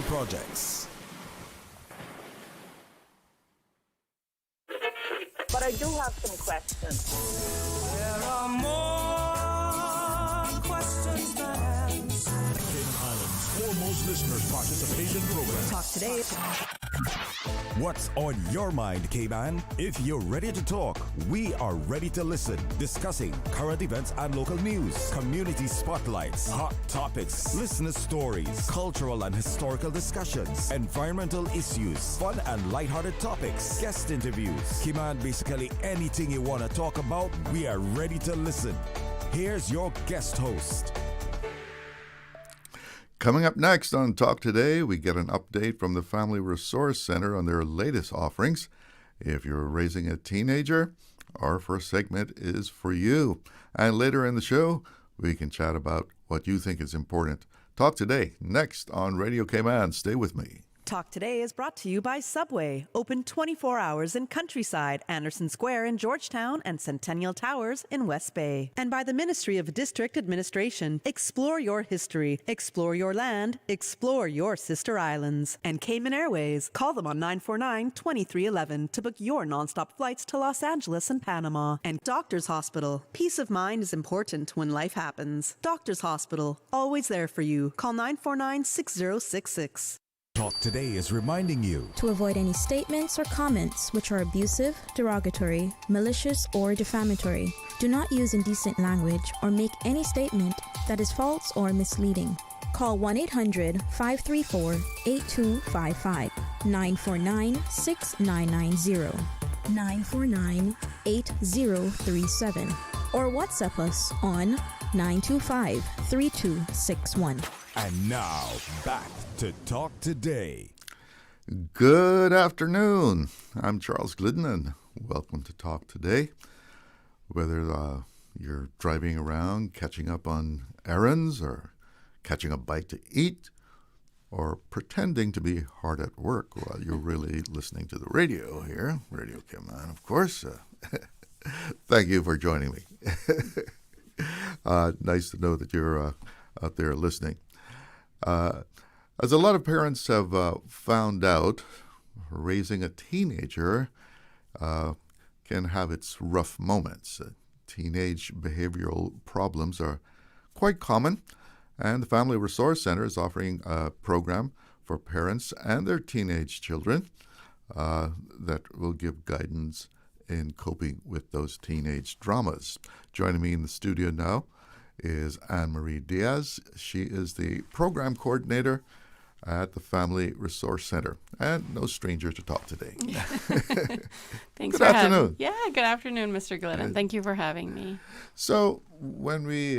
projects. But I do have some questions. There are more questions than answers. Cayman Islands' foremost listeners participation program. Talk today. What's on your mind, Cayman? If you're ready to talk, we are ready to listen. Discussing current events and local news, community spotlights, hot topics, listener stories, cultural and historical discussions, environmental issues, fun and lighthearted topics, guest interviews. Cayman, basically anything you want to talk about, we are ready to listen. Here's your guest host. Coming up next on Talk Today, we get an update from the Family Resource Center on their latest offerings. If you're raising a teenager, our first segment is for you. And later in the show, we can chat about what you think is important. Talk Today, next on Radio Cayman. Stay with me. Talk Today is brought to you by Subway, open 24 hours in Countryside, Anderson Square in Georgetown, and Centennial Towers in West Bay. And by the Ministry of District Administration. Explore your history, explore your land, explore your sister islands. And Cayman Airways. Call them on 949-2311 to book your nonstop flights to Los Angeles and Panama. And Doctors Hospital. Peace of mind is important when life happens. Doctors Hospital, always there for you. Call 949-6066. Talk Today is reminding you to avoid any statements or comments which are abusive, derogatory, malicious, or defamatory. Do not use indecent language or make any statement that is false or misleading. Call 1-800-534-8255, 949-6990, 949-8037, or WhatsApp us on 925-3261. And now, back to Talk Today. Good afternoon. I'm Charles Glidden, and welcome to Talk Today. Whether you're driving around, catching up on errands, or catching a bite to eat, or pretending to be hard at work while you're really listening to the radio here, Radio Cayman, of course. Thank you for joining me. Nice to know that you're out there listening. As a lot of parents have found out, raising a teenager can have its rough moments. Teenage behavioral problems are quite common, and the Family Resource Center is offering a program for parents and their teenage children that will give guidance in coping with those teenage dramas. Joining me in the studio now is Anne-Marie Diaz. She is the program coordinator at the Family Resource Center, and no stranger to Talk Today. Thanks. Good afternoon. Good afternoon, Mr. Glidden. Thank you for having me. So when we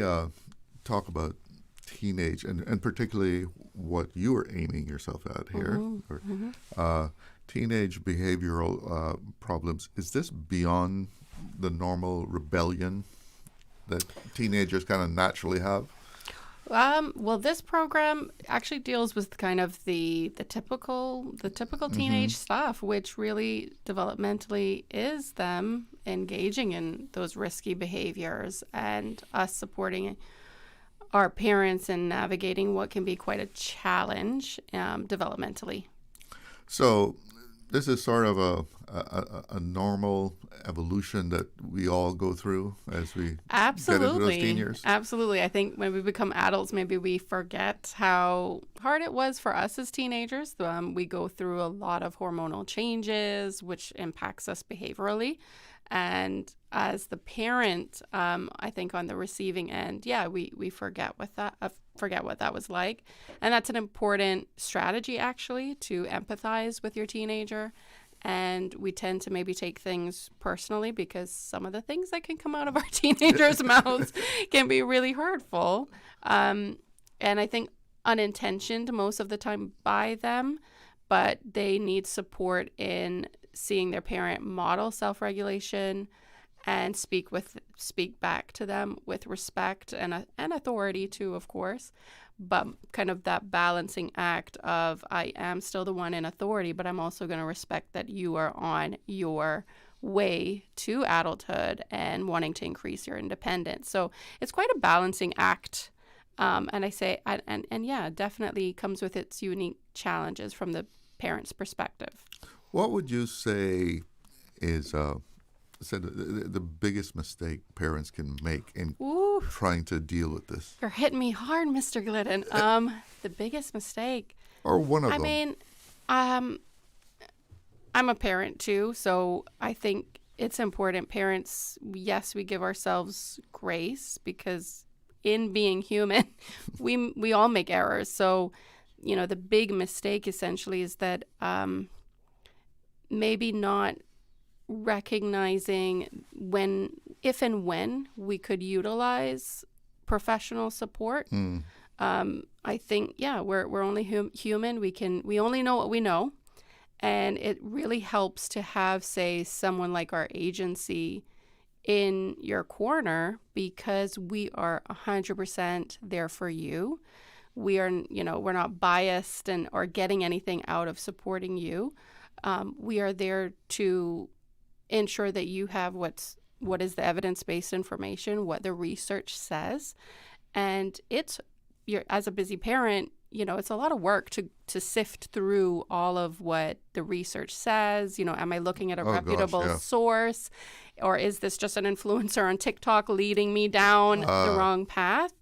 talk about teenage, and particularly what you are aiming yourself at here, teenage behavioral problems, is this beyond the normal rebellion that teenagers kind of naturally have? Well, this program actually deals with kind of the typical teenage stuff, which really developmentally is them engaging in those risky behaviors and us supporting our parents in navigating what can be quite a challenge developmentally. So this is sort of a normal evolution that we all go through as we get into those teen years. Absolutely. I think when we become adults, maybe we forget how hard it was for us as teenagers. We go through a lot of hormonal changes, which impacts us behaviorally. And as the parent, I think on the receiving end, we forget what that was like. And that's an important strategy, actually, to empathize with your teenager. And we tend to maybe take things personally because some of the things that can come out of our teenagers' mouths can be really hurtful. And I think unintentioned most of the time by them, but they need support in seeing their parent model self-regulation and speak back to them with respect and authority too, of course, but kind of that balancing act of I am still the one in authority, but I'm also going to respect that you are on your way to adulthood and wanting to increase your independence. So it's quite a balancing act And I say, and yeah, definitely comes with its unique challenges from the parent's perspective. What would you say is the biggest mistake parents can make in trying to deal with this? You're hitting me hard, Mr. Glidden. The biggest mistake. Or one of them. I mean, I'm a parent too, so I think it's important. Parents, yes, we give ourselves grace because in being human, we all make errors. So, the big mistake essentially is that maybe not recognizing if and when we could utilize professional support. I think, we're only human. We only know what we know. And it really helps to have, say, someone like our agency in your corner because we are 100% there for you. We are, we're not biased or getting anything out of supporting you. We are there to ensure that you have what is the evidence-based information, what the research says. And as a busy parent, it's a lot of work to sift through all of what the research says. Am I looking at a reputable source, or is this just an influencer on TikTok leading me down the wrong path?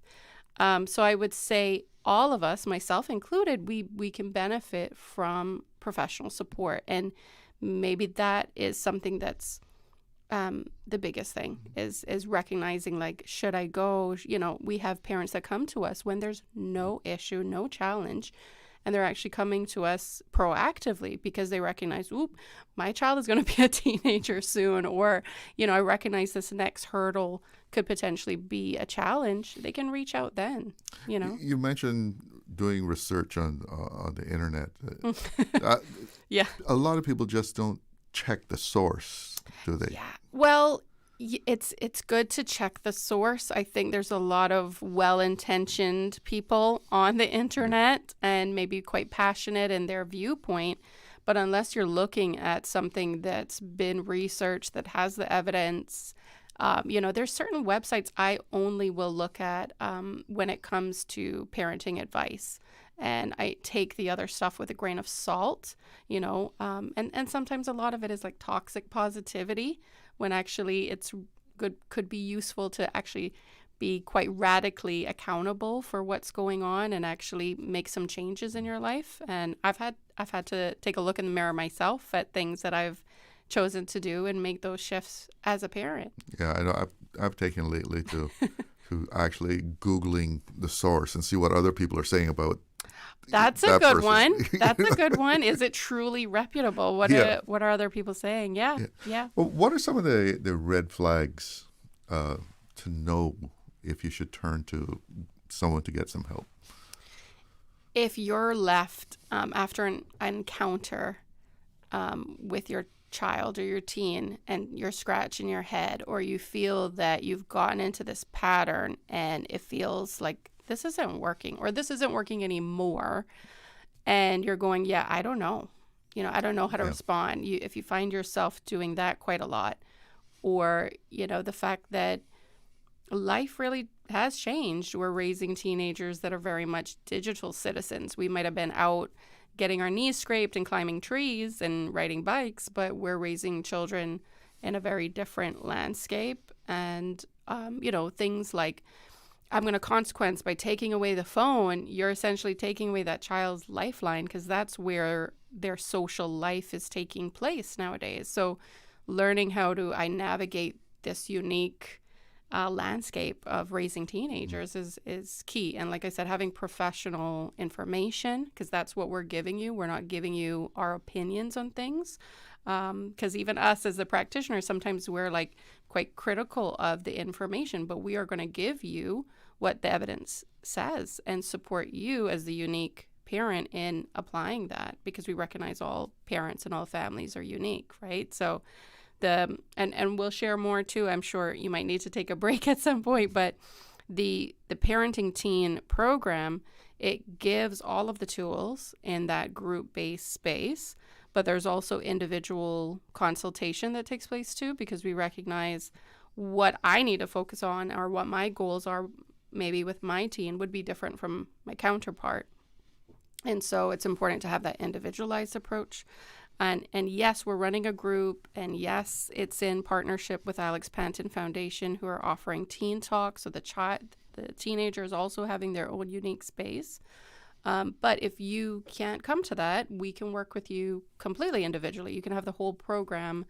So I would say all of us, myself included, we can benefit from professional support. And maybe that is something that's the biggest thing is recognizing, like, should I go? We have parents that come to us when there's no issue, no challenge, and they're actually coming to us proactively because they recognize, my child is going to be a teenager soon, or, I recognize this next hurdle could potentially be a challenge. They can reach out then, You mentioned doing research on the internet. Yeah. A lot of people just don't check the source, do they? Yeah. Well, it's good to check the source. I think there's a lot of well-intentioned people on the internet and maybe quite passionate in their viewpoint. But unless you're looking at something that's been researched, that has the evidence, there's certain websites I only will look at when it comes to parenting advice. And I take the other stuff with a grain of salt, and sometimes a lot of it is like toxic positivity, when actually it's could be useful to actually be quite radically accountable for what's going on and actually make some changes in your life. And I've had to take a look in the mirror myself at things that I've chosen to do and make those shifts as a parent. Yeah, I know. I've taken lately to actually Googling the source and see what other people are saying about. That's a good one. That's a good one. Is it truly reputable? What are other people saying? Yeah. Well, what are some of the red flags to know if you should turn to someone to get some help? If you're left after an encounter with your child or your teen and you're scratching your head, or you feel that you've gotten into this pattern and it feels like this isn't working, or this isn't working anymore, and you're going, I don't know. I don't know how to respond. If you find yourself doing that quite a lot, or, the fact that life really has changed. We're raising teenagers that are very much digital citizens. We might have been out getting our knees scraped and climbing trees and riding bikes, but we're raising children in a very different landscape. And, things like, I'm going to consequence by taking away the phone. You're essentially taking away that child's lifeline, because that's where their social life is taking place nowadays. So learning how do I navigate this unique landscape of raising teenagers is key. And like I said, having professional information, because that's what we're giving you. We're not giving you our opinions on things. Because even us as the practitioners, sometimes we're like quite critical of the information, but we are going to give you what the evidence says and support you as the unique parent in applying that, because we recognize all parents and all families are unique, right? So and we'll share more too. I'm sure you might need to take a break at some point, but the parenting teen program, it gives all of the tools in that group-based space. But there's also individual consultation that takes place too, because we recognize what I need to focus on or what my goals are maybe with my teen would be different from my counterpart. And so it's important to have that individualized approach. And yes, we're running a group, and yes, it's in partnership with Alex Panton Foundation, who are offering Teen Talk. So the teenager is also having their own unique space. But if you can't come to that, we can work with you completely individually. You can have the whole program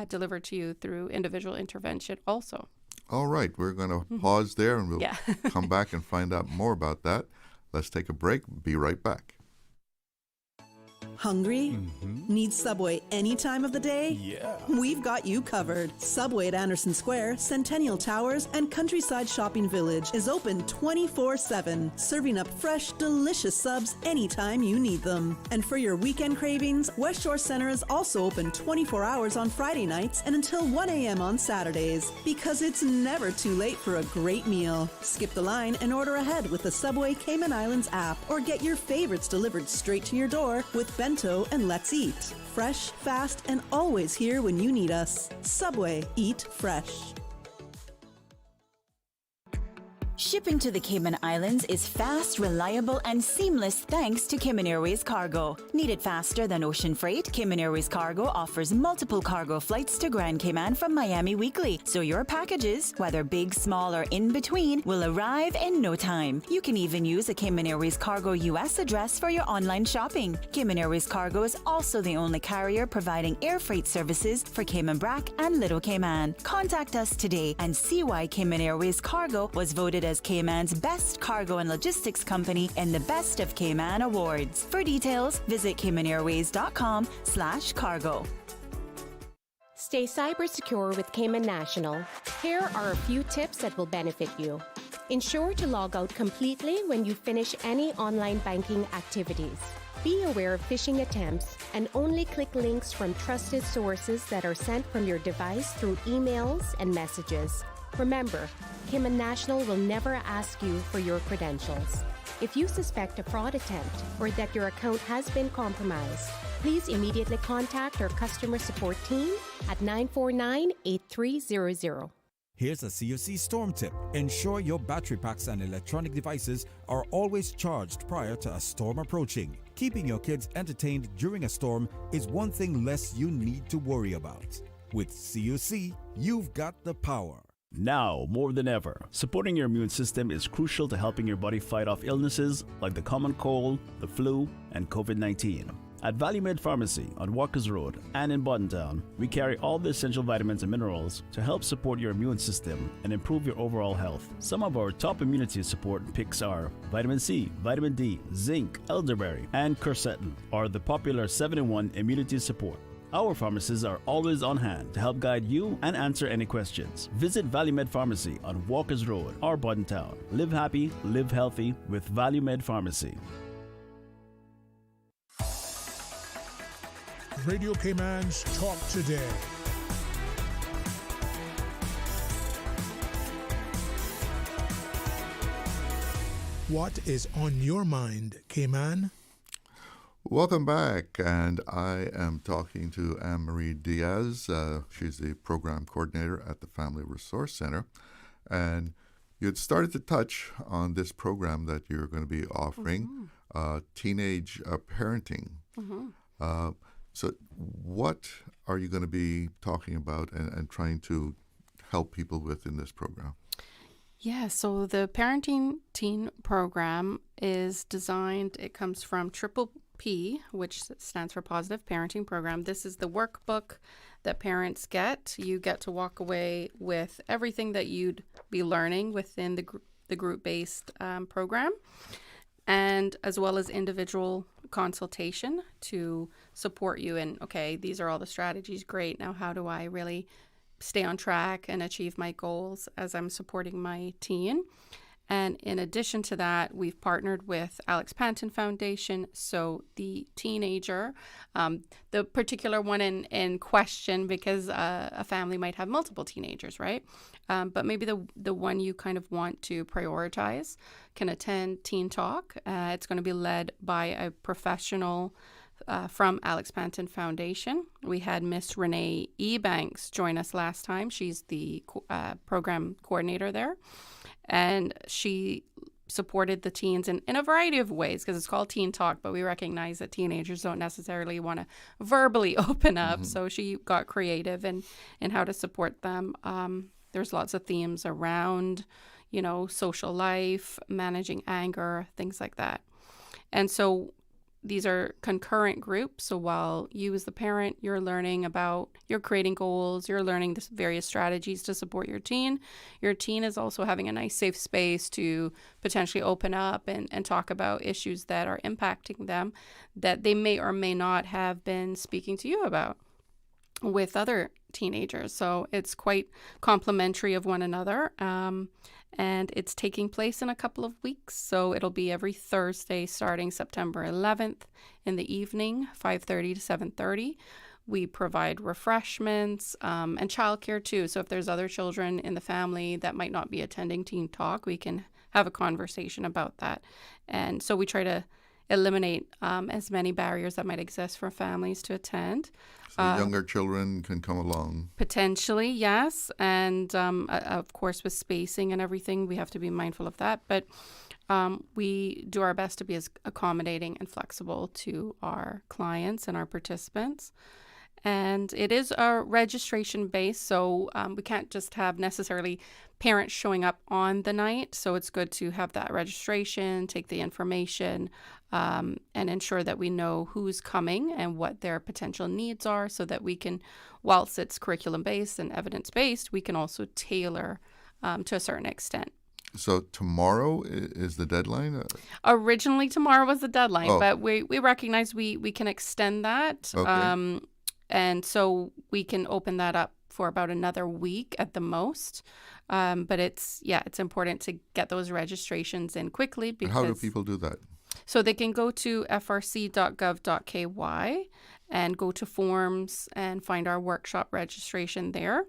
delivered to you through individual intervention also. All right, we're going to pause there, and we'll come back and find out more about that. Let's take a break. Be right back. Hungry? Need Subway any time of the day? Yeah. We've got you covered. Subway at Anderson Square, Centennial Towers, and Countryside Shopping Village is open 24/7, serving up fresh, delicious subs anytime you need them. And for your weekend cravings, West Shore Center is also open 24 hours on Friday nights and until 1 a.m. on Saturdays, because it's never too late for a great meal. Skip the line and order ahead with the Subway Cayman Islands app, or get your favorites delivered straight to your door with Bento and Let's Eat. Fresh, fast, and always here when you need us. Subway, eat fresh. Shipping to the Cayman Islands is fast, reliable, and seamless thanks to Cayman Airways Cargo. Need it faster than ocean freight? Cayman Airways Cargo offers multiple cargo flights to Grand Cayman from Miami weekly, so your packages, whether big, small, or in between, will arrive in no time. You can even use a Cayman Airways Cargo US address for your online shopping. Cayman Airways Cargo is also the only carrier providing air freight services for Cayman Brac and Little Cayman. Contact us today and see why Cayman Airways Cargo was voted as Cayman's best cargo and logistics company in the Best of Cayman Awards. For details, visit caymanairways.com/cargo. Stay cyber secure with Cayman National. Here are a few tips that will benefit you. Ensure to log out completely when you finish any online banking activities. Be aware of phishing attempts and only click links from trusted sources that are sent from your device through emails and messages. Remember, Cayman National will never ask you for your credentials. If you suspect a fraud attempt or that your account has been compromised, please immediately contact our customer support team at 949-8300. Here's a COC storm tip. Ensure your battery packs and electronic devices are always charged prior to a storm approaching. Keeping your kids entertained during a storm is one thing less you need to worry about. With COC, you've got the power. Now, more than ever, supporting your immune system is crucial to helping your body fight off illnesses like the common cold, the flu, and COVID-19. At ValueMed Pharmacy on Walkers Road and in Boddentown, we carry all the essential vitamins and minerals to help support your immune system and improve your overall health. Some of our top immunity support picks are vitamin C, vitamin D, zinc, elderberry, and quercetin, or the popular 7-in-1 immunity support. Our pharmacists are always on hand to help guide you and answer any questions. Visit ValueMed Pharmacy on Walkers Road or Boddentown. Live happy, live healthy with ValueMed Pharmacy. Radio Cayman's Talk Today. What is on your mind, Cayman? Welcome back, and I am talking to Anne-Marie Diaz. She's the program coordinator at the Family Resource Center, and you had started to touch on this program that you're going to be offering, teenage parenting. So what are you going to be talking about and trying to help people with in this program? Yeah, so the Parenting Teen Program is designed, it comes from Triple P, which stands for Positive Parenting Program. This is the workbook that parents get. You get to walk away with everything that you'd be learning within the group-based program, and as well as individual consultation to support you in, okay, these are all the strategies, great, now how do I really stay on track and achieve my goals as I'm supporting my teen. And in addition to that, we've partnered with Alex Panton Foundation. So the teenager, the particular one in question, because a family might have multiple teenagers, right? But maybe the one you kind of want to prioritize can attend Teen Talk. It's going to be led by a professional from Alex Panton Foundation. We had Miss Renee Ebanks join us last time. She's the program coordinator there. And she supported the teens in a variety of ways, because it's called Teen Talk, but we recognize that teenagers don't necessarily want to verbally open up. So she got creative in how to support them. There's lots of themes around, social life, managing anger, things like that. And so these are concurrent groups. So while you as the parent, you're creating goals, you're learning the various strategies to support your teen is also having a nice safe space to potentially open up and talk about issues that are impacting them that they may or may not have been speaking to you about with other teenagers. So it's quite complementary of one another. And it's taking place in a couple of weeks. So it'll be every Thursday starting September 11th in the evening, 5:30 to 7:30. We provide refreshments and childcare too. So if there's other children in the family that might not be attending Teen Talk, we can have a conversation about that. And so we try to eliminate as many barriers that might exist for families to attend. So younger children can come along. Potentially, yes. And of course, with spacing and everything, we have to be mindful of that. But we do our best to be as accommodating and flexible to our clients and our participants. And it is a registration base, so we can't just have necessarily parents showing up on the night. So it's good to have that registration, take the information, and ensure that we know who's coming and what their potential needs are, so that we can, whilst it's curriculum-based and evidence-based, we can also tailor to a certain extent. So tomorrow is the deadline? Originally, tomorrow was the deadline, but we recognize we can extend that. Okay. And so we can open that up for about another week at the most. But it's important to get those registrations in quickly. Because how do people do that? So they can go to frc.gov.ky and go to forms and find our workshop registration there.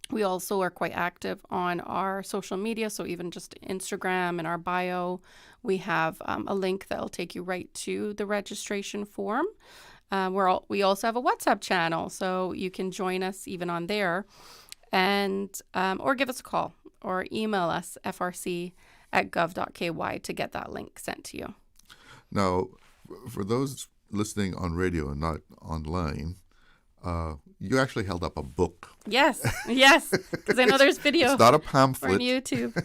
We also are quite active on our social media. So even just Instagram and our bio, we have a link that will take you right to the registration form. We also have a WhatsApp channel, so you can join us even on there, and or give us a call or email us frc@gov.ky to get that link sent to you. Now, for those listening on radio and not online, you actually held up a book. Yes, because I know there's video. It's not a pamphlet. On YouTube.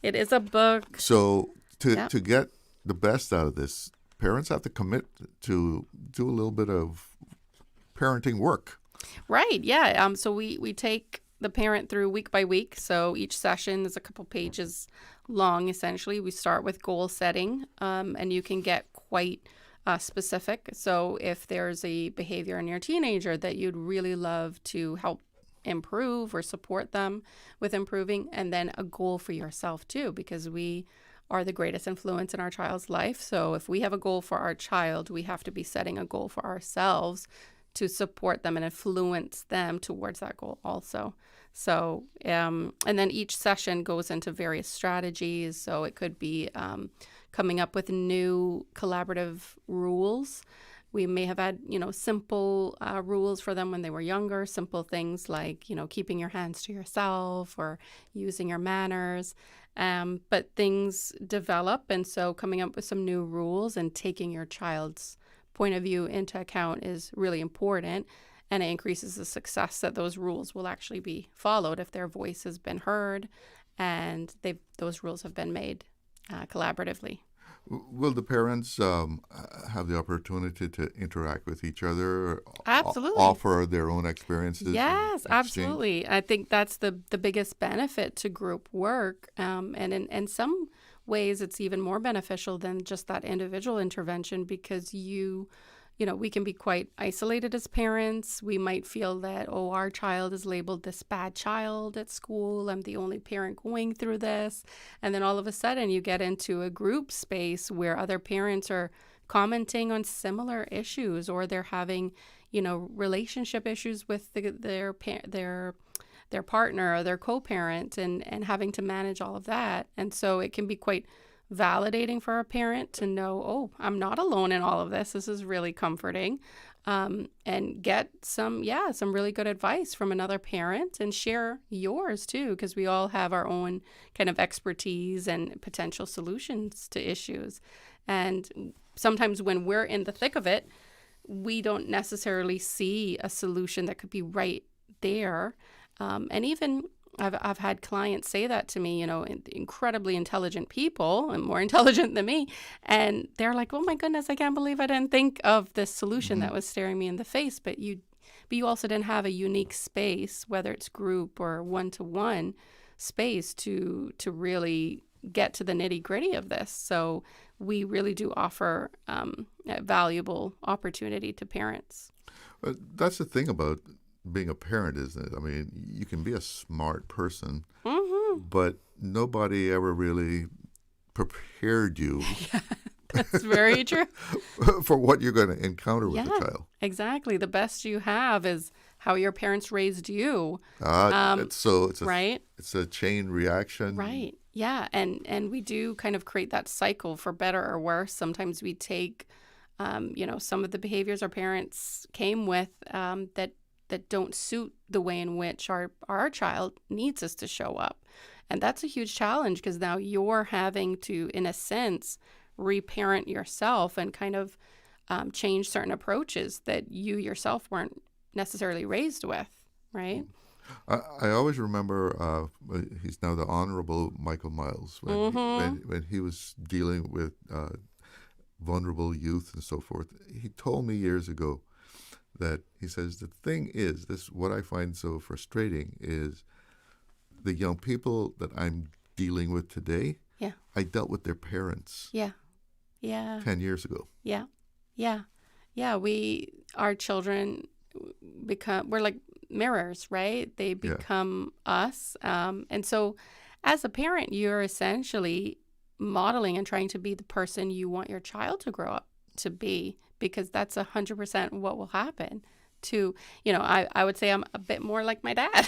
It is a book. So to get the best out of this, parents have to commit to do a little bit of parenting work. Right, yeah. So we take the parent through week by week. So each session is a couple pages long, essentially. We start with goal setting, and you can get quite specific. So if there's a behavior in your teenager that you'd really love to help improve or support them with improving, and then a goal for yourself too, because we are the greatest influence in our child's life. So if we have a goal for our child, we have to be setting a goal for ourselves to support them and influence them towards that goal also. So, and then each session goes into various strategies. So it could be coming up with new collaborative rules. We may have had, simple rules for them when they were younger, simple things like, keeping your hands to yourself or using your manners. But things develop, and so coming up with some new rules and taking your child's point of view into account is really important, and it increases the success that those rules will actually be followed if their voice has been heard and those rules have been made collaboratively. Will the parents have the opportunity to interact with each other? Absolutely. Offer their own experiences? Yes, absolutely. I think that's the biggest benefit to group work. And in some ways, it's even more beneficial than just that individual intervention, because we can be quite isolated as parents. We might feel that, our child is labeled this bad child at school. I'm the only parent going through this. And then all of a sudden you get into a group space where other parents are commenting on similar issues, or they're having, relationship issues with their partner or their co-parent, and having to manage all of that. And so it can be quite validating for a parent to know, oh, I'm not alone in all of this. This is really comforting. And get some really good advice from another parent and share yours too, because we all have our own kind of expertise and potential solutions to issues. And sometimes when we're in the thick of it, we don't necessarily see a solution that could be right there. And even I've had clients say that to me, incredibly intelligent people and more intelligent than me. And they're like, oh my goodness, I can't believe I didn't think of this solution that was staring me in the face. But you also didn't have a unique space, whether it's group or one-to-one space to really get to the nitty-gritty of this. So we really do offer a valuable opportunity to parents. That's the thing about being a parent, isn't it? I mean, you can be a smart person, but nobody ever really prepared you. Yeah, that's very true. For what you're going to encounter with the child. Exactly. The best you have is how your parents raised you. It's right? It's a chain reaction. Right. Yeah. And we do kind of create that cycle for better or worse. Sometimes we take, some of the behaviors our parents came with that don't suit the way in which our child needs us to show up. And that's a huge challenge because now you're having to, in a sense, reparent yourself and kind of change certain approaches that you yourself weren't necessarily raised with, right? I always remember he's now the Honorable Michael Miles when he was dealing with vulnerable youth and so forth. He told me years ago that he says, the thing is, what I find so frustrating is the young people that I'm dealing with today, I dealt with their parents 10 years ago. Our children we're like mirrors, right? They become us. And so as a parent, you're essentially modeling and trying to be the person you want your child to grow up to be, because that's 100% what will happen to, I would say I'm a bit more like my dad,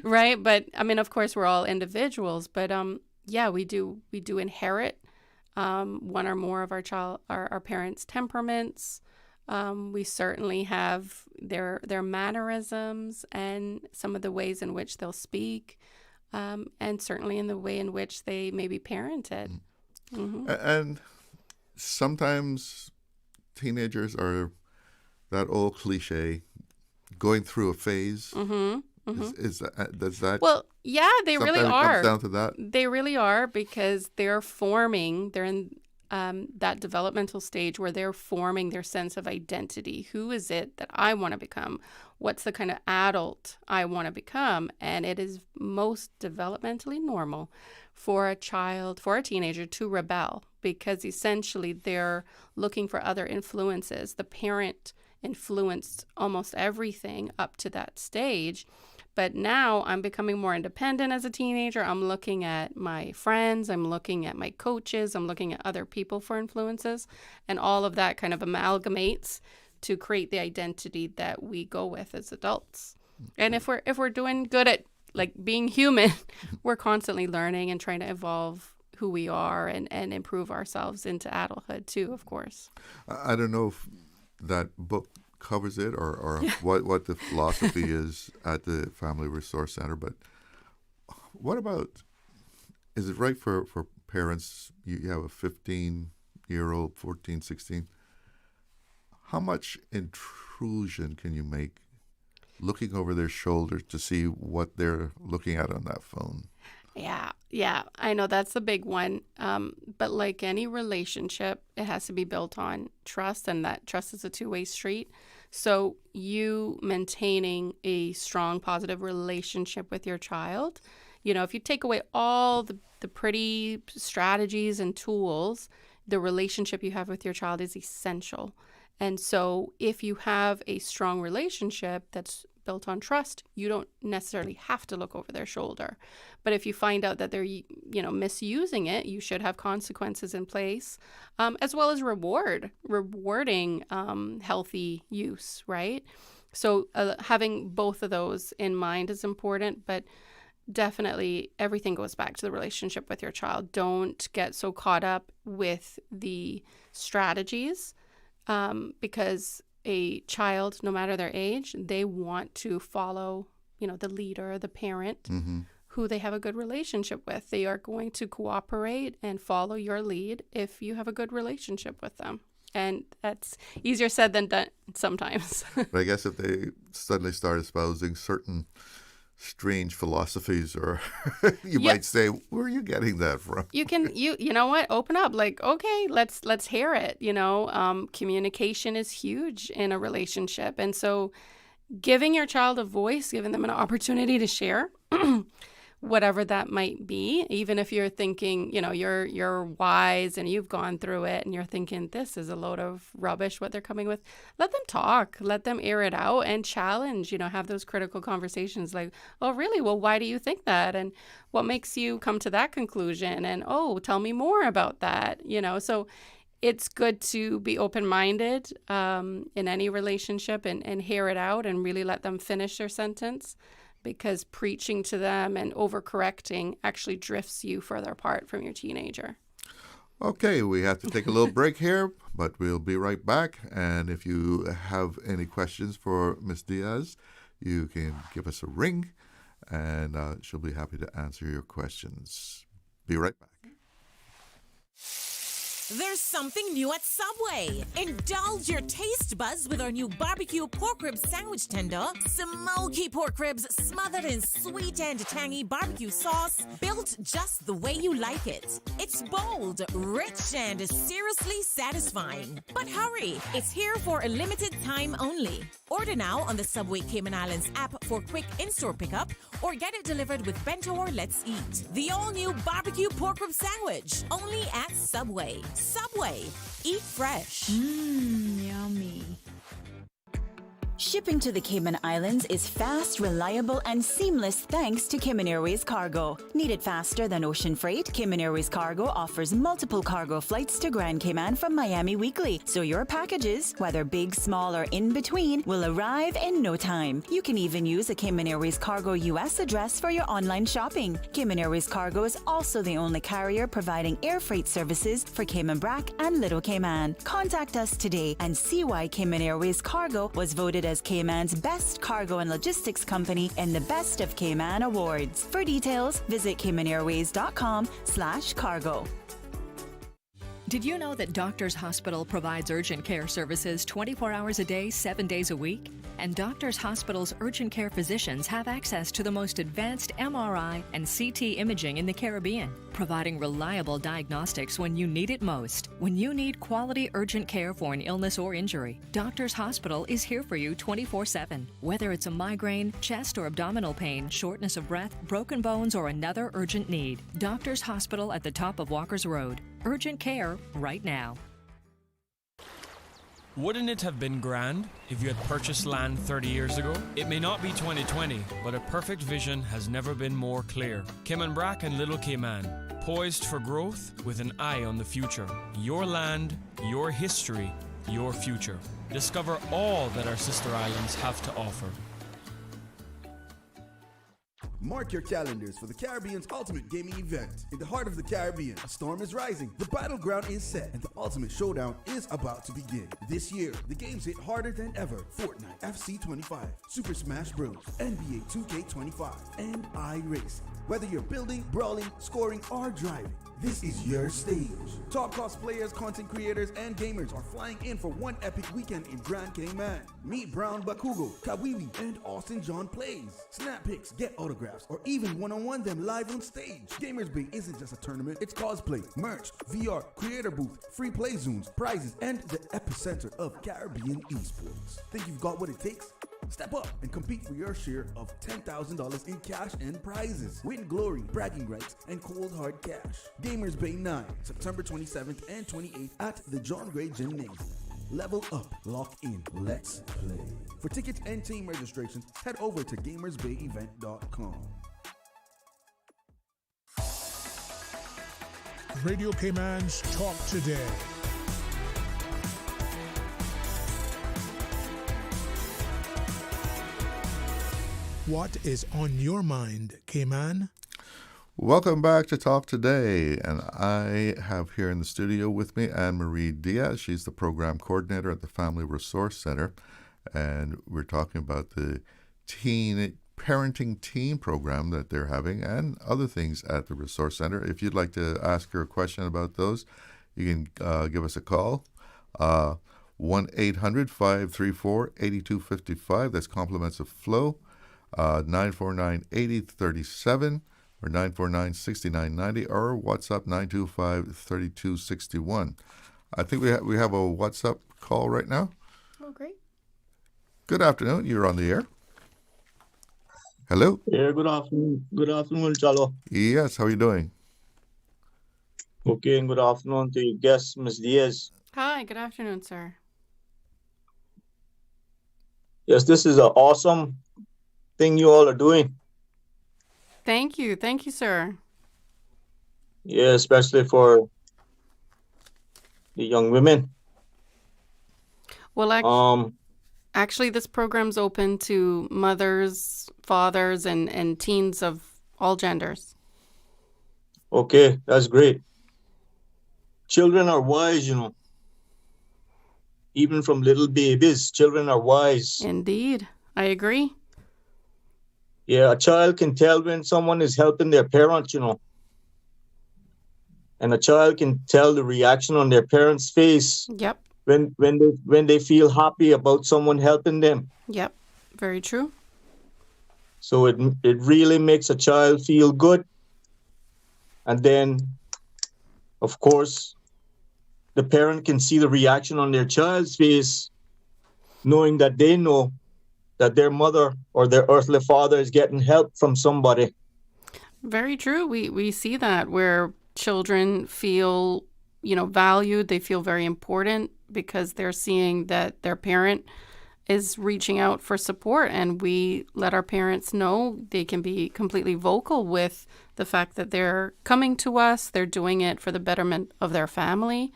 right? But I mean, of course, we're all individuals, but we do inherit one or more of our parents' temperaments. We certainly have their mannerisms and some of the ways in which they'll speak, and certainly in the way in which they may be parented. Mm-hmm. And sometimes teenagers are that old cliche, going through a phase. Does that? Well, yeah, they really are. Comes down to that. They really are, because they're in that developmental stage where they're forming their sense of identity. Who is it that I want to become? What's the kind of adult I want to become? And it is most developmentally normal for a teenager to rebel, because essentially they're looking for other influences. The parent influenced almost everything up to that stage. But now I'm becoming more independent as a teenager. I'm looking at my friends. I'm looking at my coaches. I'm looking at other people for influences. And all of that kind of amalgamates to create the identity that we go with as adults. And if we're doing good at like being human, we're constantly learning and trying to evolve who we are and improve ourselves into adulthood too, of course. I don't know if that book covers it or what the philosophy is at the Family Resource Center, but what about, is it right for parents, you have a 15-year-old, 14, 16, how much intrusion can you make looking over their shoulder to see what they're looking at on that phone? Yeah, I know that's the big one. But like any relationship, it has to be built on trust, and that trust is a two-way street. So you maintaining a strong, positive relationship with your child, if you take away all the pretty strategies and tools, the relationship you have with your child is essential. And so if you have a strong relationship that's built on trust, you don't necessarily have to look over their shoulder. But if you find out that they're, misusing it, you should have consequences in place, as well as rewarding healthy use, right? So having both of those in mind is important. But definitely everything goes back to the relationship with your child. Don't get so caught up with the strategies because a child, no matter their age, they want to follow, the leader, the parent, who they have a good relationship with. They are going to cooperate and follow your lead if you have a good relationship with them. And that's easier said than done sometimes. But I guess if they suddenly start espousing certain strange philosophies, or you might say, where are you getting that from? You know what? Open up. Like, okay, let's hear it. Communication is huge in a relationship. And so giving your child a voice, giving them an opportunity to share, whatever that might be, even if you're thinking, you're wise and you've gone through it and you're thinking this is a load of rubbish, what they're coming with, let them talk, let them air it out and challenge, have those critical conversations like, oh, really? Well, why do you think that? And what makes you come to that conclusion? And, oh, tell me more about that, So it's good to be open-minded in any relationship and hear it out and really let them finish their sentence, because preaching to them and overcorrecting actually drifts you further apart from your teenager. Okay, we have to take a little break here, but we'll be right back. And if you have any questions for Ms. Diaz, you can give us a ring, and she'll be happy to answer your questions. Be right back. There's something new at Subway. Indulge your taste buds with our new barbecue pork rib sandwich tender. Smoky pork ribs smothered in sweet and tangy barbecue sauce, built just the way you like it. It's bold, rich, and seriously satisfying. But hurry, it's here for a limited time only. Order now on the Subway Cayman Islands app for quick in-store pickup, or get it delivered with Bento or Let's Eat. The all-new barbecue pork rib sandwich, only at Subway. Subway. Eat fresh. Yummy. Shipping to the Cayman Islands is fast, reliable, and seamless thanks to Cayman Airways Cargo. Need it faster than ocean freight? Cayman Airways Cargo offers multiple cargo flights to Grand Cayman from Miami weekly, so your packages, whether big, small, or in between, will arrive in no time. You can even use a Cayman Airways Cargo US address for your online shopping. Cayman Airways Cargo is also the only carrier providing air freight services for Cayman Brac and Little Cayman. Contact us today and see why Cayman Airways Cargo was voted as Cayman's best cargo and logistics company in the Best of Cayman Awards. For details, visit caymanairways.com/cargo. Did you know that Doctors Hospital provides urgent care services 24 hours a day, 7 days a week? And Doctors Hospital's urgent care physicians have access to the most advanced MRI and CT imaging in the Caribbean, providing reliable diagnostics when you need it most. When you need quality urgent care for an illness or injury, Doctors Hospital is here for you 24/7. Whether it's a migraine, chest or abdominal pain, shortness of breath, broken bones, or another urgent need, Doctors Hospital at the top of Walker's Road. Urgent care right now. Wouldn't it have been grand if you had purchased land 30 years ago? It may not be 2020, but a perfect vision has never been more clear. Cayman Brac and Little Cayman, poised for growth with an eye on the future. Your land, your history, your future. Discover all that our sister islands have to offer. Mark your calendars for the Caribbean's ultimate gaming event. In the heart of the Caribbean, a storm is rising, the battleground is set, and the ultimate showdown is about to begin. This year, the games hit harder than ever. Fortnite, FC 25, Super Smash Bros, NBA 2K25, and iRacing. Whether you're building, brawling, scoring, or driving, this is your stage. Top cosplayers, content creators, and gamers are flying in for one epic weekend in Grand Cayman. Meet Brown Bakugo, Kawiwi, and Austin John Plays. Snap pics, get autographs, or even one-on-one them live on stage. Gamers Bay isn't just a tournament, it's cosplay, merch, VR, creator booth, free play zones, prizes, and the epicenter of Caribbean esports. Think you've got what it takes? Step up and compete for your share of $10,000 in cash and prizes. Win glory, bragging rights, and cold hard cash. Gamers Bay 9, September 27th and 28th at the John Gray Gymnasium. Level up, lock in, let's play. For tickets and team registrations, head over to gamersbayevent.com. Radio Cayman's Talk Today. What is on your mind, Cayman? Welcome back to Talk Today, and I have here in the studio with me Anne-Marie Diaz. She's the program coordinator at the Family Resource Center, and we're talking about the parenting teen program that they're having and other things at the Resource Center. If you'd like to ask her a question about those, you can give us a call, 1-800-534-8255. That's compliments of Flow, 949-8037 or 949-6990, or WhatsApp 925-3261. I think we have a WhatsApp call right now. Oh, great. Good afternoon. You're on the air. Hello. Yeah, good afternoon. Good afternoon, Chalo. Yes, how are you doing? Okay, and good afternoon to your guest, Ms. Diaz. Hi, good afternoon, sir. Yes, this is an awesome thing you all are doing. Thank you, sir. Yeah, especially for the young women. Well, actually, this program's open to mothers, fathers, and teens of all genders. Okay, that's great. Children are wise, you know. Even from little babies, children are wise. Indeed, I agree. Yeah, a child can tell when someone is helping their parents, you know. And a child can tell the reaction on their parents' face. Yep. When they feel happy about someone helping them. Yep, very true. So it really makes a child feel good. And then, of course, the parent can see the reaction on their child's face, knowing that they know that their mother or their earthly father is getting help from somebody. Very true. We see that where children feel, valued. They feel very important because they're seeing that their parent is reaching out for support, and we let our parents know. They can be completely vocal with the fact that they're coming to us. They're doing it for the betterment of their family,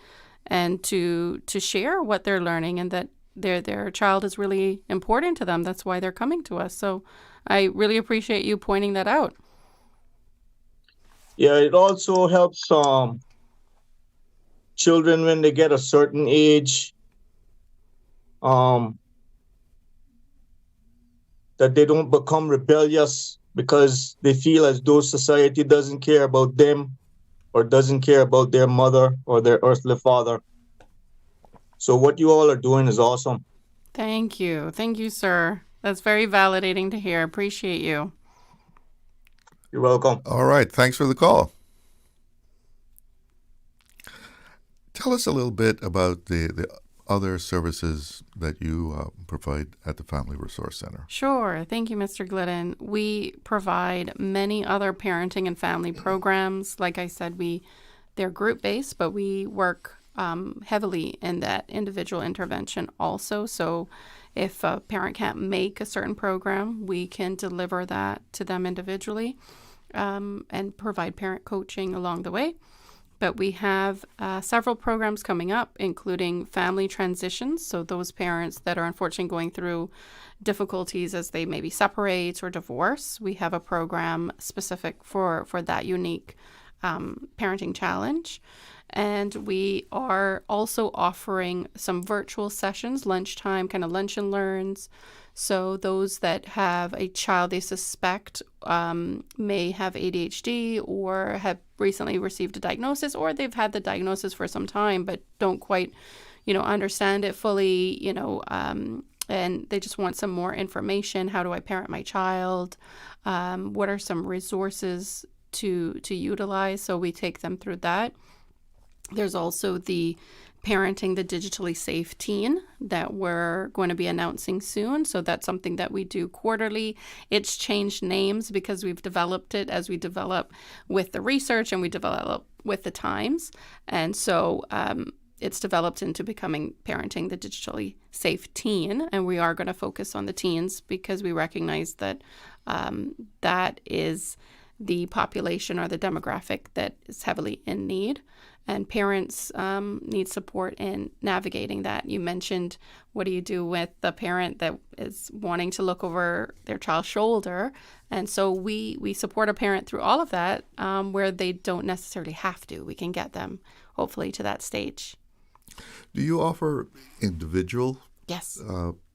and to share what they're learning, and that their child is really important to them. That's why they're coming to us. So I really appreciate you pointing that out. Yeah, it also helps children when they get a certain age, that they don't become rebellious because they feel as though society doesn't care about them or doesn't care about their mother or their earthly father. So what you all are doing is awesome. Thank you. Thank you, sir. That's very validating to hear. Appreciate you. You're welcome. All right. Thanks for the call. Tell us a little bit about the other services that you provide at the Family Resource Center. Sure. Thank you, Mr. Glidden. We provide many other parenting and family programs. Like I said, they're group-based, but we work heavily in that individual intervention also. So if a parent can't make a certain program, we can deliver that to them individually and provide parent coaching along the way. But we have several programs coming up, including family transitions. So those parents that are unfortunately going through difficulties as they maybe separate or divorce, we have a program specific for that unique parenting challenge. And we are also offering some virtual sessions, lunchtime, kind of lunch and learns. So those that have a child they suspect may have ADHD or have recently received a diagnosis, or they've had the diagnosis for some time but don't quite, understand it fully, and they just want some more information. How do I parent my child? What are some resources to utilize? So we take them through that. There's also the Parenting the Digitally Safe Teen that we're going to be announcing soon. So that's something that we do quarterly. It's changed names because we've developed it as we develop with the research and we develop with the times. And so it's developed into becoming Parenting the Digitally Safe Teen. And we are going to focus on the teens because we recognize that that is the population or the demographic that is heavily in need. and parents need support in navigating that. You mentioned, what do you do with the parent that is wanting to look over their child's shoulder? And so we support a parent through all of that, where they don't necessarily have to. We can get them, hopefully, to that stage. Do you offer individual Yes.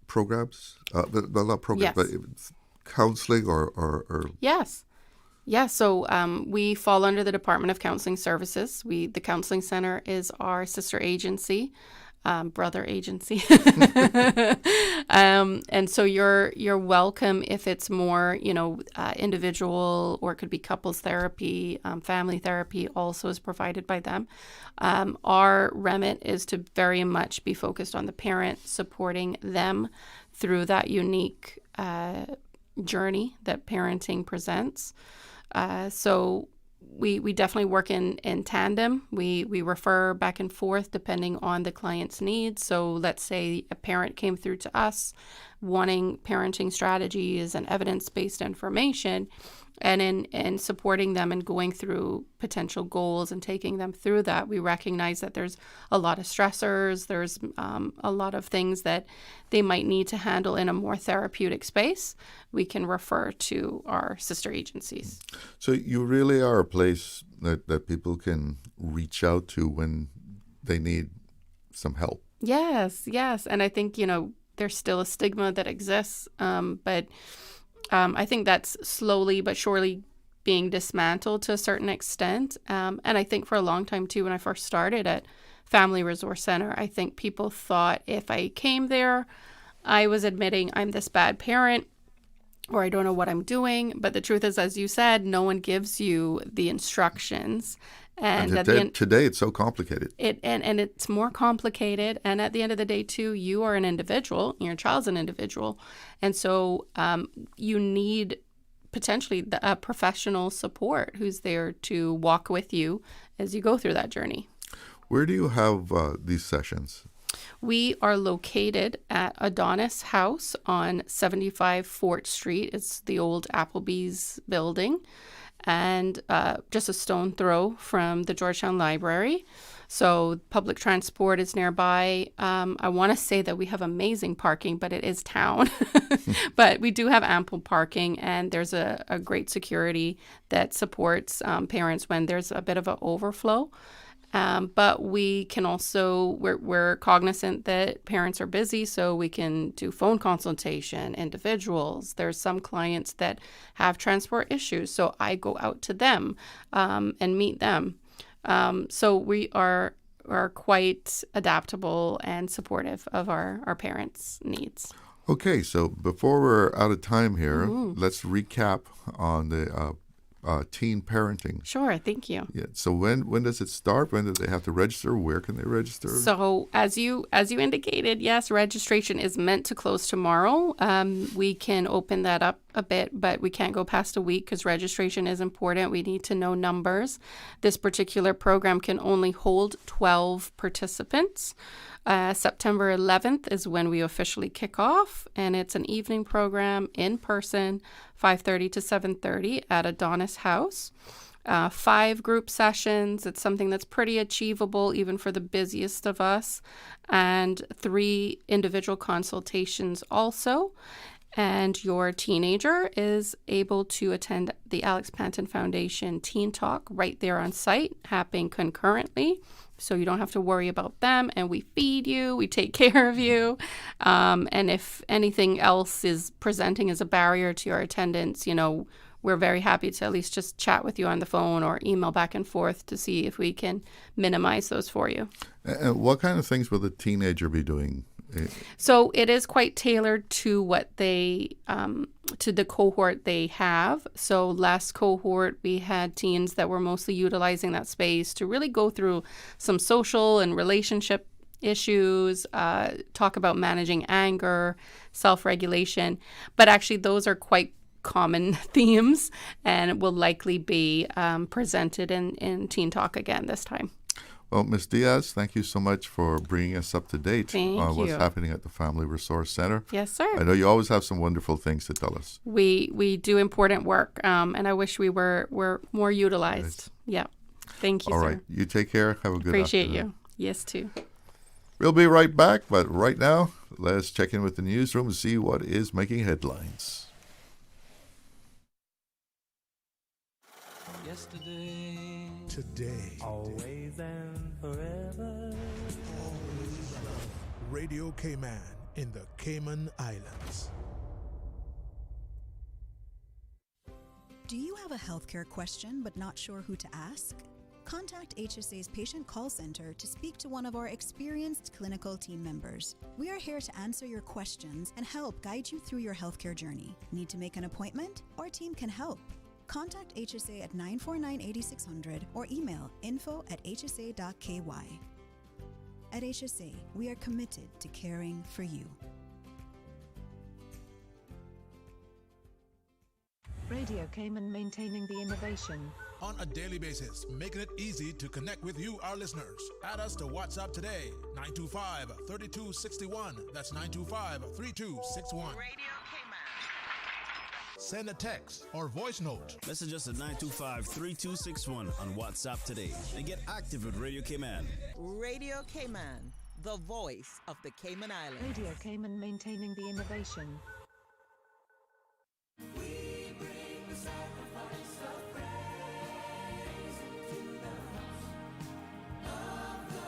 Programs? Well, not programs, Yes. but counseling or Yes. Yeah, so we fall under the Department of Counseling Services. The Counseling Center is our sister agency, brother agency. And so you're welcome if it's more, individual, or it could be couples therapy, family therapy also is provided by them. Our remit is to very much be focused on the parent, supporting them through that unique journey that parenting presents. So we definitely work in tandem. We refer back and forth depending on the client's needs. So let's say a parent came through to us wanting parenting strategies and evidence-based information, and in supporting them and going through potential goals and taking them through that, we recognize that there's a lot of stressors, there's a lot of things that they might need to handle in a more therapeutic space. We can refer to our sister agencies. So you really are a place that people can reach out to when they need some help. Yes. And I think, there's still a stigma that exists, but I think that's slowly but surely being dismantled to a certain extent. And I think for a long time, too, when I first started at Family Resource Center, I think people thought if I came there, I was admitting I'm this bad parent, or I don't know what I'm doing. But the truth is, as you said, no one gives you the instructions. And today it's so complicated. And it's more complicated. And at the end of the day, too, you are an individual. Your child's an individual. And so you need potentially a professional support who's there to walk with you as you go through that journey. Where do you have these sessions? We are located at Adonis House on 75 Fort Street. It's the old Applebee's building, and just a stone throw from the Georgetown Library. So public transport is nearby. I want to say that we have amazing parking, but it is town. But we do have ample parking, and there's a great security that supports parents when there's a bit of an overflow. But we can also, we're cognizant that parents are busy, so we can do phone consultation, individuals. There's some clients that have transport issues, so I go out to them and meet them. So we are quite adaptable and supportive of our parents' needs. Okay, so before we're out of time here, let's recap on the teen parenting. Sure, thank you. Yeah. So when does it start? When do they have to register? Where can they register? So as you indicated, yes, registration is meant to close tomorrow. We can open that up a bit, but we can't go past a week because registration is important. We need to know numbers. This particular program can only hold 12 participants. September 11th is when we officially kick off, and it's an evening program in person, 5:30 to 7:30 at Adonis House. 5 group sessions. It's something that's pretty achievable even for the busiest of us, and 3 individual consultations also. And your teenager is able to attend the Alex Panton Foundation Teen Talk right there on site, happening concurrently. So you don't have to worry about them, and we feed you, we take care of you. And if anything else is presenting as a barrier to your attendance, we're very happy to at least just chat with you on the phone or email back and forth to see if we can minimize those for you. And what kind of things will the teenager be doing? So it is quite tailored to what to the cohort they have. So last cohort, we had teens that were mostly utilizing that space to really go through some social and relationship issues, talk about managing anger, self-regulation. But actually, those are quite common themes and will likely be presented in Teen Talk again this time. Well, Ms. Diaz, thank you so much for bringing us up to date on what's happening at the Family Resource Center. Yes, sir. I know you always have some wonderful things to tell us. We do important work, and I wish we were more utilized. Right. Yeah. Thank you, All sir. right. You take care. Have a good Appreciate afternoon. you. Yes, too. We'll be right back, but right now, let's check in with the newsroom and see what is making headlines. Yesterday, Today, always and forever. Radio Cayman in the Cayman Islands. Do you have a healthcare question but not sure who to ask? Contact HSA's Patient Call Center to speak to one of our experienced clinical team members. We are here to answer your questions and help guide you through your healthcare journey. Need to make an appointment? Our team can help. Contact HSA at 949-8600 or email info@hsa.ky. At HSA, we are committed to caring for you. Radio Cayman, maintaining the innovation. On a daily basis, making it easy to connect with you, our listeners. Add us to WhatsApp today, 925-3261. That's 925-3261. Radio Cayman. Send a text or voice note. Message us at 925-3261 on WhatsApp today and get active with Radio Cayman. Radio Cayman, the voice of the Cayman Islands. Radio Cayman, maintaining the innovation. We bring the sacrifice of praise into the house of the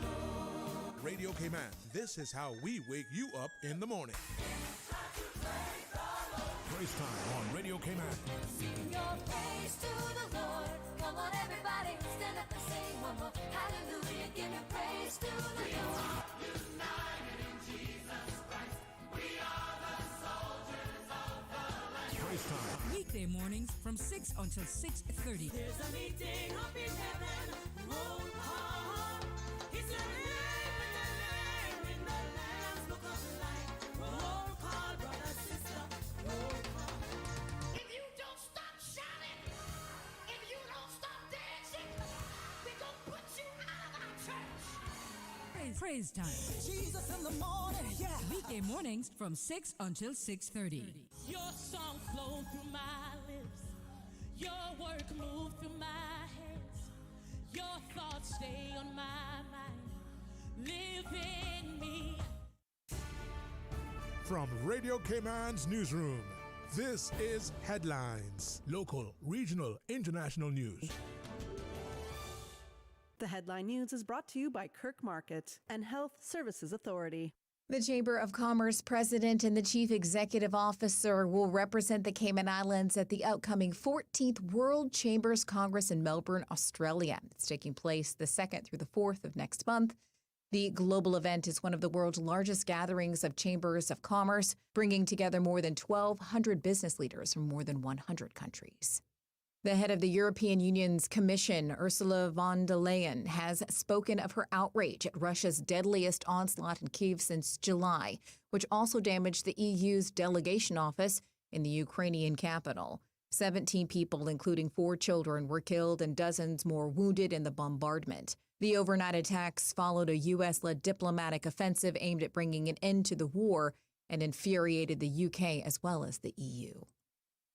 Lord. Radio Cayman, this is how we wake you up in the morning. Praise time on Radio Cayman. Sing your praise to the Lord. Come on, everybody, stand up and sing one more. Hallelujah, give your praise to the Lord. United in Jesus Christ, we are the soldiers of the land. Praise time. Weekday mornings from 6 until 6:30. There's a meeting up in heaven. Roll call. He's a name in the Lamb's book of life. Roll call, brother, sister. Roll call. If you don't stop shouting, if you don't stop dancing, we gon' put you out of our church. Praise time. Jesus in the morning, yeah. Weekday mornings from 6 until 6:30. Your song flowed through my lips. Your work moved through my hands. Your thoughts stay on my mind. Live in me. From Radio Cayman's newsroom, this is Headlines. Local, regional, international news. The headline news is brought to you by Kirk Market and Health Services Authority. The Chamber of Commerce president and the chief executive officer will represent the Cayman Islands at the upcoming 14th World Chambers Congress in Melbourne, Australia. It's taking place the 2nd through the 4th of next month. The global event is one of the world's largest gatherings of chambers of commerce, bringing together more than 1,200 business leaders from more than 100 countries. The head of the European Union's Commission, Ursula von der Leyen, has spoken of her outrage at Russia's deadliest onslaught in Kyiv since July, which also damaged the EU's delegation office in the Ukrainian capital. 17 people, including 4 children, were killed and dozens more wounded in the bombardment. The overnight attacks followed a U.S.-led diplomatic offensive aimed at bringing an end to the war and infuriated the UK as well as the EU.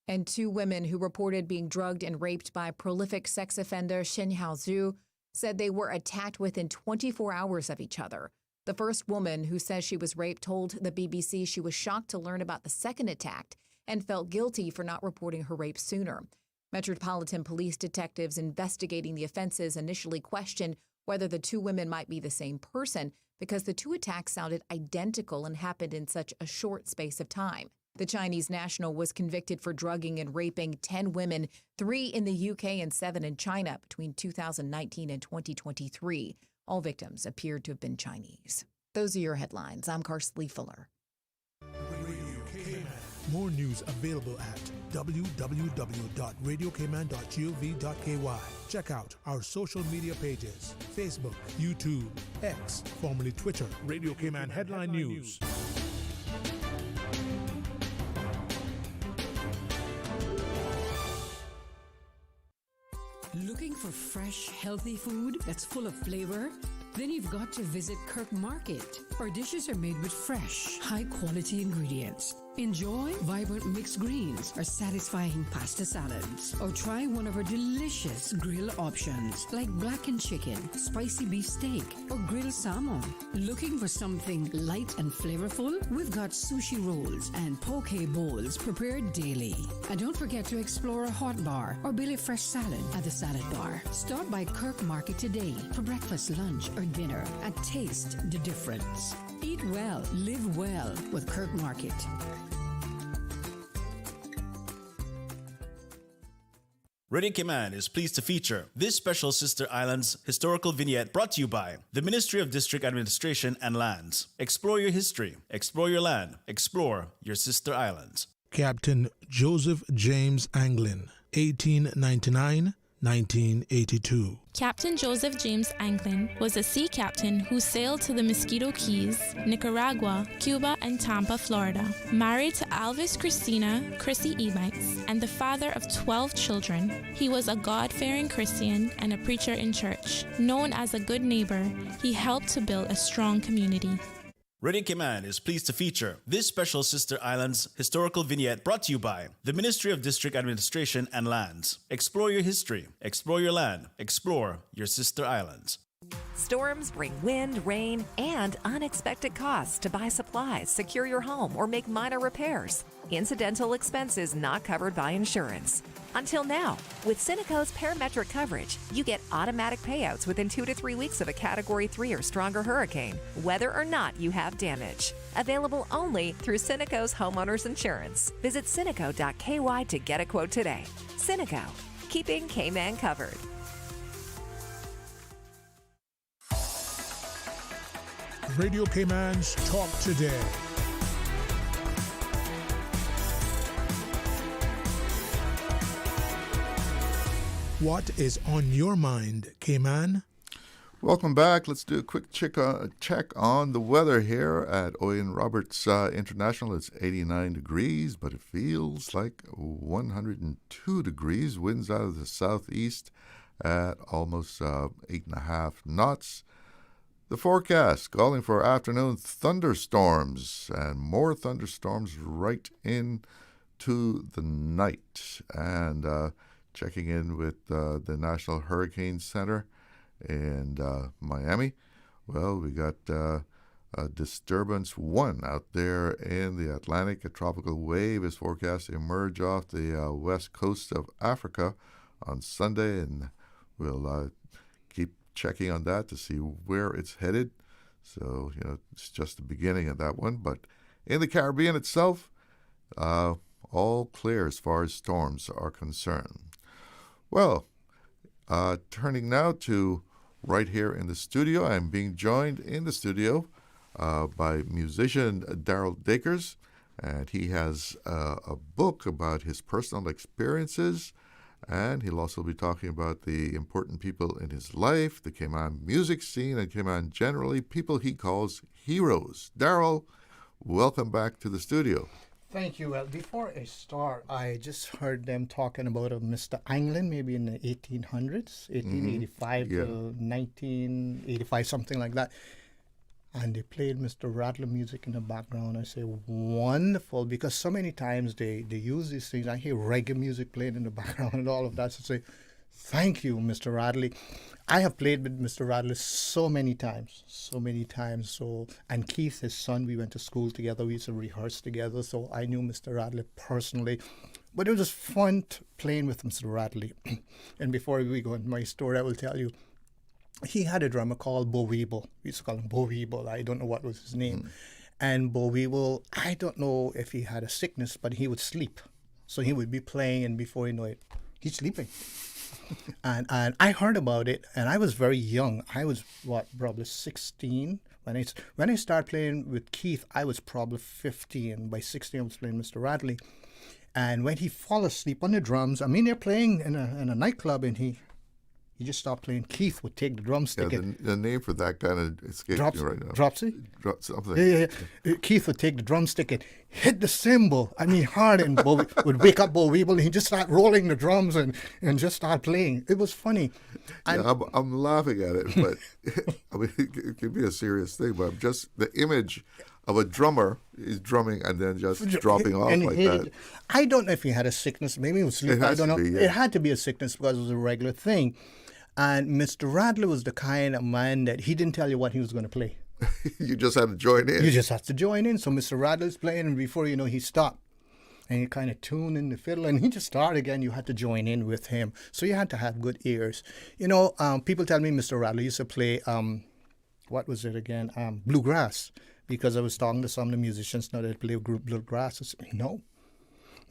And 2 women who reported being drugged and raped by prolific sex offender Shen Haozhu said they were attacked within 24 hours of each other. The first woman, who says she was raped, told the BBC she was shocked to learn about the second attack and felt guilty for not reporting her rape sooner. Metropolitan Police detectives investigating the offenses initially questioned whether the 2 women might be the same person because the 2 attacks sounded identical and happened in such a short space of time. The Chinese national was convicted for drugging and raping 10 women, 3 in the UK and 7 in China between 2019 and 2023. All victims appeared to have been Chinese. Those are your headlines. I'm Karsley Fuller. More news available at www.radiocayman.gov.ky. Check out our social media pages: Facebook, YouTube, X, formerly Twitter, Radio Cayman Headline News. Looking for fresh, healthy food that's full of flavor? Then you've got to visit Kirk Market. Our dishes are made with fresh, high-quality ingredients. Enjoy vibrant mixed greens or satisfying pasta salads. Or try one of our delicious grill options like blackened chicken, spicy beef steak, or grilled salmon. Looking for something light and flavorful? We've got sushi rolls and poke bowls prepared daily. And don't forget to explore a hot bar or Billy Fresh salad at the salad bar. Stop by Kirk Market today for breakfast, lunch, or dinner and taste the difference. Eat well, live well with Kirk Market. Radio Cayman is pleased to feature this special Sister Islands historical vignette brought to you by the Ministry of District Administration and Lands. Explore your history, explore your land, explore your Sister Islands. Captain Joseph James Anglin, 1899-1982. Captain Joseph James Anglin was a sea captain who sailed to the Mosquito Keys, Nicaragua, Cuba, and Tampa, Florida. Married to Alvis Christina Chrissy Ebanks and the father of 12 children, he was a God-fearing Christian and a preacher in church. Known as a good neighbor, he helped to build a strong community. Radio Cayman is pleased to feature this special Sister Islands historical vignette brought to you by the Ministry of District Administration and Lands. Explore your history, explore your land, explore your Sister Islands. Storms bring wind, rain, and unexpected costs to buy supplies, secure your home, or make minor repairs. Incidental expenses not covered by insurance. Until now, with Cineco's parametric coverage, you get automatic payouts within 2 to 3 weeks of a Category 3 or stronger hurricane, whether or not you have damage. Available only through Cineco's homeowners insurance. Visit Cineco.ky to get a quote today. Cineco, keeping Cayman covered. Radio Cayman's Talk Today. What is on your mind, Cayman? Welcome back. Let's do a quick check on the weather here at Owen Roberts International. It's 89 degrees, but it feels like 102 degrees. Winds out of the southeast at almost 8.5 knots. The forecast calling for afternoon thunderstorms and more thunderstorms right into the night. And checking in with the National Hurricane Center in Miami. Well, we got disturbance 1 out there in the Atlantic. A tropical wave is forecast to emerge off the west coast of Africa on Sunday, and we'll keep checking on that to see where it's headed. So, it's just the beginning of that one. But in the Caribbean itself, all clear as far as storms are concerned. Well, turning now to right here in the studio. I'm being joined in the studio by musician Darrel Dacres, and he has a book about his personal experiences, and he'll also be talking about the important people in his life, the Cayman music scene, and Cayman generally, people he calls heroes. Darrel, welcome back to the studio. Thank you. Well, before I start, I just heard them talking about a Mr. Anglin, maybe in the 1800s, 1885 to 1985, something like that. And they played Mr. Rattler music in the background. I say, wonderful, because so many times they use these things. I hear reggae music playing in the background and all of that. So say, thank you, Mr. Radley. I have played with Mr. Radley so many times. So, and Keith, his son, we went to school together. We used to rehearse together. So I knew Mr. Radley personally. But it was just fun playing with Mr. Radley. And before we go into my story, I will tell you, he had a drummer called Bo Weeble. We used to call him Bo Weeble. I don't know what was his name. And Bo Weeble, I don't know if he had a sickness, but he would sleep. So he would be playing, and before you know it, he's sleeping. and I heard about it, and I was very young. I was, probably 16. When I started playing with Keith, I was probably 15. By 16, I was playing Mr. Radley. And when he fall asleep on the drums, I mean, they're playing in a nightclub, and he just stopped playing. Keith would take the drumstick. Yeah, the name for that kind of escapes me right now. Dropsy? Something. Yeah. Keith would take the drumstick and hit the cymbal, hard, and Bo would wake up Bo Weeble, and he'd just start rolling the drums and just start playing. It was funny. I'm laughing at it, but I mean, it could be a serious thing, but just the image of a drummer is drumming and then just dropping off And like he- that. I don't know if he had a sickness. Maybe it was sleep. It has I don't to know. be, yeah. It had to be a sickness because it was a regular thing. And Mr. Radler was the kind of man that he didn't tell you what he was going to play. You just had to join in. You just have to join in. So Mr. Radler's playing, and before you know, he stopped. And he kind of tuned in the fiddle, and he just started again. You had to join in with him. So you had to have good ears. You know, people tell me Mr. Radler used to play, what was it again? Bluegrass. Because I was talking to some of the musicians now that play group bluegrass. I said, no.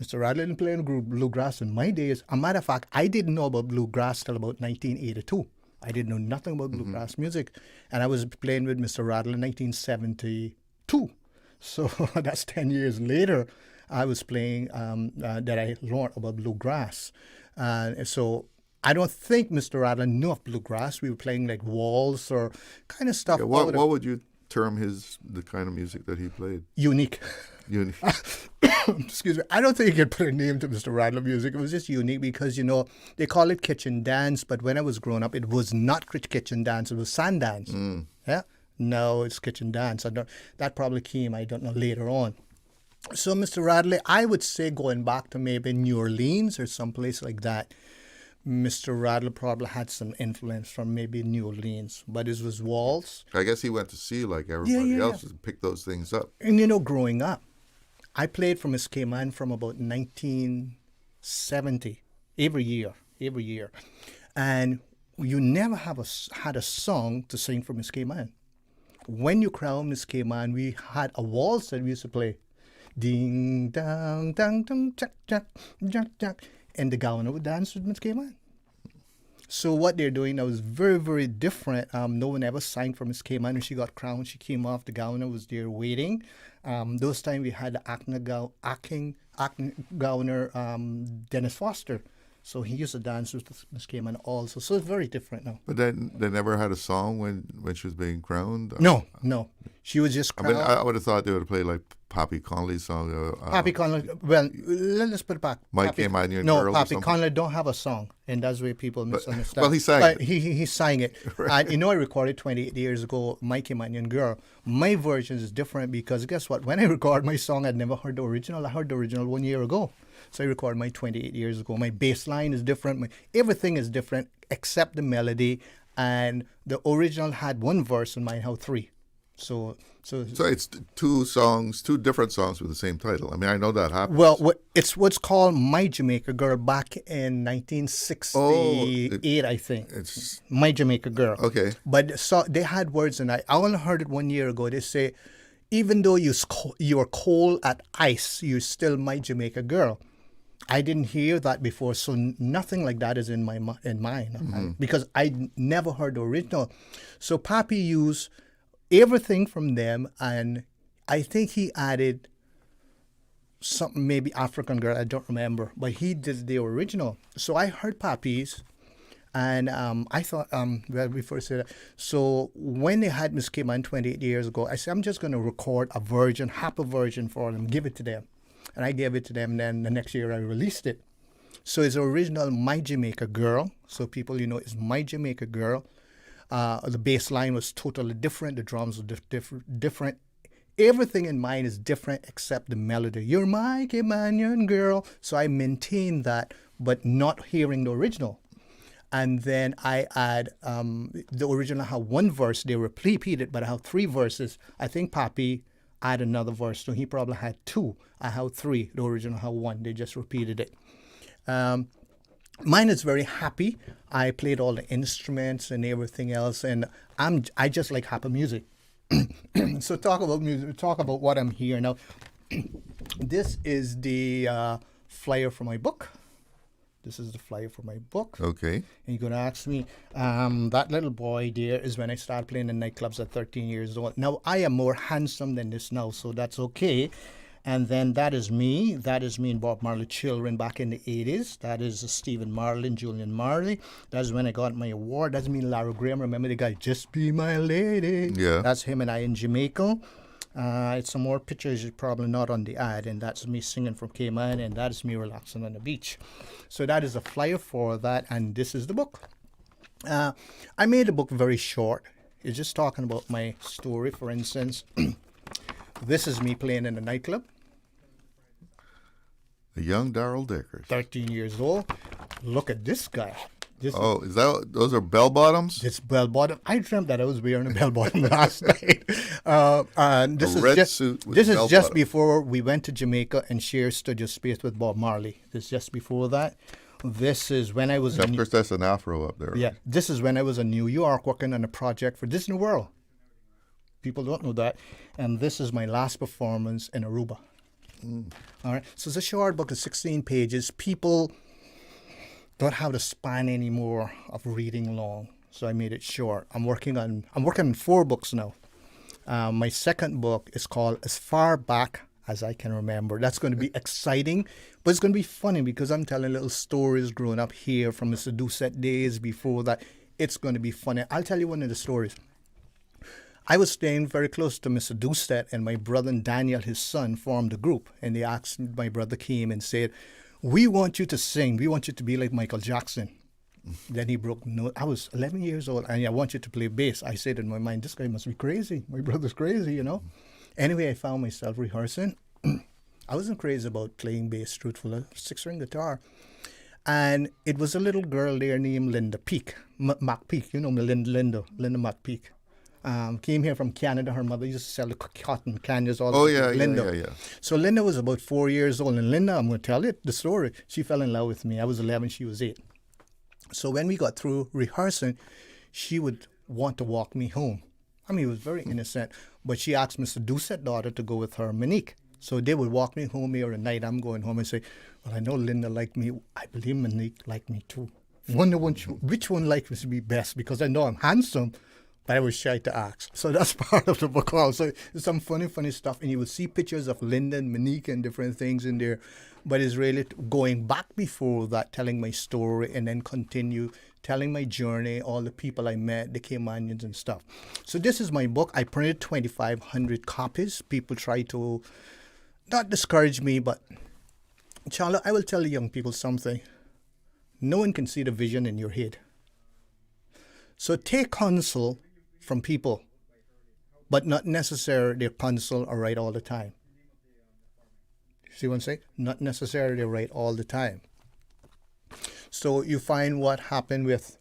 Mr. Radler didn't play in group bluegrass in my days. A matter of fact, I didn't know about bluegrass till about 1982. I didn't know nothing about bluegrass music. And I was playing with Mr. Radler in 1972. So that's 10 years later. I was playing that I learned about bluegrass. So I don't think Mr. Radler knew of bluegrass. We were playing like waltz or kind of stuff. Yeah, what would you term the kind of music that he played? Unique. Unique. Excuse me. I don't think you could put a name to Mr. Radler music. It was just unique because, you know, they call it kitchen dance, but when I was growing up, it was not kitchen dance. It was sand dance. Yeah. No, it's kitchen dance. That probably came, I don't know, later on. So, Mr. Radley, I would say going back to maybe New Orleans or someplace like that, Mr. Radler probably had some influence from maybe New Orleans, but it was waltz. I guess he went to sea like everybody else and picked those things up. And, you know, growing up, I played for Miss Cayman from about 1970, every year. And you never had a song to sing for Miss Cayman. When you crown Miss Cayman, we had a waltz that we used to play. Ding, dong, dong, dong, jack, jack, jack, jack. And the governor would dance with Miss Cayman. So what they're doing now is very, very different. No one ever sang for Miss Cayman. When she got crowned, she came off. The governor was there waiting. Those times we had the acting governor, Dennis Foster. So he used to dance with Miss Cayman also. So it's very different now. But then they never had a song when she was being crowned? No. She was just crowned. I would have thought they would have played like Pappy Conley's song. Pappy Conley, well, let's put it back. My Caymanian No, Girl Pappy Conley don't have a song, and that's where people misunderstand. Well, he sang but it. He sang it. Right. And you know, I recorded 28 years ago, My Caymanian Girl. My version is different because guess what? When I record my song, I'd never heard the original. I heard the original 1 year ago. So I recorded my 28 years ago. My bass line is different. Everything is different except the melody. And the original had one verse and mine had three. So it's two different songs with the same title. I mean, I know that happens. Well, it's what's called My Jamaica Girl back in 1968, I think. It's My Jamaica Girl. Okay. But so they had words, and I only heard it 1 year ago. They say, even though you're cold at ice, you're still my Jamaica girl. I didn't hear that before, so nothing like that is in my mind because I never heard the original. So Pappy used everything from them, and I think he added something, maybe African Girl, I don't remember, but he did the original. So I heard Pappy's, and I thought, well, before I said that, so when they had Miss Cayman 28 years ago, I said, I'm just going to record a version, half a version for them, give it to them. And I gave it to them, and then the next year I released it. So it's original My Jamaica Girl. So people, it's My Jamaica Girl. The bass line was totally different. The drums were different. Everything in mine is different except the melody. You're my Caymanian girl. So I maintained that, but not hearing the original. And then I add, the original had one verse. They repeated, but I have three verses. I think Pappy add another verse. So he probably had two. I have three. The original had one. They just repeated it. Mine is very happy. I played all the instruments and everything else, and I just like happy music. So talk about music. Talk about what I'm here now. This is the flyer for my book. This is the flyer for my book. Okay. And you're going to ask me, that little boy there is when I started playing in nightclubs at 13 years old. Now, I am more handsome than this now, so that's okay. And then that is me. That is me and Bob Marley children back in the 80s. That is Stephen Marley and Julian Marley. That's when I got my award. That's me and Lara Graham. Remember the guy, Just Be My Lady? Yeah. That's him and I in Jamaica. It's some more pictures probably not on the ad, and that's me singing from Cayman, and that is me relaxing on the beach. So that is a flyer for that, and this is the book. I made the book very short. It's just talking about my story. For instance, This is me playing in a nightclub. The young Darrel Dacres. 13 years old. Look at this guy. Those are bell bottoms? It's bell bottom. I dreamt that I was wearing a bell bottom last night. And this is just before we went to Jamaica and shared studio space with Bob Marley. This is just before that. This is when I was. Of course, that's an afro up there. Yeah, this is when I was in New York working on a project for Disney World. People don't know that. And this is my last performance in Aruba. All right. So it's a short book of 16 pages. People don't have the span anymore of reading long, so I made it short. I'm working on 4 books now. My second book is called As Far Back as I Can Remember. That's going to be exciting, but it's going to be funny because I'm telling little stories growing up here from Mr. Doucette days before that. It's going to be funny. I'll tell you one of the stories. I was staying very close to Mr. Doucette, and my brother Daniel, his son, formed a group, and they asked, my brother came and said, "We want you to sing. We want you to be like Michael Jackson." Then he broke note. I was 11 years old, and I want you to play bass. I said in my mind, this guy must be crazy. My brother's crazy, you know. Anyway, I found myself rehearsing. I wasn't crazy about playing bass, truthfully. 6-string guitar. And it was a little girl there named Linda Peak, McPeak. You know me, Linda McPeak. Came here from Canada. Her mother used to sell the cotton candies all over. Linda. Yeah. So Linda was about 4 years old. And Linda, I'm going to tell you the story. She fell in love with me. I was 11. She was 8. So when we got through rehearsing, she would want to walk me home. I mean, it was very innocent. But she asked Mr. Doucette's daughter to go with her, Monique. So they would walk me home here at night. I'm going home and say, well, I know Linda liked me. I believe Monique liked me too. Wonder which one likes me best, because I know I'm handsome, but I was shy to ask. So that's part of the book also. There's some funny stuff. And you will see pictures of Linda and Monique and different things in there. But it's really going back before that, telling my story, and then continue telling my journey, all the people I met, the Caymanians and stuff. So this is my book. I printed 2,500 copies. People try to not discourage me, but Charlotte, I will tell the young people something. No one can see the vision in your head. So take counsel from people, but not necessarily their counsel are right all the time. See what I'm saying? Not necessarily right all the time. So you find what happened with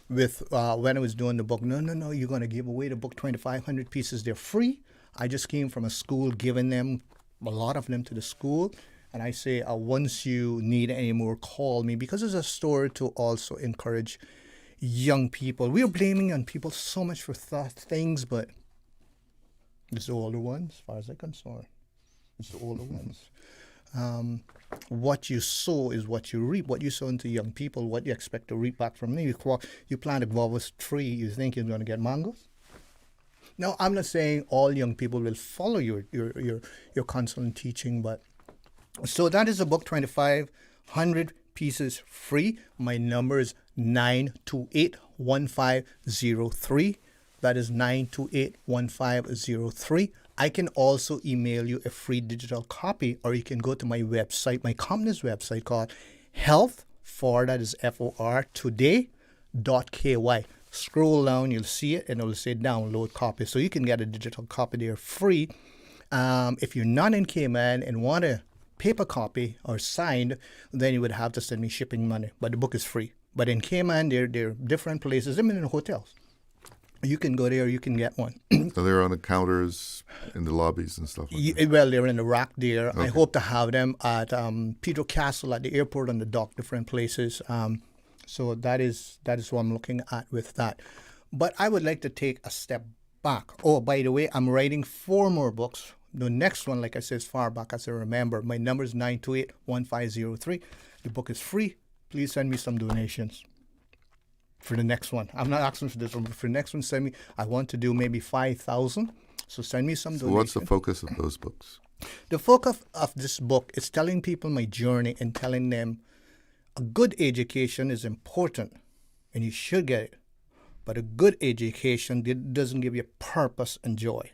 when I was doing the book. No, you're going to give away the book, 2,500 pieces. They're free. I just came from a school giving them, a lot of them to the school. And I say, once you need any more, call me, because it's a story to also encourage young people. We are blaming on people so much for things, but it's the older ones, as far as I'm concerned. It's the older ones. What you sow is what you reap. What you sow into young people, what you expect to reap back from them. You plant a guava tree, you think you're going to get mangoes? No, I'm not saying all young people will follow your counsel and teaching, but so that is a book, 2,500 pieces free. My number is 928-1503. That is 928-1503. I can also email you a free digital copy, or you can go to my website, my company's website called today.ky. Scroll down, you'll see it, and it will say download copy. So you can get a digital copy there free. If you're not in Cayman and want a paper copy or signed, then you would have to send me shipping money. But the book is free. But in Cayman, there are different places, even in hotels. You can go there, you can get one. So they're on the counters in the lobbies and stuff like that? Well, they're in the rack there. Okay. I hope to have them at Pedro Castle, at the airport, on the dock, different places. So that is what I'm looking at with that. But I would like to take a step back. Oh, by the way, I'm writing 4 more books. The next one, like I said, as far back as I remember. My number is 928-1503. The book is free. Please send me some donations for the next one. I'm not asking for this one, but for the next one, send me. I want to do maybe 5,000. So send me some donations. So what's the focus of those books? The focus of this book is telling people my journey and telling them a good education is important and you should get it. But a good education doesn't give you purpose and joy.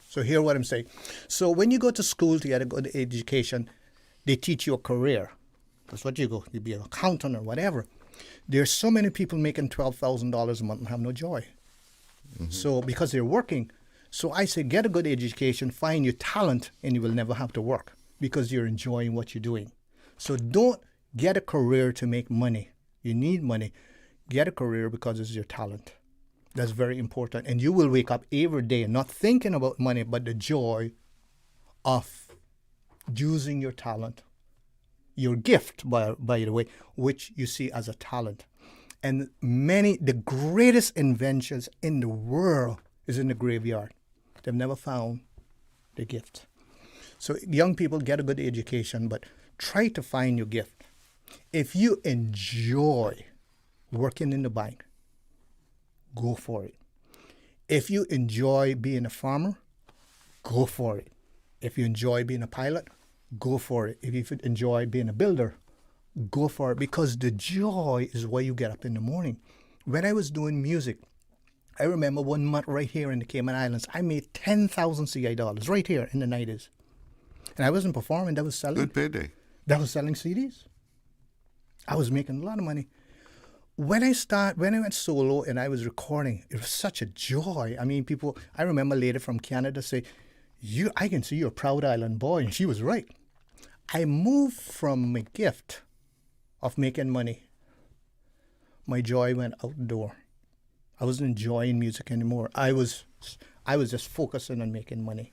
So hear what I'm saying. So when you go to school to get a good education, they teach you a career. That's what you go. You be an accountant or whatever. There's so many people making $12,000 a month and have no joy. Mm-hmm. So because they're working, So I say, get a good education, find your talent, and you will never have to work because you're enjoying what you're doing. So don't get a career to make money. You need money. Get a career because it's your talent. That's very important. And you will wake up every day not thinking about money, but the joy of using your talent, your gift, by the way, which you see as a talent. And the greatest inventions in the world is in the graveyard. They've never found the gift. So young people, get a good education, but try to find your gift. If you enjoy working in the bank, go for it. If you enjoy being a farmer, go for it. If you enjoy being a pilot, go for it. If you enjoy being a builder, go for it, because the joy is why you get up in the morning. When I was doing music, I remember one month right here in the Cayman Islands, I made 10,000 CI dollars right here in the 90s. And I wasn't performing, that was selling. Good payday. That was selling CDs. I was making a lot of money. When I went solo and I was recording, it was such a joy. I mean, I remember a lady from Canada say, I can see you're a proud island boy. And she was right. I moved from my gift of making money. My joy went out the door. I wasn't enjoying music anymore. I was just focusing on making money.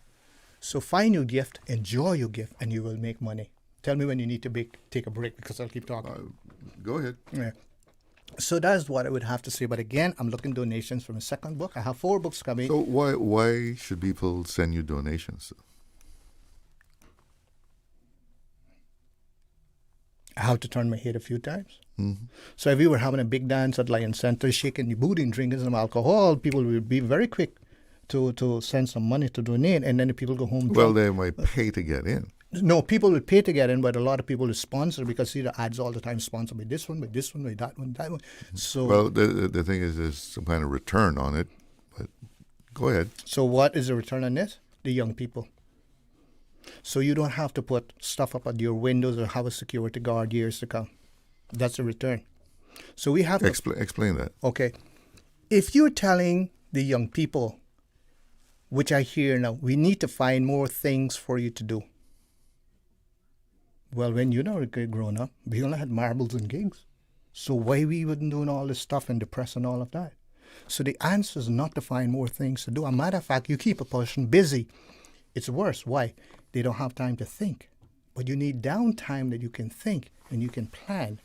So find your gift, enjoy your gift, and you will make money. Tell me when you need to take a break, because I'll keep talking. Go ahead. Yeah. So that's what I would have to say. But again, I'm looking donations from a second book. I have 4 books coming. So why should people send you donations? I have to turn my head a few times. Mm-hmm. So if we were having a big dance at Lion Center, shaking your booty and drinking some alcohol, people would be very quick to send some money to donate, and then the people go home. Well, they might pay to get in. No, people would pay to get in, but a lot of people would sponsor, because see the ads all the time, sponsored by this one, by this one, by that one, that one. So well, the thing is, there's some kind of return on it, but go ahead. So what is the return on this? The young people. So you don't have to put stuff up at your windows or have a security guard years to come. That's a return. So we have to explain that. Okay. If you're telling the young people, which I hear now, we need to find more things for you to do. Well, when you know grown up, we only had marbles and gigs. So why we wouldn't doing all this stuff and depressing all of that? So the answer is not to find more things to do. As a matter of fact, you keep a person busy. It's worse. Why? They don't have time to think. But you need downtime that you can think and you can plan.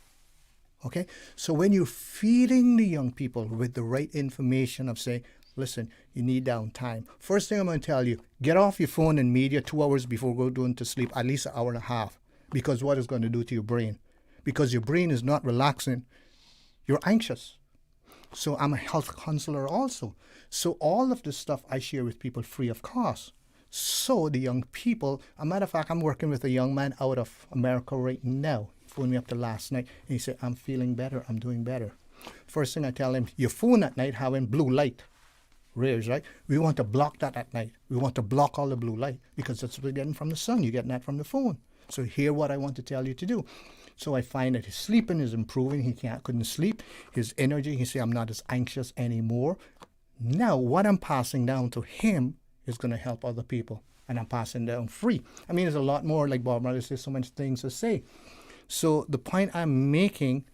Okay? So when you're feeding the young people with the right information of saying, listen, you need downtime. First thing I'm going to tell you, get off your phone and media 2 hours before going to sleep, at least an hour and a half. Because what it's going to do to your brain? Because your brain is not relaxing. You're anxious. So I'm a health counselor also. So all of this stuff I share with people free of cost. So the young people, as a matter of fact, I'm working with a young man out of America right now. He phoned me up the last night and he said, I'm feeling better, I'm doing better. First thing I tell him, your phone at night having blue light rays, right? We want to block that at night. We want to block all the blue light because that's what we're getting from the sun. You're getting that from the phone. So hear what I want to tell you to do. So I find that his sleeping is improving. He couldn't sleep. His energy, he said, I'm not as anxious anymore. Now what I'm passing down to him is going to help other people. And I'm passing down free. I mean, there's a lot more, like Bob Marley says, so many things to say. So the point I'm making,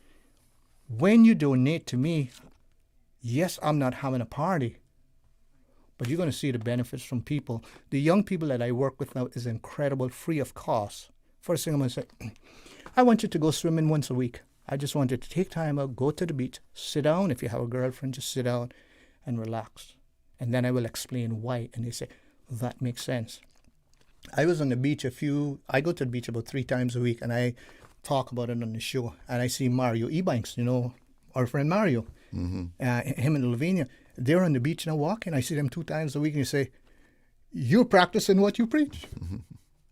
when you donate to me, yes, I'm not having a party, but you're going to see the benefits from people. The young people that I work with now is incredible, free of cost. First thing I'm going to say, I want you to go swimming once a week. I just want you to take time out, go to the beach, sit down. If you have a girlfriend, just sit down and relax. And then I will explain why. And they say, that makes sense. I was on the beach I go to the beach about 3 times a week, and I talk about it on the show. And I see Mario Ebanks, our friend Mario, him and Lavinia. They're on the beach now walking. I see them 2 times a week, and you say, you're practicing what you preach. Mm-hmm.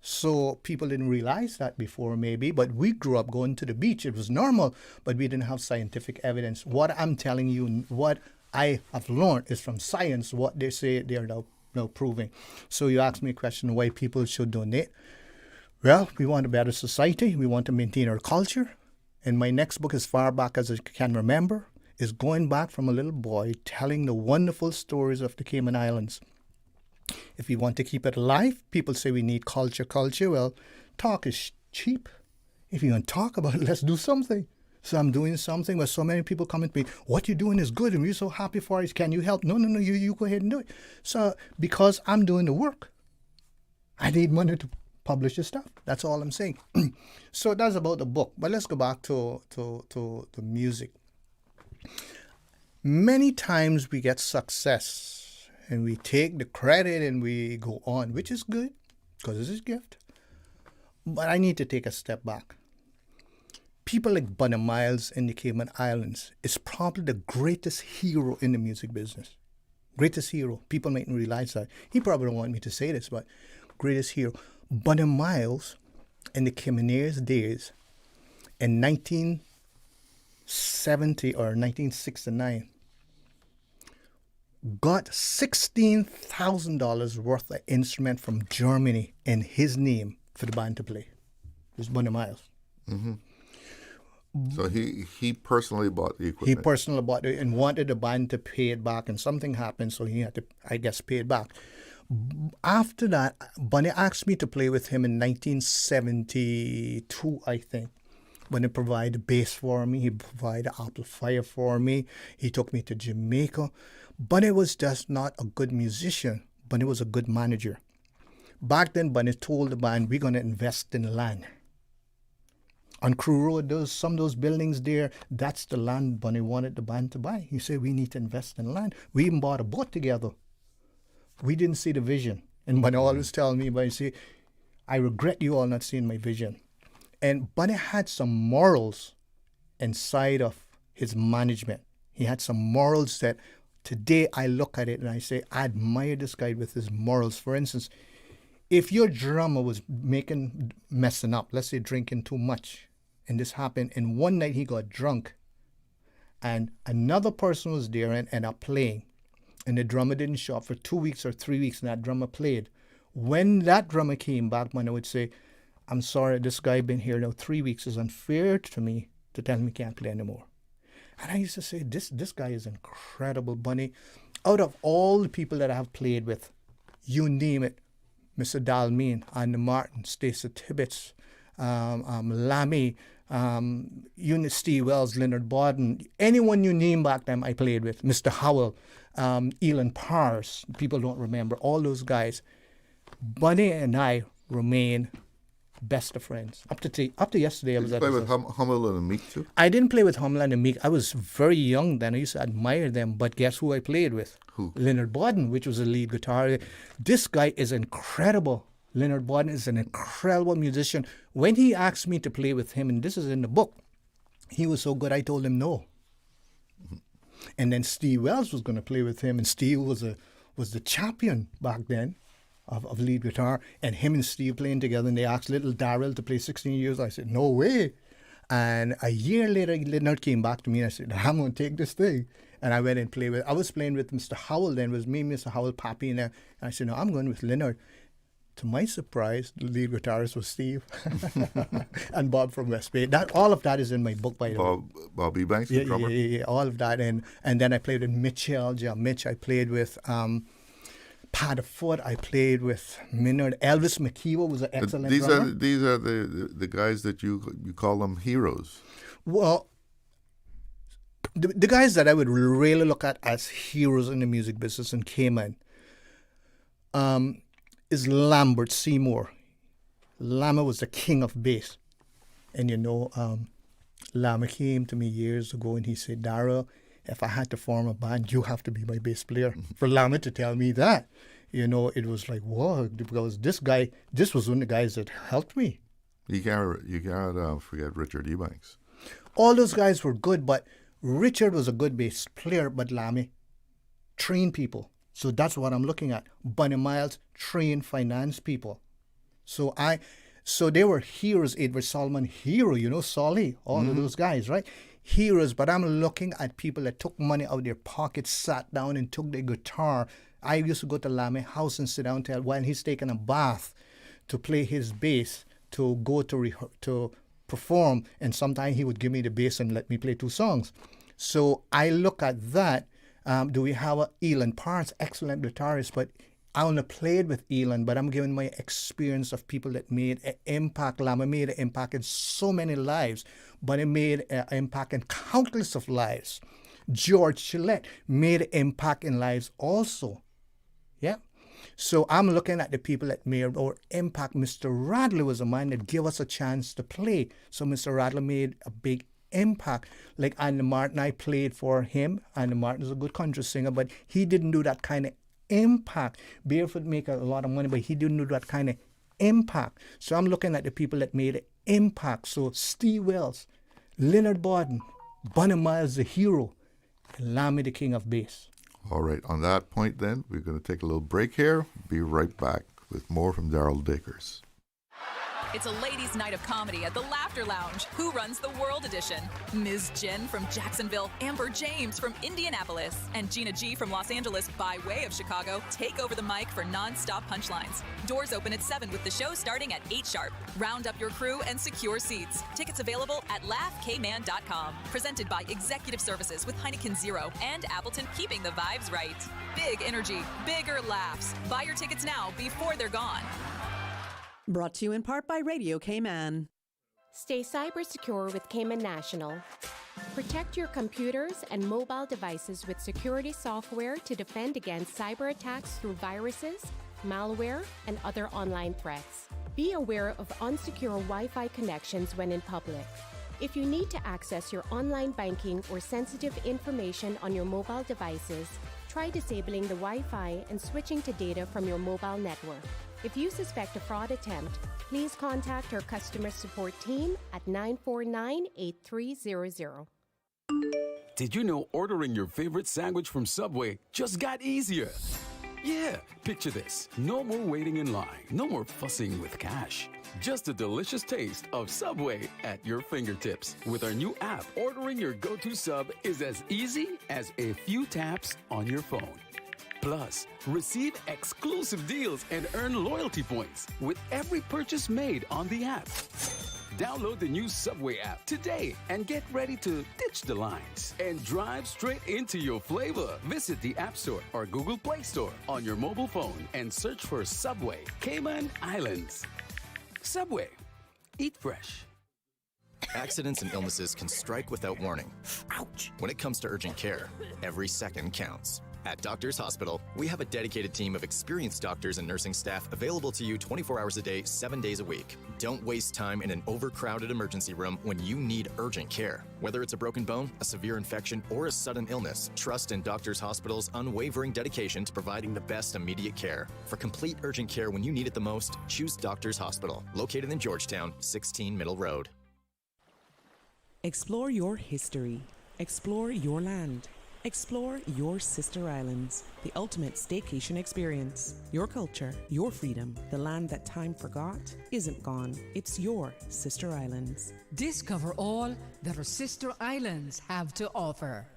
So people didn't realize that before maybe, but we grew up going to the beach. It was normal, but we didn't have scientific evidence. What I'm telling you, what I have learned is from science, what they say they're now proving. So you asked me a question, why people should donate. Well, we want a better society. We want to maintain our culture. And my next book, as far back as I can remember, is going back from a little boy telling the wonderful stories of the Cayman Islands. If we want to keep it alive, people say we need culture. Well, talk is cheap. If you want to talk about it, let's do something. So I'm doing something where so many people come at me, what you're doing is good and we're so happy for it. Can you help? No, you go ahead and do it. So because I'm doing the work, I need money to publish the stuff. That's all I'm saying. So that's about the book. But let's go back to the music. Many times we get success and we take the credit and we go on, which is good because it's a gift. But I need to take a step back. People like Bunny Miles in the Cayman Islands is probably the greatest hero in the music business. Greatest hero. People mightn't realize that. He probably don't want me to say this, but greatest hero. Bunny Miles in the Caymanian days in 1970 or 1969 got $16,000 worth of instrument from Germany in his name for the band to play. It was Bunny Miles. Mm-hmm. So he personally bought the equipment. He personally bought it and wanted the band to pay it back, and something happened, so he had to, I guess, pay it back. After that, Bunny asked me to play with him in 1972, I think. Bunny provided bass for me. He provided amplifier for me. He took me to Jamaica. Bunny was just not a good musician. Bunny was a good manager. Back then, Bunny told the band, we're going to invest in land. On Crew Road, some of those buildings there, that's the land Bunny wanted the band to buy. He said, we need to invest in land. We even bought a boat together. We didn't see the vision. And Bunny always tell me, Bunny say, I regret you all not seeing my vision. And Bunny had some morals inside of his management. He had some morals that today I look at it and I say, I admire this guy with his morals. For instance, if your drummer was messing up, let's say drinking too much, and this happened, and one night he got drunk, and another person was there and ended up playing, and the drummer didn't show up for 2 weeks or 3 weeks, and that drummer played. When that drummer came back, man, I would say, I'm sorry, this guy been here now 3 weeks. It's unfair to me to tell him he can't play anymore. And I used to say, this guy is incredible, Bunny. Out of all the people that I have played with, you name it, Mr. Dalmeen, Anne Martin, Stacey Tibbetts, Lammy, Steve Wells, Leonard Borden, anyone you name back then I played with, Mr. Howell, Elon Pars, people don't remember, all those guys. Bunny and I remain best of friends. Up to yesterday, I was at... Did you play with Hummel and Meek too? I didn't play with Hummel and Meek. I was very young then. I used to admire them, but guess who I played with? Who? Leonard Borden, which was the lead guitar. This guy is incredible. Leonard Borden is an incredible musician. When he asked me to play with him, and this is in the book, he was so good I told him no. Mm-hmm. And then Steve Wells was going to play with him, and Steve was the champion back then of lead guitar, and him and Steve playing together, and they asked little Darrel to play 16 years. I said, no way. And a year later, Leonard came back to me and I said, I'm going to take this thing. And I went and played with, I was playing with Mr. Howell then. It was me, Mr. Howell, Pappy, and I said, no, I'm going with Leonard. To my surprise, the lead guitarist was Steve and Bob from West Bay. All of that is in my book, by the way. Bob Ebanks, the drummer? Yeah, all of that. And then I played with Mitchell, Mitch. I played with Pat Foot. I played with Minard. Elvis McKeever was an excellent drummer. These are the guys that you call them heroes. Well, the guys that I would really look at as heroes in the music business in Cayman is Lambert Seymour. Lambert was the king of bass. And Lambert came to me years ago and he said, Darrel, if I had to form a band, you have to be my bass player. For Lambert to tell me that, it was like, whoa, because this was one of the guys that helped me. You can't forget Richard Ebanks. All those guys were good, but Richard was a good bass player, but Lambert trained people. So that's what I'm looking at. Bunny Miles trained finance people. So they were heroes. Edward Solomon, hero, Solly, all of those guys, right? Heroes, but I'm looking at people that took money out of their pockets, sat down and took their guitar. I used to go to Lamb's house and sit down while he's taking a bath to play his bass, to go to perform, and sometimes he would give me the bass and let me play 2 songs. So I look at that. Do we have Elon Parts, excellent guitarist, but I only played with Elon, but I'm giving my experience of people that made an impact. Lama made an impact in so many lives, but it made an impact in countless of lives. George Gillette made an impact in lives also. Yeah. So I'm looking at the people that made or impact. Mr. Radley was a man that gave us a chance to play. So Mr. Radley made a big impact. Like Andy Martin, I played for him. Andy Martin is a good country singer, but he didn't do that kind of impact. Barefoot make a lot of money, but he didn't do that kind of impact. So I'm looking at the people that made an impact. So Steve Wells, Leonard Borden, Bunny Miles, the hero, and Lammy, the king of bass. All right, on that point then, we're going to take a little break here. Be right back with more from Darrel Dacres. It's a ladies' night of comedy at the Laughter Lounge. Who runs the World Edition? Ms. Jen from Jacksonville, Amber James from Indianapolis, and Gina G from Los Angeles by way of Chicago take over the mic for non-stop punchlines. Doors open at 7 with the show starting at 8 sharp. Round up your crew and secure seats. Tickets available at laughcayman.com. Presented by Executive Services with Heineken Zero and Appleton, keeping the vibes right. Big energy, bigger laughs. Buy your tickets now before they're gone. Brought to you in part by Radio Cayman. Stay cyber secure with Cayman National. Protect your computers and mobile devices with security software to defend against cyber attacks through viruses, malware, and other online threats. Be aware of unsecure Wi-Fi connections when in public. If you need to access your online banking or sensitive information on your mobile devices, try disabling the Wi-Fi and switching to data from your mobile network. If you suspect a fraud attempt, please contact our customer support team at 949-8300. Did you know ordering your favorite sandwich from Subway just got easier? Yeah, picture this. No more waiting in line. No more fussing with cash. Just the delicious taste of Subway at your fingertips. With our new app, ordering your go-to sub is as easy as a few taps on your phone. Plus, receive exclusive deals and earn loyalty points with every purchase made on the app. Download the new Subway app today and get ready to ditch the lines and drive straight into your flavor. Visit the App Store or Google Play Store on your mobile phone and search for Subway Cayman Islands. Subway. Eat fresh. Accidents and illnesses can strike without warning. Ouch! When it comes to urgent care, every second counts. At Doctors Hospital, we have a dedicated team of experienced doctors and nursing staff available to you 24 hours a day, 7 days a week. Don't waste time in an overcrowded emergency room when you need urgent care. Whether it's a broken bone, a severe infection, or a sudden illness, trust in Doctors Hospital's unwavering dedication to providing the best immediate care. For complete urgent care when you need it the most, choose Doctors Hospital, located in Georgetown, 16 Middle Road. Explore your history. Explore your land. Explore your sister islands, the ultimate staycation experience. Your culture, your freedom, the land that time forgot isn't gone. It's your sister islands. Discover all that our sister islands have to offer.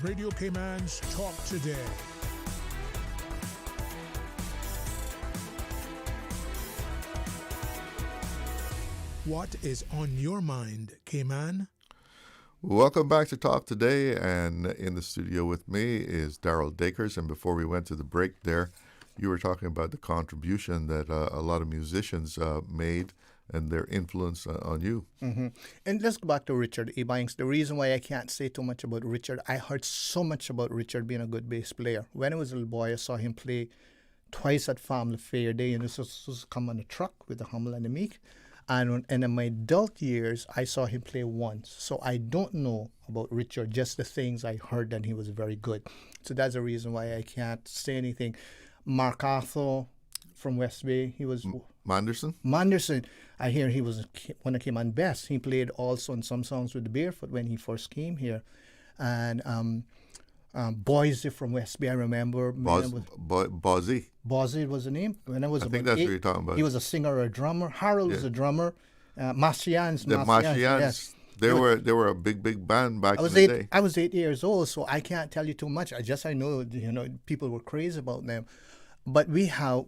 Radio Cayman's Talk Today. What is on your mind, Cayman? Welcome back to Talk Today, and in the studio with me is Darrel Dacres. And before we went to the break there, you were talking about the contribution that a lot of musicians made and their influence on you. Mm-hmm. And let's go back to Richard Ebanks. The reason why I can't say too much about Richard, I heard so much about Richard being a good bass player. When I was a little boy, I saw him play twice at Family Fair Day, and this was come on a truck with the Humble and the Meek. And in my adult years, I saw him play once. So I don't know about Richard, just the things I heard, and he was very good. So that's the reason why I can't say anything. Mark Arthur from West Bay, he was... Manderson? Manderson. I hear he was one of Cayman best. He played also in some songs with the Barefoot when he first came here. And Boise from West Bay, I remember. Boise. Boise was the name. When I was I think that's what you're talking about. He was a singer or a drummer. Harold was a drummer. Marcians. The Marcians. Yes. They were a big band back in the day. I was 8 years old, so I can't tell you too much. I know people were crazy about them. But we have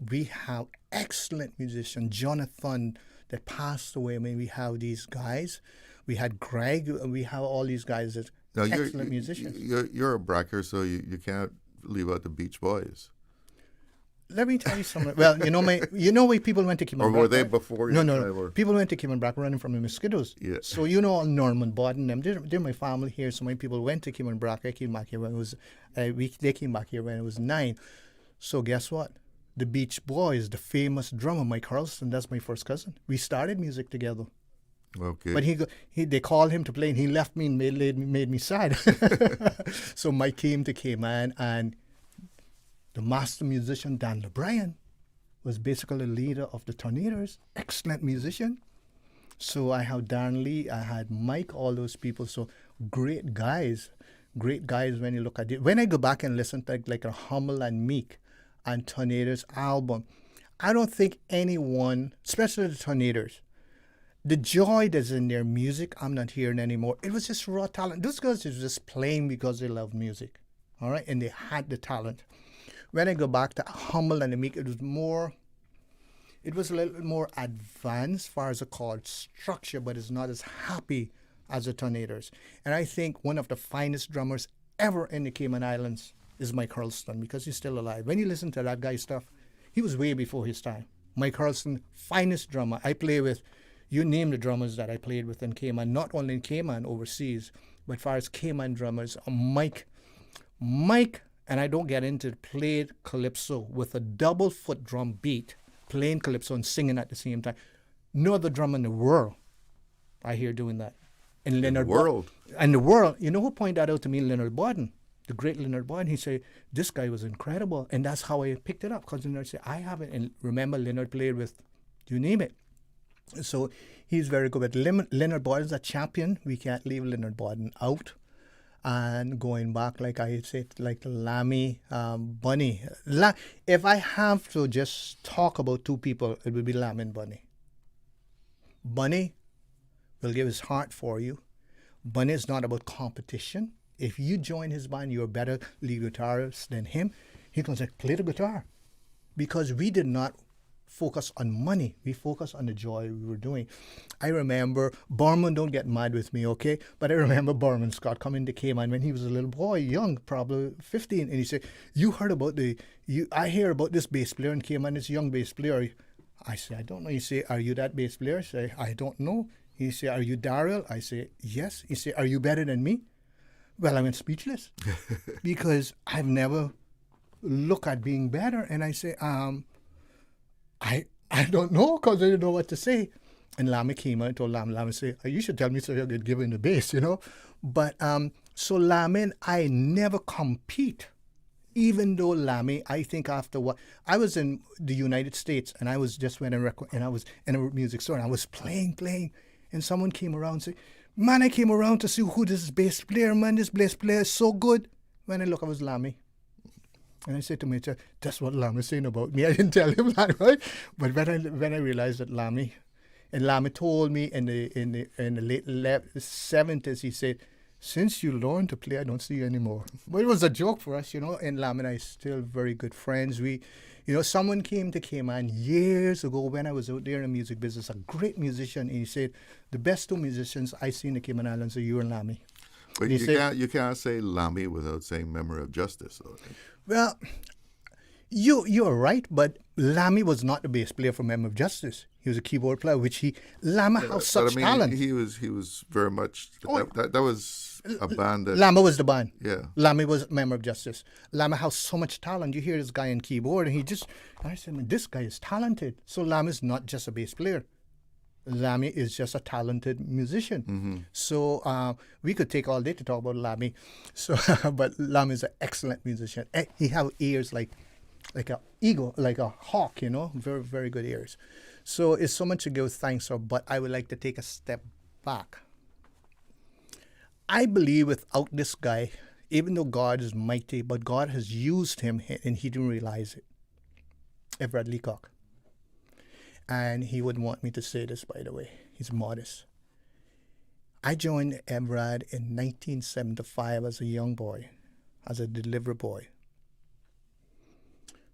excellent musicians. Jonathan that passed away. I mean, we have these guys. We had Greg. We have all these guys that Now, excellent musicians. You're a Bracker, so you can't leave out the Beach Boys. Let me tell you something. Well, where people went to Cayman. Or were they before you? No. People went to Cayman Brac running from the mosquitoes. Yeah. So Norman Bodden, them. They're my family here. So many people went to Cayman Brac. I came back here when it was. They came back here when it was 9. So guess what? The Beach Boys, the famous drummer Mike Hurlston, that's my first cousin. We started music together. Okay. But they called him to play, and he left me and made me sad. So Mike came to Cayman, and the master musician Dan LeBryan was basically the leader of the Tornadoes. Excellent musician. So I had Darren Lee, I had Mike, all those people. So great guys when you look at it. When I go back and listen to like a Humble and Meek and Tornadoes album, I don't think anyone, especially the Tornadoes, the joy that's in their music, I'm not hearing anymore. It was just raw talent. Those guys were just playing because they love music, all right? And they had the talent. When I go back to Humble and the Meek, it was a little bit more advanced as far as a chord structure, but it's not as happy as the Tornadoes. And I think one of the finest drummers ever in the Cayman Islands is Mike Hurlston, because he's still alive. When you listen to that guy's stuff, he was way before his time. Mike Hurlston, finest drummer. I play with, you name the drummers that I played with in Cayman, not only in Cayman, overseas, but as far as Cayman drummers, Mike, and I don't get into played calypso with a double foot drum beat, playing calypso and singing at the same time. No other drummer in the world I hear doing that. And Leonard the world. And the world. You know who pointed that out to me? Leonard Bodden, the great Leonard Bodden. He said, this guy was incredible. And that's how I picked it up. Because Leonard said, I haven't. And remember, Leonard played with, you name it. So he's very good. But Leonard Bodden's a champion. We can't leave Leonard Bodden out. And going back, like I said, like Lammy, Bunny. If I have to just talk about two people, it would be Lammy and Bunny. Bunny will give his heart for you. Bunny is not about competition. If you join his band, you're a better lead guitarist than him. He can say, play the guitar. Because we did not focus on money. We focused on the joy we were doing. I remember, Borman, don't get mad with me, okay? But I remember Borman Scott coming to Cayman when he was a little boy, young, probably 15, and he said, you heard about I hear about this bass player in Cayman, this young bass player. I say, I don't know. He say, are you that bass player? I say, I don't know. He say, are you Darrel? I say, yes. He say, are you better than me? Well, I went speechless because I've never looked at being better. And I say, I don't know, because I didn't know what to say. And Lammy came out and told Lammy say, you should tell me so you could give him the bass, you know. But so Lammy and I never compete. Even though Lammy, I think after what, I was in the United States and I was just went and I was in a music store and I was playing. And someone came around and said, man, I came around to see who this bass player, man, this bass player is so good. When I look, I was Lammy. And I said to myself, that's what Lammy saying about me. I didn't tell him that, right? But when I realized that Lammy told me in the late 70s, he said, since you learned to play, I don't see you anymore. But it was a joke for us, you know, and Lammy and I are still very good friends. Someone came to Cayman years ago when I was out there in the music business, a great musician, and he said, the best two musicians I see in the Cayman Islands are you and Lammy. But you can't say Lammy without saying Memory of Justice, though. Well, you're right, but Lammy was not the bass player for Memory of Justice. He was a keyboard player, Lammy has such talent. He was very much, that was a band that... Lammy was the band. Yeah. Lammy was Memory of Justice. Lammy has so much talent. You hear this guy on keyboard, and I said, man, this guy is talented. So Lammy's not just a bass player. Lammy is just a talented musician. Mm-hmm. So we could take all day to talk about Lammy. So, but Lammy is an excellent musician. He have ears like an eagle, like a hawk, you know, very, very good ears. So it's so much to give thanks for, but I would like to take a step back. I believe without this guy, even though God is mighty, but God has used him and he didn't realize it. Everett Leacock. And he wouldn't want me to say this, by the way. He's modest. I joined Everett in 1975 as a young boy, as a delivery boy.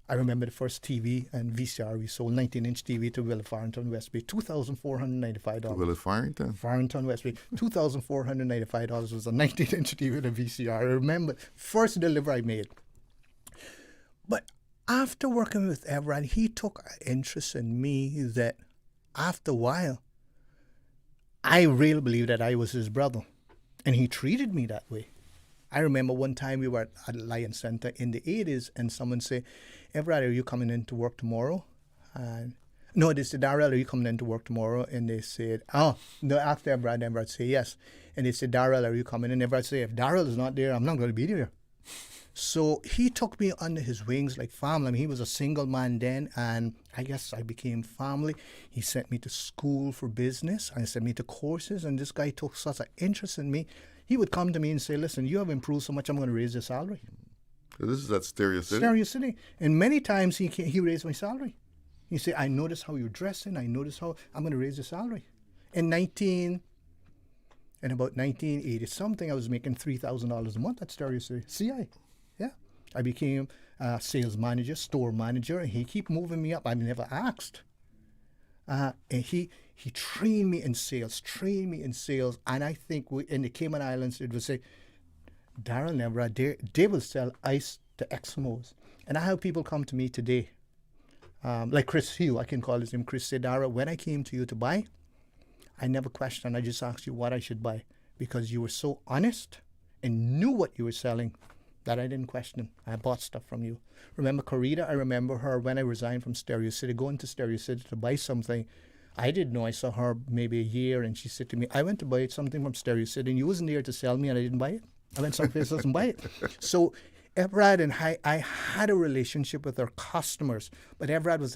I remember the first TV and VCR we sold, 19-inch TV to Willis Farrington, West Bay, $2,495. Willis Farrington? Farrington, West Bay. $2,495 was a 19-inch TV and a VCR. I remember first delivery I made. But after working with Everett, he took an interest in me that after a while, I really believed that I was his brother. And he treated me that way. I remember one time we were at Lion Center in the 80s and someone said, Everett, are you coming in to work tomorrow? And no, they said, Darrel, are you coming in to work tomorrow? And they said, oh, no, after Everett said yes. And they said, Darrel, are you coming in? Everett said, if Darrel is not there, I'm not going to be there. So he took me under his wings like family. I mean, he was a single man then, and I guess I became family. He sent me to school for business. I sent me to courses, and this guy took such an interest in me. He would come to me and say, listen, you have improved so much, I'm going to raise your salary. So this is at Stereo City? Stereo City. And many times he raised my salary. He said, I noticed how you're dressing. I noticed how I'm going to raise your salary. In about 1980-something, I was making $3,000 a month at Stereo City. CI. Yeah. I became a sales manager, store manager, and he kept moving me up. I never asked. And he trained me in sales, and I think in the Cayman Islands, it would say, Darrel Nevra, they will sell ice to Eskimos. And I have people come to me today, like Chris Hugh, I can call his name Chris, say, Darrel, when I came to you to buy, I never questioned, I just asked you what I should buy, because you were so honest and knew what you were selling that I didn't question. I bought stuff from you. Remember Corita? I remember her when I resigned from Stereo City, going to Stereo City to buy something. I didn't know. I saw her maybe a year, and she said to me, I went to buy something from Stereo City, and you wasn't there to sell me, and I didn't buy it. I went someplace else and buy it. So Everett and I had a relationship with our customers, but Everett was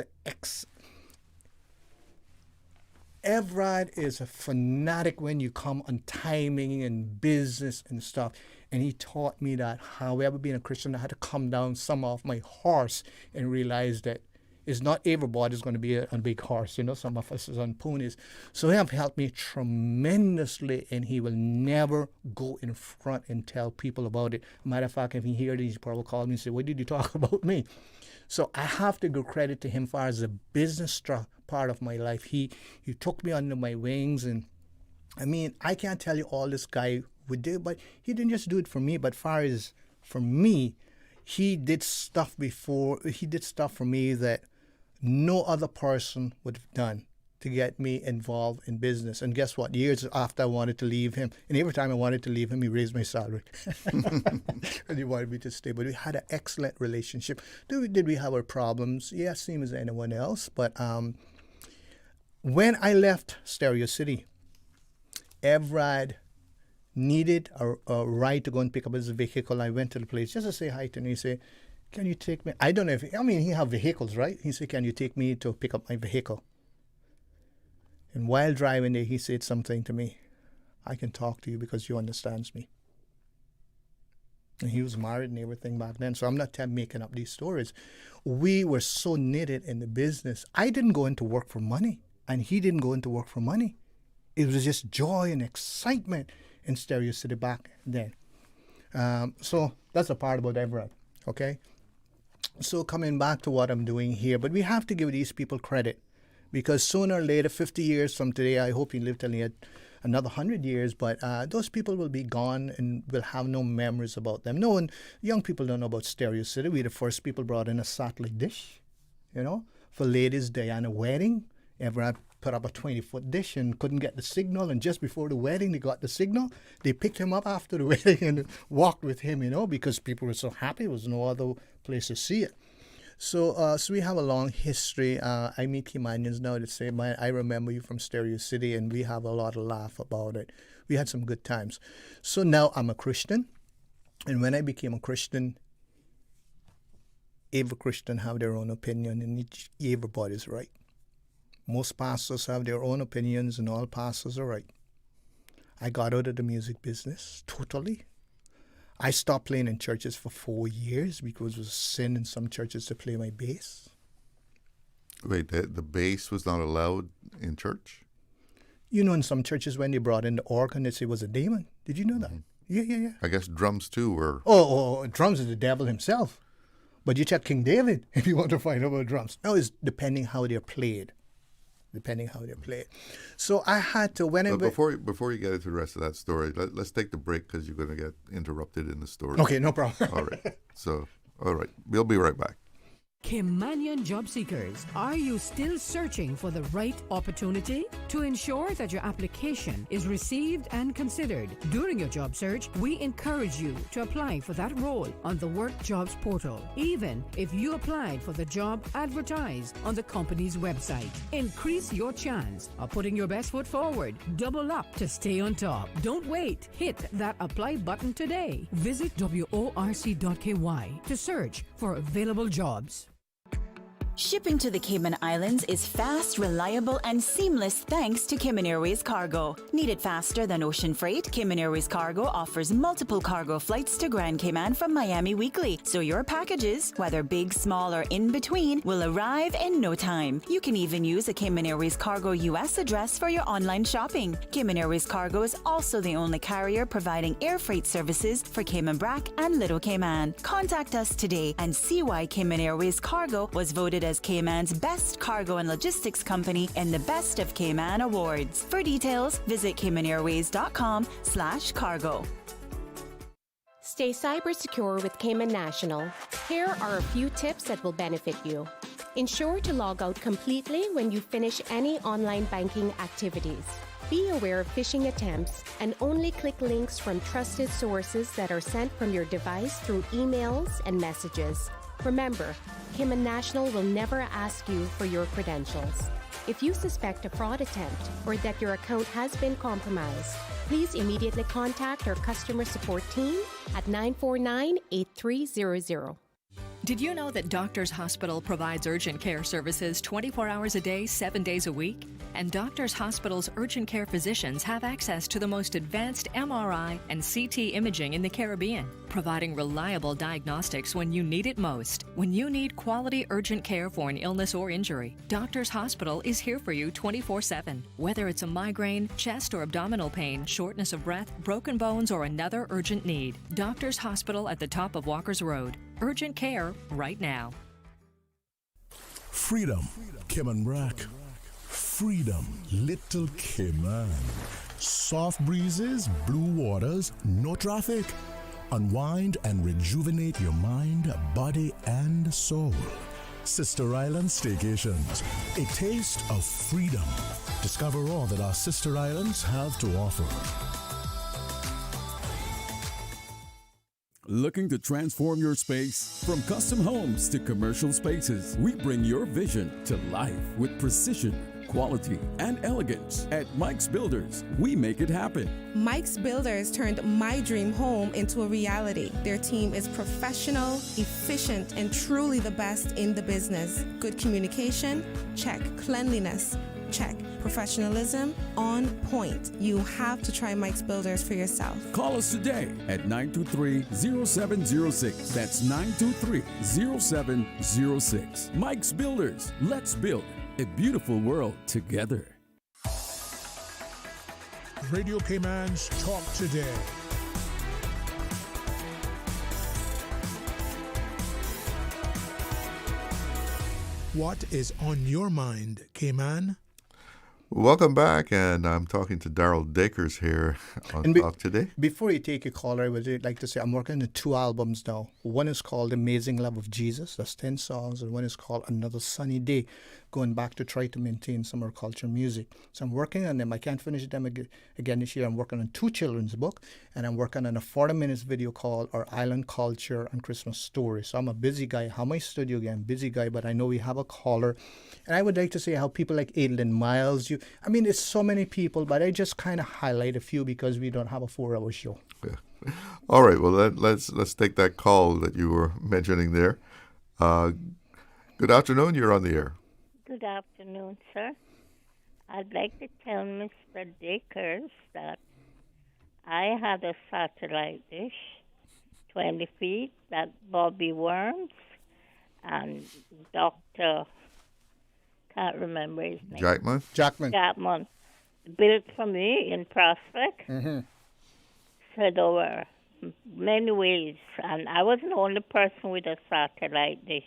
Everett is a fanatic when you come on timing and business and stuff. And he taught me that, however, being a Christian, I had to come down some off my horse and realize that it's not everybody's going to be on a big horse. You know, some of us is on ponies. So he have helped me tremendously, and he will never go in front and tell people about it. Matter of fact, if he hears this, he probably call me and say, what did you talk about me? So I have to give credit to him as far as the business part of my life. He took me under my wings, and I mean, I can't tell you all this guy would do, but he didn't just do it for me, but far as for me, he did stuff for me that no other person would have done to get me involved in business. And guess what? Years after I wanted to leave him, and every time I wanted to leave him, he raised my salary. And he wanted me to stay. But we had an excellent relationship. Did we have our problems? Yeah, same as anyone else. But when I left Stereo City, Everett needed a ride to go and pick up his vehicle. I went to the place just to say hi to him. He said, can you take me? I don't know he have vehicles, right? He said, can you take me to pick up my vehicle? And while driving there, he said something to me. I can talk to you because you understands me. And he was married and everything back then. So I'm not making up these stories. We were so knitted in the business. I didn't go into work for money, and he didn't go into work for money. It was just joy and excitement in Stereo City back then. So that's a part about Everett, okay? So coming back to what I'm doing here, but we have to give these people credit, because sooner or later, 50 years from today, I hope you live till another 100 years, but those people will be gone and will have no memories about them. No one, young people don't know about Stereo City. We the first people brought in a satellite dish, you know, for ladies' Diana wedding. Everett put up a 20-foot dish and couldn't get the signal, and just before the wedding, they got the signal. They picked him up after the wedding and walked with him, you know, because people were so happy. There was no other place to see it. So we have a long history. I meet Caymanians now that say, I remember you from Stereo City, and we have a lot of laugh about it. We had some good times. So now I'm a Christian, and when I became a Christian, every Christian have their own opinion, and everybody's right. Most pastors have their own opinions, and all pastors are right. I got out of the music business totally. I stopped playing in churches for 4 years because it was a sin in some churches to play my bass. Wait, the bass was not allowed in church? You know, in some churches when they brought in the organ, they say it was a demon. Did you know that? Yeah. I guess drums too were... Oh, drums is the devil himself. But you check King David if you want to find out about drums. Now it's depending how they're played. So I had to, when But before you get into the rest of that story, let's take the break because you're going to get interrupted in the story. Okay, no problem. All right. So, all right. We'll be right back. Caymanian job seekers, are you still searching for the right opportunity? To ensure that your application is received and considered during your job search, we encourage you to apply for that role on the Work Jobs portal, even if you applied for the job advertised on the company's website. Increase your chance of putting your best foot forward. Double up to stay on top. Don't wait. Hit that apply button today. Visit worc.ky to search for available jobs. Shipping to the Cayman Islands is fast, reliable, and seamless thanks to Cayman Airways Cargo. Need it faster than ocean freight? Cayman Airways Cargo offers multiple cargo flights to Grand Cayman from Miami weekly, so your packages, whether big, small, or in between, will arrive in no time. You can even use a Cayman Airways Cargo US address for your online shopping. Cayman Airways Cargo is also the only carrier providing air freight services for Cayman Brac and Little Cayman. Contact us today and see why Cayman Airways Cargo was voted as Cayman's best cargo and logistics company in the Best of Cayman Awards. For details, visit caymanairways.com/cargo. Stay cyber secure with Cayman National. Here are a few tips that will benefit you. Ensure to log out completely when you finish any online banking activities. Be aware of phishing attempts and only click links from trusted sources that are sent from your device through emails and messages. Remember, Cayman National will never ask you for your credentials. If you suspect a fraud attempt or that your account has been compromised, please immediately contact our customer support team at 949-8300. Did you know that Doctors Hospital provides urgent care services 24 hours a day, 7 days a week? And Doctors Hospital's urgent care physicians have access to the most advanced MRI and CT imaging in the Caribbean, providing reliable diagnostics when you need it most. When you need quality urgent care for an illness or injury, Doctors Hospital is here for you 24/7. Whether it's a migraine, chest or abdominal pain, shortness of breath, broken bones, or another urgent need, Doctors Hospital at the top of Walker's Road. Urgent care right now. Freedom, Cayman Brac. Freedom, Little Cayman. Soft breezes, blue waters, no traffic. Unwind and rejuvenate your mind, body, and soul. Sister Island Staycations, a taste of freedom. Discover all that our sister islands have to offer. Looking to transform your space? From custom homes to commercial spaces, we bring your vision to life with precision, quality, and elegance. At Mike's Builders, we make it happen. Mike's Builders turned my dream home into a reality. Their team is professional, efficient, and truly the best in the business. Good communication? Check. Cleanliness? Check. Professionalism? On point. You have to try Mike's Builders for yourself. Call us today at 923-0706. That's 923-0706. Mike's Builders. Let's build a beautiful world together. Radio Cayman's Talk Today. What is on your mind, Cayman? Welcome back, and I'm talking to Darrel Dacres here on Talk Today. Before you take a caller, I would like to say I'm working on 2 albums now. One is called Amazing Love of Jesus, that's 10 songs, and one is called Another Sunny Day, going back to try to maintain some of our culture music. So I'm working on them. I can't finish them again this year. I'm working on 2 children's books, and I'm working on a 40-minute video called Our Island Culture and Christmas Story. So I'm a busy guy. How my studio again? Busy guy, but I know we have a caller. And I would like to say how people like Adeline Miles, it's so many people, but I just kind of highlight a few because we don't have a 4-hour show. Yeah. All right, well, let's take that call that you were mentioning there. Good afternoon, you're on the air. Good afternoon, sir. I'd like to tell Mr. Dacres that I had a satellite dish, 20 feet, that Bobby Worms and Dr. can't remember his name. Jackman built for me in Prospect. Mm-hmm. Said over many ways. And I wasn't the only person with a satellite dish.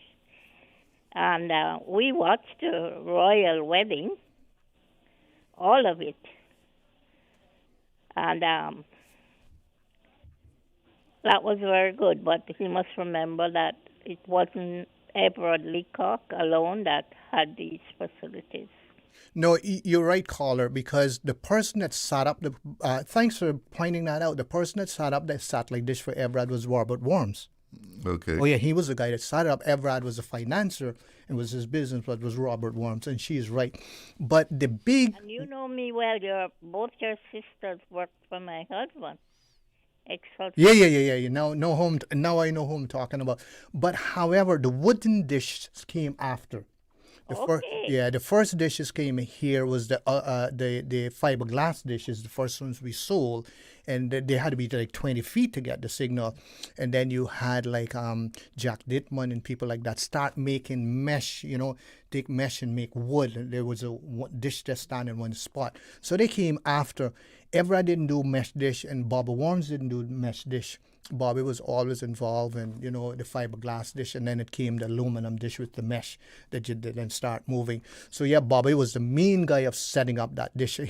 And we watched the royal wedding, all of it. And that was very good. But you must remember that it wasn't Everard Leacock alone that had these facilities. No, you're right, caller, because the person that set up the, thanks for pointing that out, the person that set up the satellite dish for Everard was Robert Worms. Okay. Oh, yeah, he was the guy that set it up. Everard was a financier and was his business, but it was Robert Worms, and she's right. But the big... And you know me well. Both your sisters worked for my husband. Yeah. Now I know who I'm talking about. But however, the wooden dishes came after. The first dishes came here was the fiberglass dishes, the first ones we sold, and they had to be like 20 feet to get the signal. And then you had like Jack Dittman and people like that start making mesh, take mesh and make wood. And there was a dish that stand in one spot. So they came after. Everard didn't do mesh dish and Bobby Worms didn't do mesh dish. Bobby was always involved in, the fiberglass dish, and then it came the aluminum dish with the mesh that you did then start moving. So yeah, Bobby was the main guy of setting up that dish.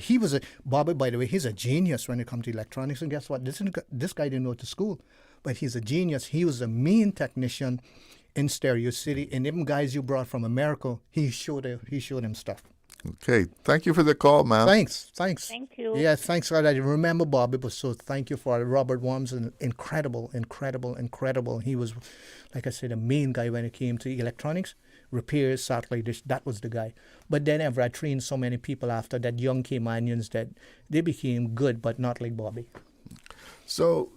Bobby, by the way, he's a genius when it comes to electronics. And guess what? This guy didn't go to school, but he's a genius. He was the main technician in Stereo City, and them guys you brought from America, he showed him stuff. Okay, thank you for the call, ma'am. Thanks. Thank you. Yeah, thanks for that. I remember Bobby, but so thank you for Robert Worms. Incredible. He was, like I said, the main guy when it came to electronics, repairs, satellite dish. That was the guy. But then I trained so many people after that, young Caymanians, that they became good, but not like Bobby. So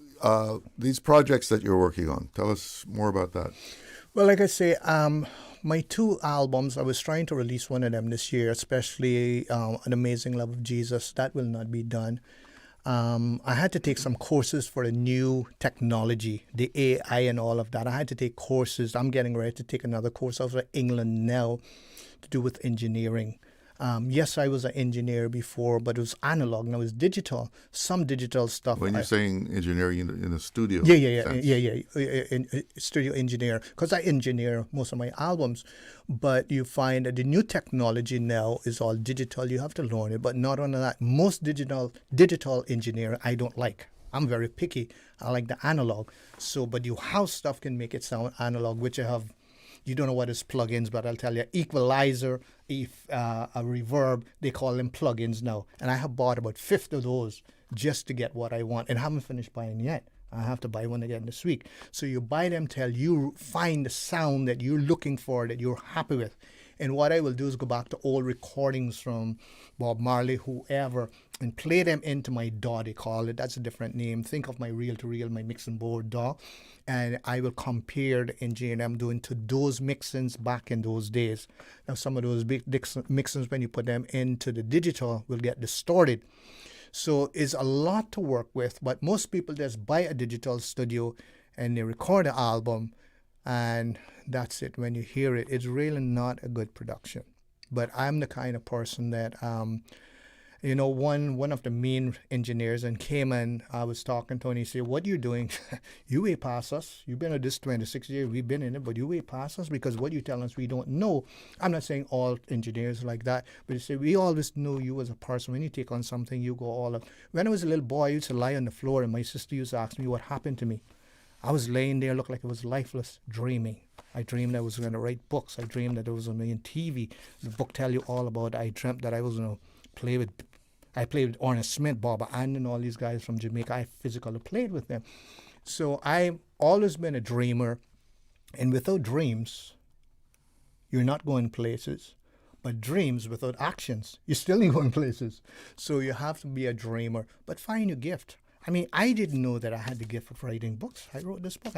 these projects that you're working on, tell us more about that. Well, like I say, my 2 albums, I was trying to release one of them this year, especially An Amazing Love of Jesus. That will not be done. I had to take some courses for the new technology, the AI and all of that. I had to take courses. I'm getting ready to take another course out of England now to do with engineering. Yes, I was an engineer before, but it was analog. Now it's digital. Some digital stuff. When you're saying engineering in a studio. Yeah. Studio engineer, because I engineer most of my albums. But you find that the new technology now is all digital. You have to learn it, but not only that. Most digital engineering I don't like. I'm very picky. I like the analog. But your house stuff can make it sound analog, which I have. You don't know what is plugins, but I'll tell you, equalizer, a reverb, they call them plugins now. And I have bought about 50 of those just to get what I want, and haven't finished buying yet. I have to buy one again this week. So you buy them till you find the sound that you're looking for, that you're happy with. And what I will do is go back to old recordings from Bob Marley, whoever, and play them into my DAW, they call it. That's a different name. Think of my reel-to-reel, my mixing board DAW. And I will compare the engineering I'm doing to those mixings back in those days. Now, some of those big mixings, when you put them into the digital, will get distorted. So it's a lot to work with, but most people just buy a digital studio and they record an album, and that's it. When you hear it, it's really not a good production. But I'm the kind of person that, one of the main engineers in Cayman, I was talking to, and he said, "What you doing? You way past us. You've been at this 26 years. We've been in it, but you way past us because what you tell us we don't know." I'm not saying all engineers like that, but he said, "We always know you as a person. When you take on something, you go all out." When I was a little boy, I used to lie on the floor, and my sister used to ask me what happened to me. I was laying there, looked like I was lifeless, dreaming. I dreamed I was going to write books. I dreamed that I was going to be in TV. The book tell you all about it. I dreamt that I was going to play with... I played with Ornette Smith, Bob Ann, and all these guys from Jamaica. I physically played with them. So I've always been a dreamer. And without dreams, you're not going places. But dreams without actions, you're still not going places. So you have to be a dreamer. But find your gift. I mean, I didn't know that I had the gift of writing books. I wrote this book.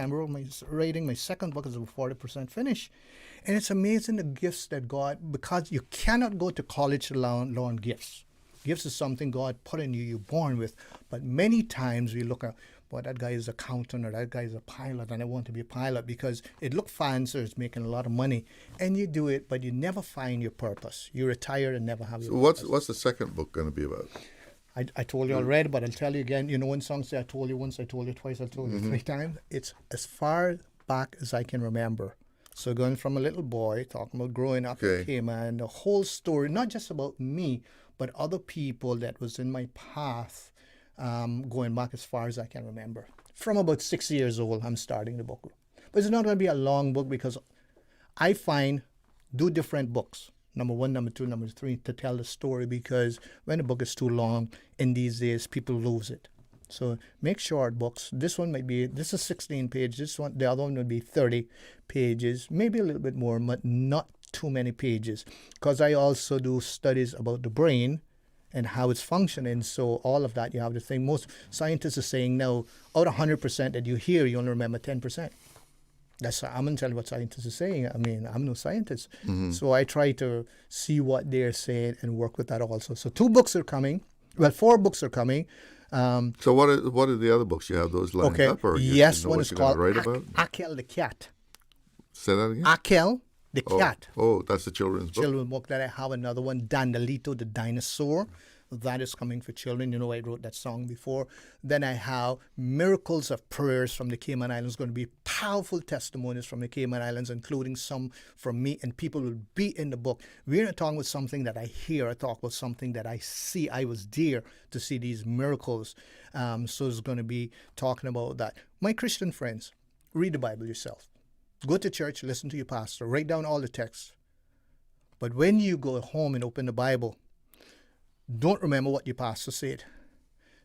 Writing my second book is a 40% finish. And it's amazing the gifts that God, because you cannot go to college to learn gifts. Gifts is something God put in you, you're born with. But many times we look at, well, that guy is an accountant or that guy is a pilot, and I want to be a pilot because it looks fancy, it's making a lot of money. And you do it, but you never find your purpose. You retire and never have your purpose. What's the second book going to be about? I told you already, but I'll tell you again. You know, when songs say, I told you once, I told you twice, I told you 3 times. It's as far back as I can remember. So going from a little boy, talking about growing up in Cayman, the whole story, not just about me, but other people that was in my path, going back as far as I can remember. From about 6 years old, I'm starting the book. But it's not going to be a long book because I find do different books. Number 1, number 2, number 3, to tell the story, because when a book is too long, in these days, people lose it. So make short books. This is 16 pages. The other one would be 30 pages, maybe a little bit more, but not too many pages. Because I also do studies about the brain and how it's functioning. So all of that, you have to think. Most scientists are saying now, out of 100% that you hear, you only remember 10%. I'm going to tell you what scientists are saying. I mean, I'm no scientist. So I try to see what they're saying and work with that also. So 2 books are coming. Well, 4 books are coming. So what are the other books? You have those lined up? Or yes, you know one is called Akel the Cat. Say that again? Akel the Cat. Oh, that's the children's book. Children's book. That I have another one, Dandalito the Dinosaur. That is coming for children. You know, I wrote that song before. Then I have Miracles of Prayers from the Cayman Islands. Going to be powerful testimonies from the Cayman Islands, including some from me, and people will be in the book. We're not talking about something that I hear. I talk about something that I see. I was there to see these miracles. So it's going to be talking about that. My Christian friends, read the Bible yourself. Go to church, listen to your pastor, write down all the texts. But when you go home and open the Bible, don't remember what your pastor said.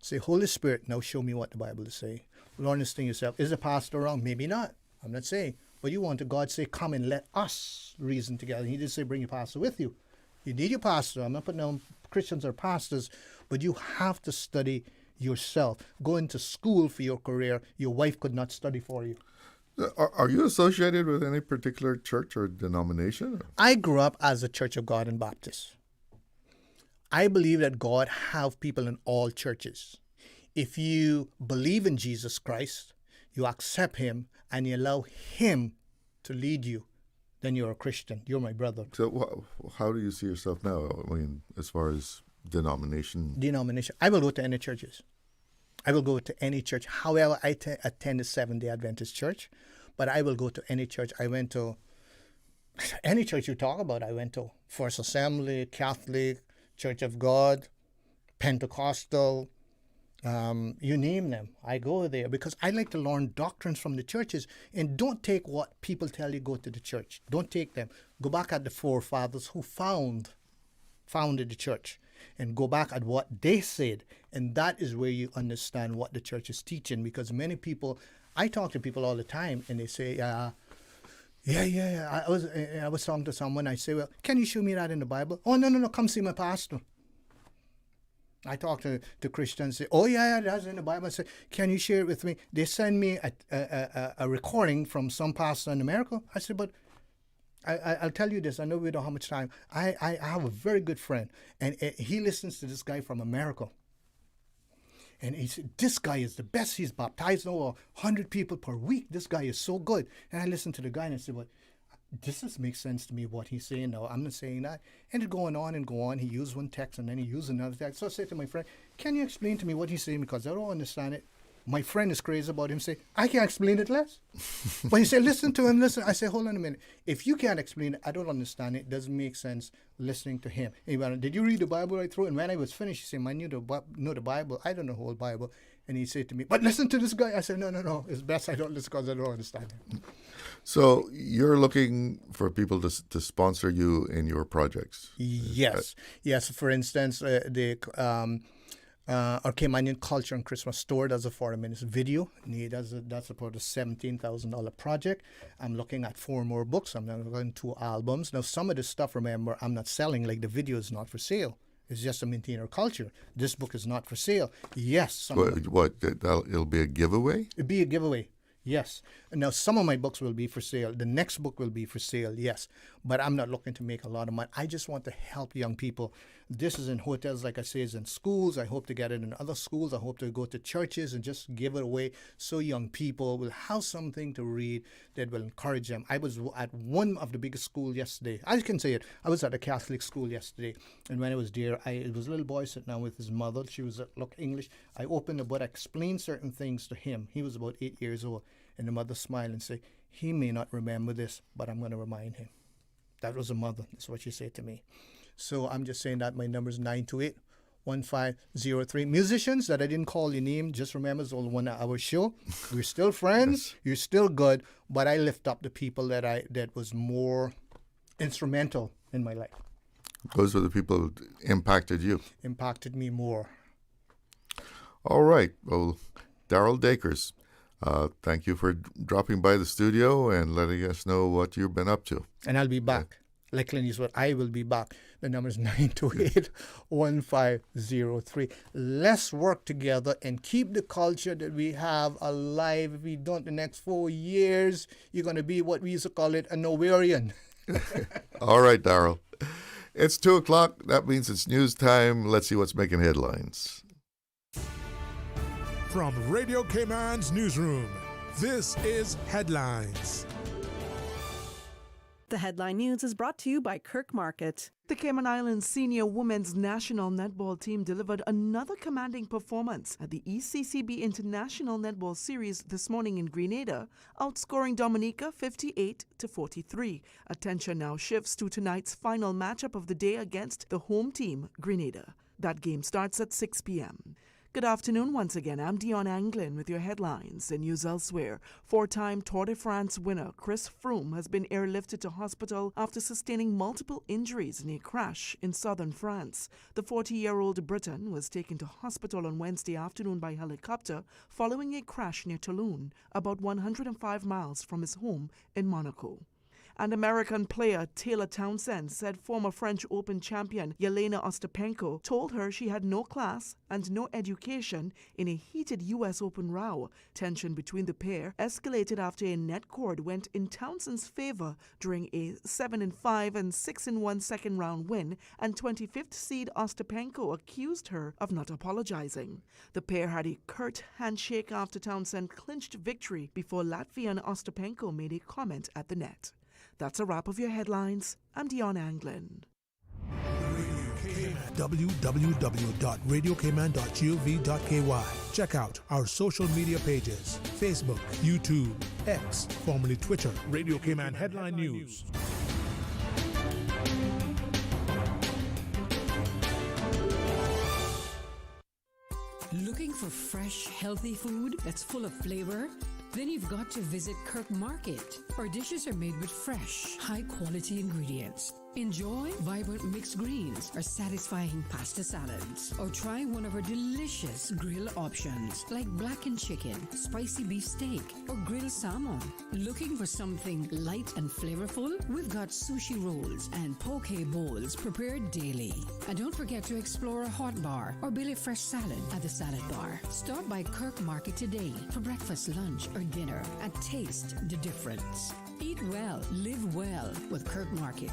Say, Holy Spirit, now show me what the Bible is saying. Learn this thing yourself. Is the pastor wrong? Maybe not. I'm not saying. But you want to God say, come and let us reason together. He didn't say bring your pastor with you. You need your pastor. I'm not putting down Christians or pastors, but you have to study yourself. Go into school for your career. Your wife could not study for you. Are you associated with any particular church or denomination? I grew up as a Church of God and Baptist. I believe that God have people in all churches. If you believe in Jesus Christ, you accept him, and you allow him to lead you, then you're a Christian. You're my brother. So how do you see yourself now? I mean, as far as denomination? Denomination. I will go to any churches. I will go to any church. However, I attend the Seventh-day Adventist church, but I will go to any church. I went to any church you talk about. I went to First Assembly, Catholic, Church of God, Pentecostal, you name them. I go there because I like to learn doctrines from the churches. And don't take what people tell you go to the church. Don't take them. Go back at the forefathers who founded the church, and go back at what they said. And that is where you understand what the church is teaching. Because many people, I talk to people all the time, and they say, I was talking to someone. I say, well, can you show me that in the Bible? Oh, no, come see my pastor. I talk to Christians, say, oh, yeah, that's in the Bible. I say, can you share it with me? They send me a recording from some pastor in America. I said, but I'll tell you this. I know we don't have much time. I have a very good friend, and he listens to this guy from America. And he said, this guy is the best. He's baptized over 100 people per week. This guy is so good. And I listened to the guy and I said, well, this doesn't make sense to me what he's saying now. I'm not saying that. And it going on and go on. He used one text and then he used another text. So I said to my friend, can you explain to me what he's saying? Because I don't understand it. My friend is crazy about him. Say, I can't explain it less. But he said, listen to him, listen. I said, hold on a minute. If you can't explain it, I don't understand it. It doesn't make sense listening to him. And he went, did you read the Bible right through? And when I was finished, he said, I know the Bible. I don't know the whole Bible. And he said to me, but listen to this guy. I said, no. It's best I don't listen because I don't understand him. So you're looking for people to sponsor you in your projects? Yes. Yes. For instance, our Caymanian Culture and Christmas Store does a 40-minute video. That's about a $17,000 project. I'm looking at 4 more books. I'm looking at 2 albums. Now, some of this stuff, remember, I'm not selling. Like the video is not for sale. It's just to maintain our culture. This book is not for sale. Yes. It'll be a giveaway? It'll be a giveaway. Yes. Now, some of my books will be for sale. The next book will be for sale, yes. But I'm not looking to make a lot of money. I just want to help young people. This is in hotels, like I say, is in schools. I hope to get it in other schools. I hope to go to churches and just give it away so young people will have something to read that will encourage them. I was at one of the biggest schools yesterday. I can say it. I was at a Catholic school yesterday. And when I was there, it was a little boy sitting down with his mother. She was, look, English. I opened the book, I explained certain things to him. He was about 8 years old. And the mother smiled and said, he may not remember this, but I'm going to remind him. That was the mother. That's what she said to me. So I'm just saying that my number is 928-1503. Musicians that I didn't call your name, just remember it's all 1 hour show. We're still friends. Yes. You're still good. But I lift up the people that was more instrumental in my life. Those were the people who impacted you. Impacted me more. All right. Well, Darrel Dacres, thank you for dropping by the studio and letting us know what you've been up to. And I'll be back. Like Clint Eastwood, I will be back. The number is 928-1503. Let's work together and keep the culture that we have alive. If we don't, the next 4 years, you're going to be what we used to call it, a Nowarian. All right, Darrel. It's 2 o'clock. That means it's news time. Let's see what's making headlines. From Radio Cayman's newsroom, this is Headlines. The headline news is brought to you by Kirk Market. The Cayman Islands senior women's national netball team delivered another commanding performance at the ECCB International Netball Series this morning in Grenada, outscoring Dominica 58-43. Attention now shifts to tonight's final matchup of the day against the home team, Grenada. That game starts at 6 p.m. Good afternoon once again. I'm Dion Anglin with your headlines and news elsewhere. 4-time Tour de France winner Chris Froome has been airlifted to hospital after sustaining multiple injuries in a crash in southern France. The 40-year-old Briton was taken to hospital on Wednesday afternoon by helicopter following a crash near Toulon, about 105 miles from his home in Monaco. And American player Taylor Townsend said former French Open champion Yelena Ostapenko told her she had no class and no education in a heated U.S. Open row. Tension between the pair escalated after a net cord went in Townsend's favor during a 7-5 and 6-1 second round win, and 25th seed Ostapenko accused her of not apologizing. The pair had a curt handshake after Townsend clinched victory before Latvian Ostapenko made a comment at the net. That's a wrap of your headlines. I'm Dion Anglin. www.radiocayman.gov.ky. Check out our social media pages: Facebook, YouTube, X, formerly Twitter, Radio Cayman Headline News. Looking for fresh, healthy food that's full of flavor? Then you've got to visit Kirk Market. Our dishes are made with fresh, high-quality ingredients. Enjoy vibrant mixed greens or satisfying pasta salads. Or try one of our delicious grill options like blackened chicken, spicy beef steak, or grilled salmon. Looking for something light and flavorful? We've got sushi rolls and poke bowls prepared daily. And don't forget to explore a hot bar or build a fresh salad at the salad bar. Stop by Kirk Market today for breakfast, lunch, or dinner and taste the difference. Eat well, live well with Kirk Market.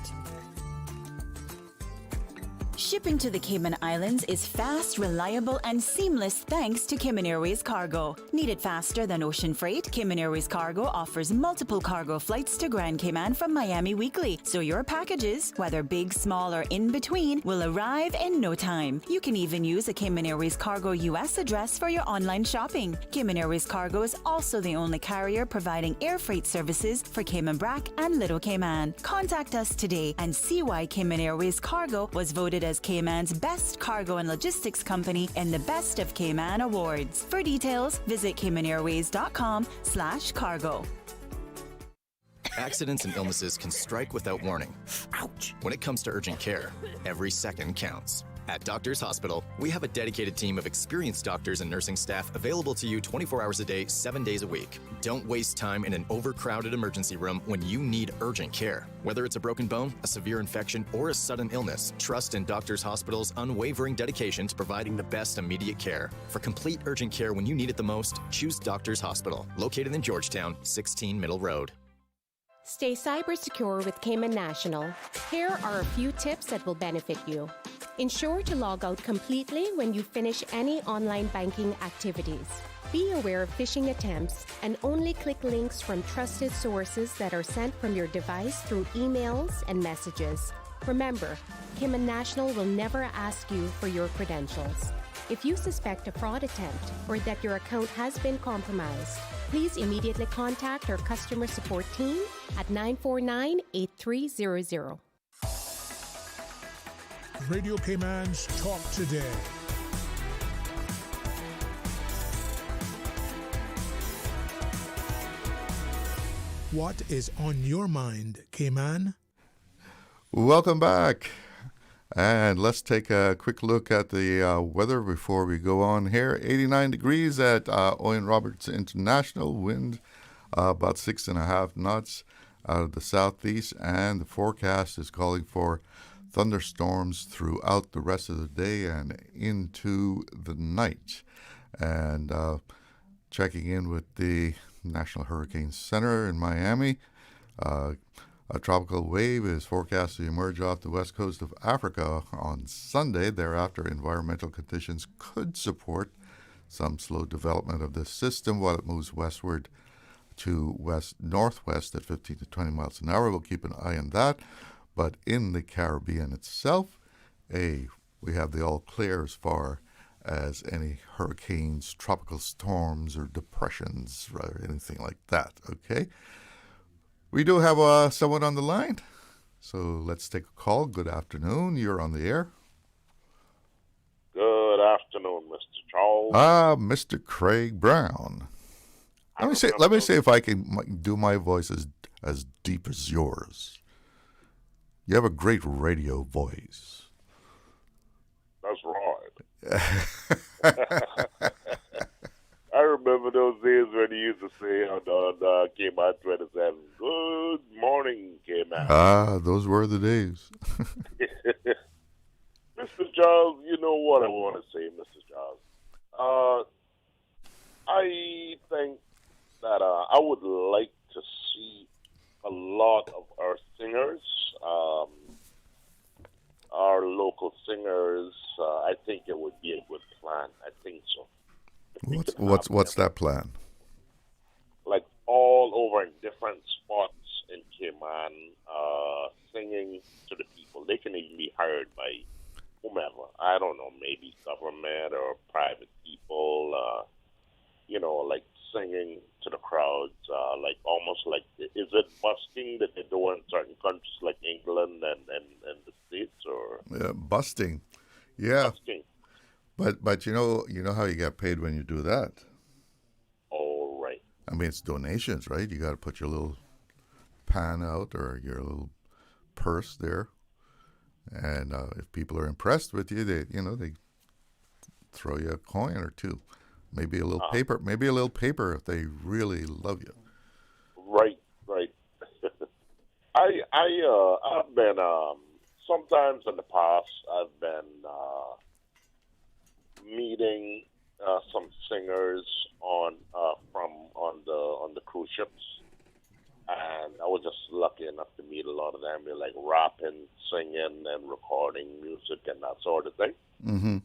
Shipping to the Cayman Islands is fast, reliable, and seamless thanks to Cayman Airways Cargo. Need it faster than ocean freight? Cayman Airways Cargo offers multiple cargo flights to Grand Cayman from Miami weekly, so your packages, whether big, small, or in between, will arrive in no time. You can even use a Cayman Airways Cargo US address for your online shopping. Cayman Airways Cargo is also the only carrier providing air freight services for Cayman Brac and Little Cayman. Contact us today and see why Cayman Airways Cargo was voted as Cayman's best cargo and logistics company in the Best of Cayman Awards. For details, visit CaymanAirways.com/cargo. Accidents and illnesses can strike without warning. Ouch! When it comes to urgent care, every second counts. At Doctors Hospital, we have a dedicated team of experienced doctors and nursing staff available to you 24 hours a day, 7 days a week. Don't waste time in an overcrowded emergency room when you need urgent care. Whether it's a broken bone, a severe infection, or a sudden illness, trust in Doctors Hospital's unwavering dedication to providing the best immediate care. For complete urgent care when you need it the most, choose Doctors Hospital, located in Georgetown, 16 Middle Road. Stay cyber secure with Cayman National. Here are a few tips that will benefit you. Ensure to log out completely when you finish any online banking activities. Be aware of phishing attempts and only click links from trusted sources that are sent from your device through emails and messages. Remember, Cayman National will never ask you for your credentials. If you suspect a fraud attempt or that your account has been compromised, please immediately contact our customer support team at 949-8300. Radio Cayman's Talk Today. What is on your mind, Cayman? Welcome back. And let's take a quick look at the weather before we go on here. 89 degrees at Owen Roberts International. Wind about 6.5 knots out of the southeast. And the forecast is calling for thunderstorms throughout the rest of the day and into the night. And checking in with the National Hurricane Center in Miami, a tropical wave is forecast to emerge off the west coast of Africa on Sunday. Thereafter, environmental conditions could support some slow development of this system while it moves westward to west-northwest at 15 to 20 miles an hour. We'll keep an eye on that. But in the Caribbean itself, we have the all clear as far as any hurricanes, tropical storms, or depressions, or anything like that, okay? We do have someone on the line, so let's take a call. Good afternoon. You're on the air. Good afternoon, Mr. Charles. Mr. Craig Brown. Let me see if I can do my voice as deep as yours. You have a great radio voice. That's right. I remember those days when you used to say on Cayman 27, "Good morning, Cayman." Those were the days. Mr. Charles, you know what I want to say, Mr. Charles. I think that I would like to see a lot of our singers, our local singers. I think it would be a good plan. I think so. What's that plan? Like all over in different spots in Cayman, singing to the people. They can even be hired by whomever. I don't know, maybe government or private people, like singing to the crowds, like almost like, is it busking that they do in certain countries like England and the States? Or busting. Yeah. Busking. But you know how you get paid when you do that? Oh, right. I mean, it's donations, right? You got to put your little pan out or your little purse there. And if people are impressed with you, they throw you a coin or two. Maybe a little paper. Maybe a little paper if they really love you. Right. I've been sometimes in the past. I've been meeting some singers on the cruise ships, and I was just lucky enough to meet a lot of them. They're like rapping, singing, and recording music and that sort of thing. Mm-hmm.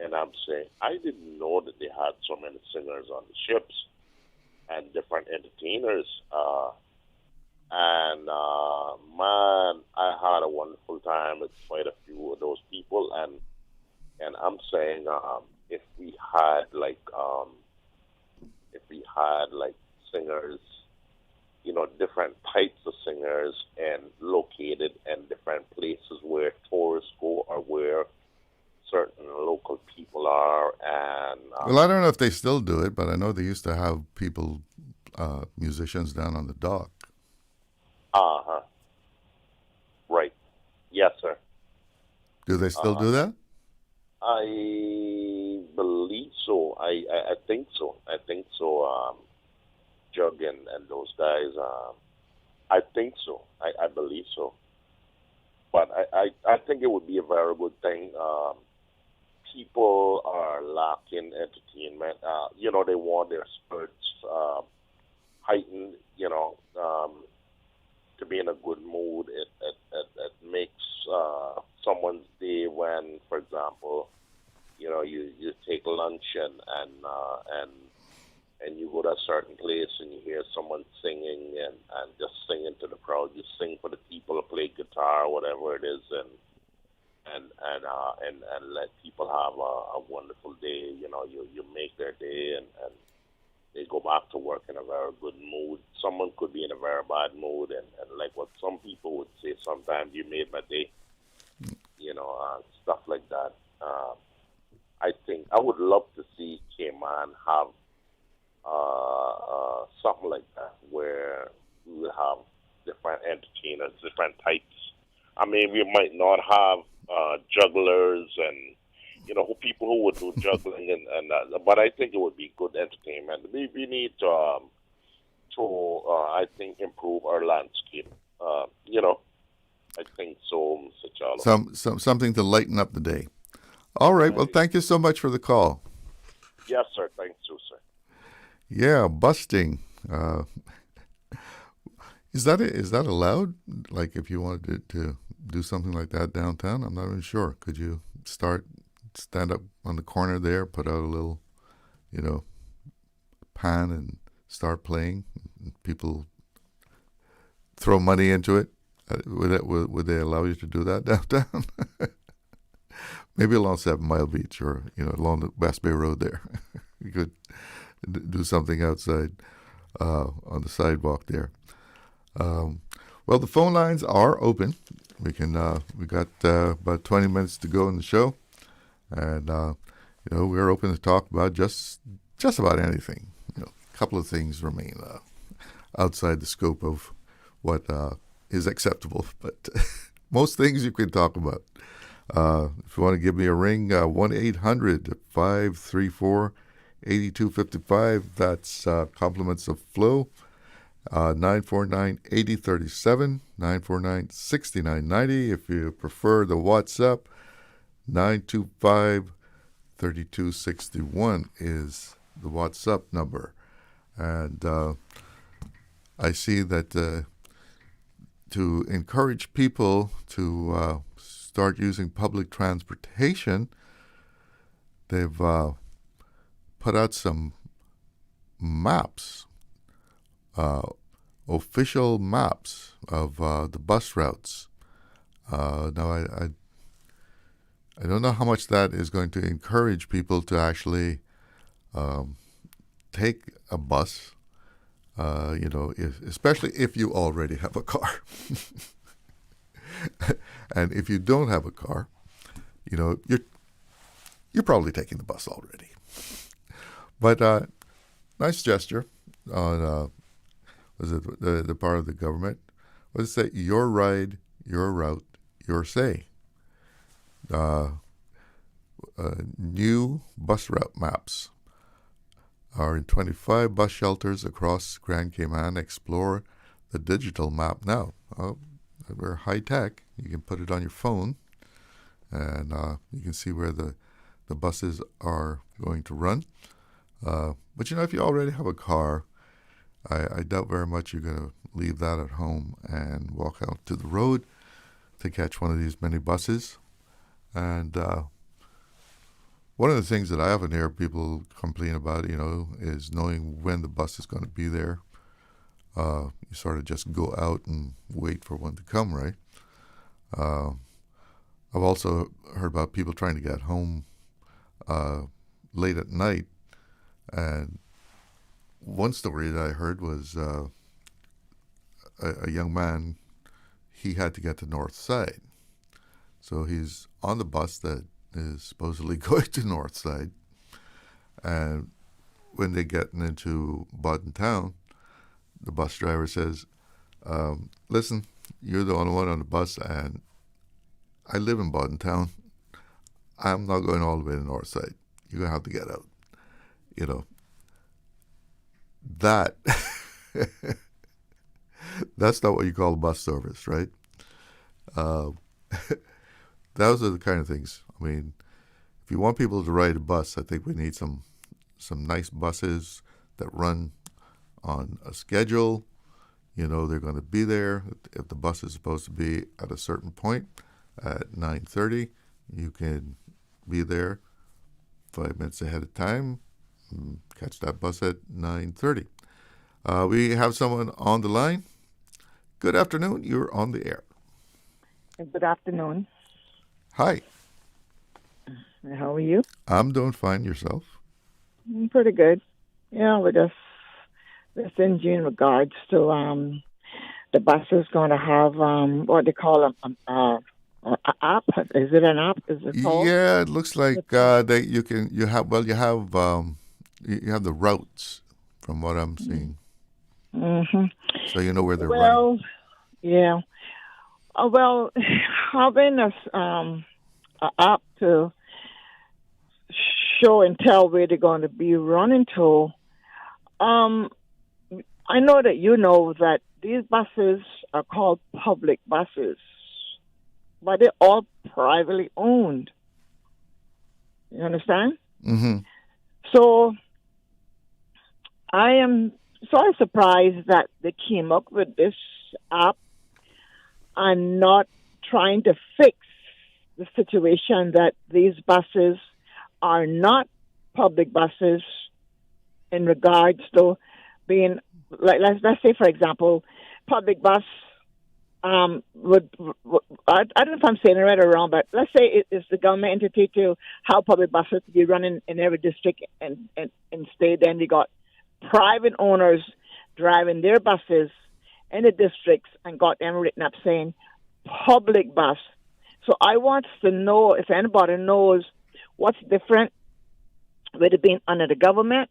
And I'm saying, I didn't know that they had so many singers on the ships and different entertainers. Man, I had a wonderful time with quite a few of those people. And I'm saying, if we had singers, different types of singers, and located in different places where tourists go or where certain local people are. And well, I don't know if they still do it, but I know they used to have people, musicians down on the dock. Right. Yes, sir. Do they still do that? I believe so. I think so. I think so. Jug and those guys. I think so. I believe so. But I think it would be a very good thing. People are lacking entertainment. They want their spirits heightened. To be in a good mood. It makes someone's day when, for example, you take lunch and you go to a certain place and you hear someone singing and just singing to the crowd. You sing for the people, play guitar, whatever it is, and let people have a wonderful day. You make their day and they go back to work in a very good mood. Someone could be in a very bad mood, and like what some people would say, sometimes you made my day, stuff like that. I think I would love to see Cayman have something like that, where we would have different entertainers, different types. I mean, we might not have jugglers and people who would do juggling and but I think it would be good entertainment. We need to I think improve our landscape. I think so, Mr. Charlo. Something to lighten up the day. All right. Well, thank you so much for the call. Yes, sir. Thank you, sir. Yeah, busting. Is that allowed? Like, if you wanted to do something like that downtown, I'm not even sure. Could you stand up on the corner there, put out a little, pan and start playing? People throw money into it. Would they allow you to do that downtown? Maybe along 7 Mile Beach or along the West Bay Road there. You could do something outside on the sidewalk there. Well, the phone lines are open. We got about 20 minutes to go in the show, and we're open to talk about just about anything. A couple of things remain outside the scope of what is acceptable, but most things you can talk about. If you want to give me a ring, 1-800-534-8255. That's compliments of Flow. 949-8037, 949-6990. If you prefer the WhatsApp, 925-3261 is the WhatsApp number. And I see that to encourage people to start using public transportation, they've put out some maps, official maps of the bus routes. Now, I don't know how much that is going to encourage people to actually take a bus, especially if you already have a car. And if you don't have a car, you're probably taking the bus already. But nice gesture on was it the part of the government? What does it say? Your ride, your route, your say. New bus route maps are in 25 bus shelters across Grand Cayman. Explore the digital map now. We're high tech. You can put it on your phone, and you can see where the buses are going to run. But if you already have a car, I doubt very much you're going to leave that at home and walk out to the road to catch one of these mini buses. And one of the things that I often hear people complain about, is knowing when the bus is going to be there. You sort of just go out and wait for one to come, right? I've also heard about people trying to get home late at night. And one story that I heard was a young man, he had to get to North Side. So he's on the bus that is supposedly going to North Side. And when they get into Bodden Town, the bus driver says, listen, you're the only one on the bus, and I live in Bodden Town. I'm not going all the way to the north side. You're going to have to get out. You know, that's not what you call a bus service, right? Those are the kind of things. I mean, if you want people to ride a bus, I think we need some nice buses that run on a schedule. You know, they're going to be there. If the bus is supposed to be at a certain point at 9:30, you can be there 5 minutes ahead of time and catch that bus at 9:30. We have someone on the line. Good afternoon. You're on the air. Good afternoon. Hi. How are you? I'm doing fine. Yourself? Pretty good. Yeah, we're just in regards to the bus is going to have what they call an app. Is it an app? Is it called? Yeah, it looks like you have the routes from what I'm seeing. Mm-hmm. So you know where they're running. Yeah. Well, having a app to show and tell where they're going to be running to. I know that you know that these buses are called public buses, but they're all privately owned. You understand? Mm-hmm. So I am sort of surprised that they came up with this app and not trying to fix the situation that these buses are not public buses in regards to being, like, let's say, for example, public bus would I don't know if I'm saying it right or wrong, but let's say it's the government entity to how public buses to be running in every district and state. Then you got private owners driving their buses in the districts and got them written up saying public bus. So I want to know if anybody knows what's different with it being under the government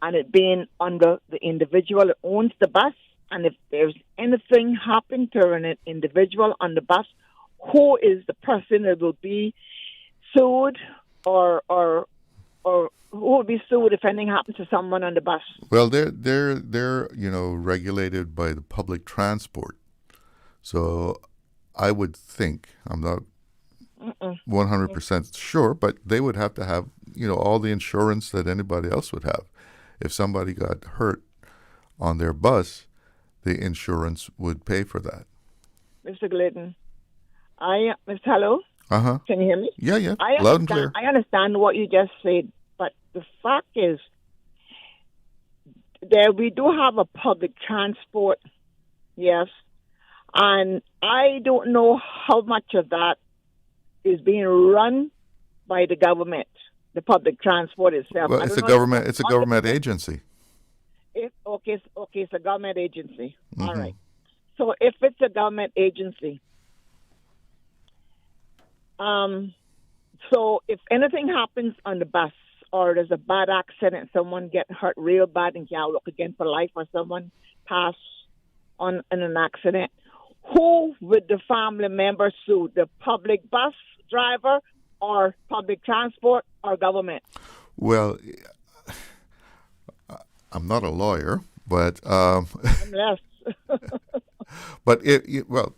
and it being under the individual that owns the bus. And if there's anything happen to an individual on the bus, who is the person that will be sued or who will be sued if anything happens to someone on the bus? Well, they're regulated by the public transport. So I would think, I'm not 100% sure, but they would have to have, all the insurance that anybody else would have. If somebody got hurt on their bus, the insurance would pay for that. Mr. Glidden, hello? Uh-huh. Can you hear me? Yeah. Loud and clear. I understand what you just said, but the fact is, we do have a public transport, yes, and I don't know how much of that is being run by the government, the public transport itself. Well, it's a government agency. Okay, it's a government agency. Mm-hmm. All right. So if it's a government agency, so if anything happens on the bus or there's a bad accident, someone get hurt real bad and can't look again for life, or someone pass on in an accident, who would the family member sue? The public bus driver or public transport or government? Well, I'm not a lawyer, but Unless. but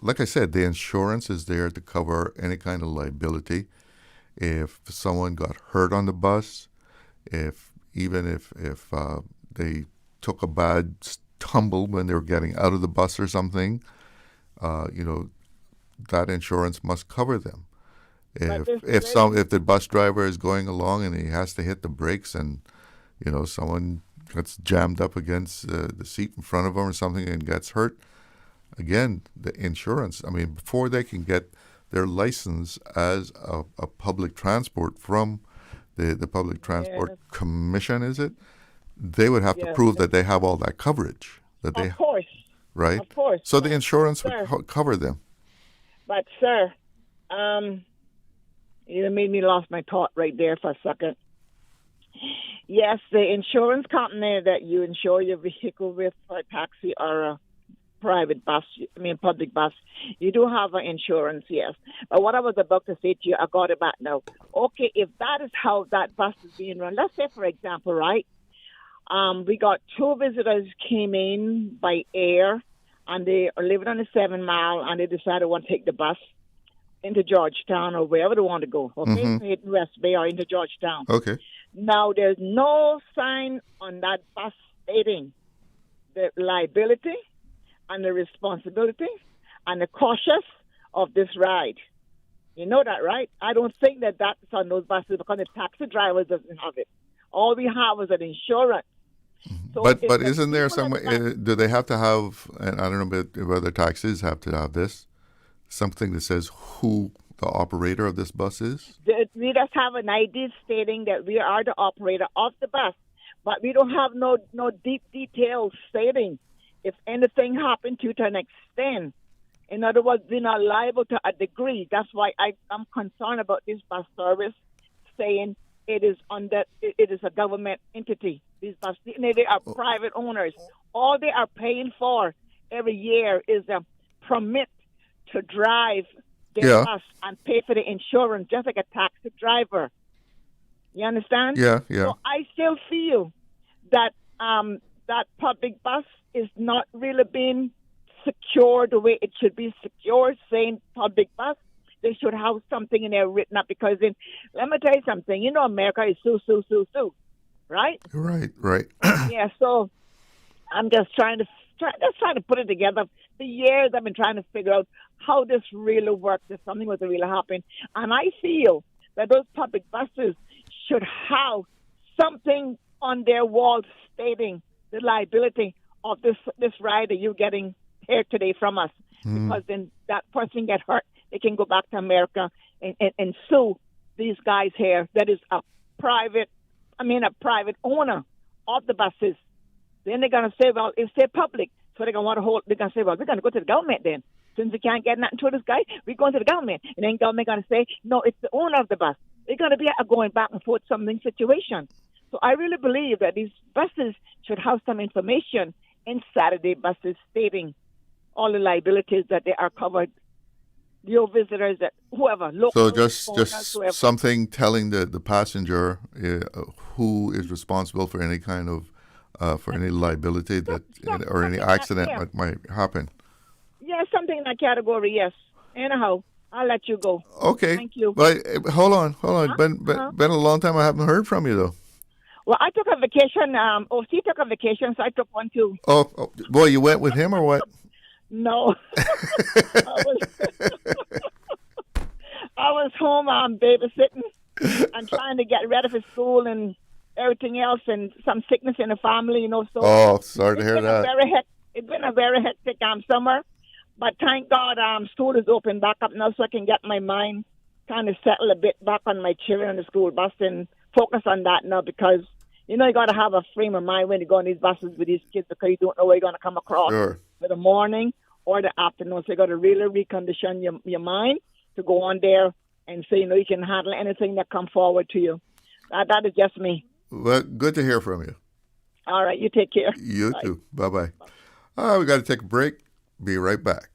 like I said, the insurance is there to cover any kind of liability. If someone got hurt on the bus, if they took a bad tumble when they were getting out of the bus or something, that insurance must cover them. If the bus driver is going along and he has to hit the brakes and someone gets jammed up against the seat in front of him or something and gets hurt, again, the insurance, before they can get their license as a public transport from the Public Transport Commission, is it? They would have to prove that they have all that coverage. Of course. Right? Of course. So the insurance would cover them. But, sir, you made me lost my thought right there for a second. Yes, the insurance company that you insure your vehicle with for a taxi or private bus, public bus, you do have an insurance, yes. But what I was about to say to you, I got it back now. Okay, if that is how that bus is being run, let's say, for example, right, we got 2 visitors came in by air, and they are living on the 7 Mile, and they decided to want to take the bus into Georgetown or wherever they want to go, okay? In West Bay or into Georgetown. Okay. Now, there's no sign on that bus stating the liability and the responsibility and the cautious of this ride. You know that, right? I don't think that that's on those buses because the taxi driver doesn't have it. All we have is an insurance. So but isn't there some way, do they have to have, and I don't know if other taxis have to have this, something that says who the operator of this bus is? We just have an ID stating that we are the operator of the bus, but we don't have no deep details stating if anything happened to an extent. In other words, we're not liable to a degree. That's why I'm concerned about this bus service saying it is a government entity. These buses, they are private owners. All they are paying for every year is a permit to drive their bus and pay for the insurance, just like a taxi driver. You understand? Yeah. So I still feel that that public bus is not really being secure the way it should be secure, saying public bus. They should have something in there written up because let me tell you something. You know, America is sue, right? Right. Yeah, so I'm just trying to put it together. For years, I've been trying to figure out how this really works, if something was to really happen. And I feel that those public buses should have something on their walls stating the liability of this ride that you're getting here today from us. Because then that person get hurt, they can go back to America and sue these guys here. That is a private owner of the buses. Then they're going to say, well, it's their public. So they're going to say, well, we're going to go to the government then. Since we can't get nothing to this guy, we're going to the government. And then government going to say, no, it's the owner of the bus. They're going to be going back and forth something situation. So I really believe that these buses should have some information in Saturday buses stating all the liabilities that they are covered. Your visitors, that whoever, local, so just whoever. Something telling the passenger who is responsible for any kind of for any liability or any accident that might happen. Yeah, something in that category. Yes. Anyhow, I'll let you go. Okay. Thank you. But hold on. Been a long time. I haven't heard from you though. Well, I took a vacation. She took a vacation, so I took one too. Oh, boy, you went with him or what? No. I was home babysitting and trying to get ready for school and everything else, and some sickness in the family, you know. So sorry to hear that. It's been a very hectic summer, but thank God school is open back up now, so I can get my mind kind of settle a bit back on my children on the school bus and focus on that now, because you know you got to have a frame of mind when you go on these buses with these kids, because you don't know where you're going to come across for the morning or the afternoon. So you got to really recondition your mind to go on there and so you can handle anything that come forward to you. That is just me. Well, good to hear from you. All right, you take care. You too. Bye-bye. We got to take a break. Be right back.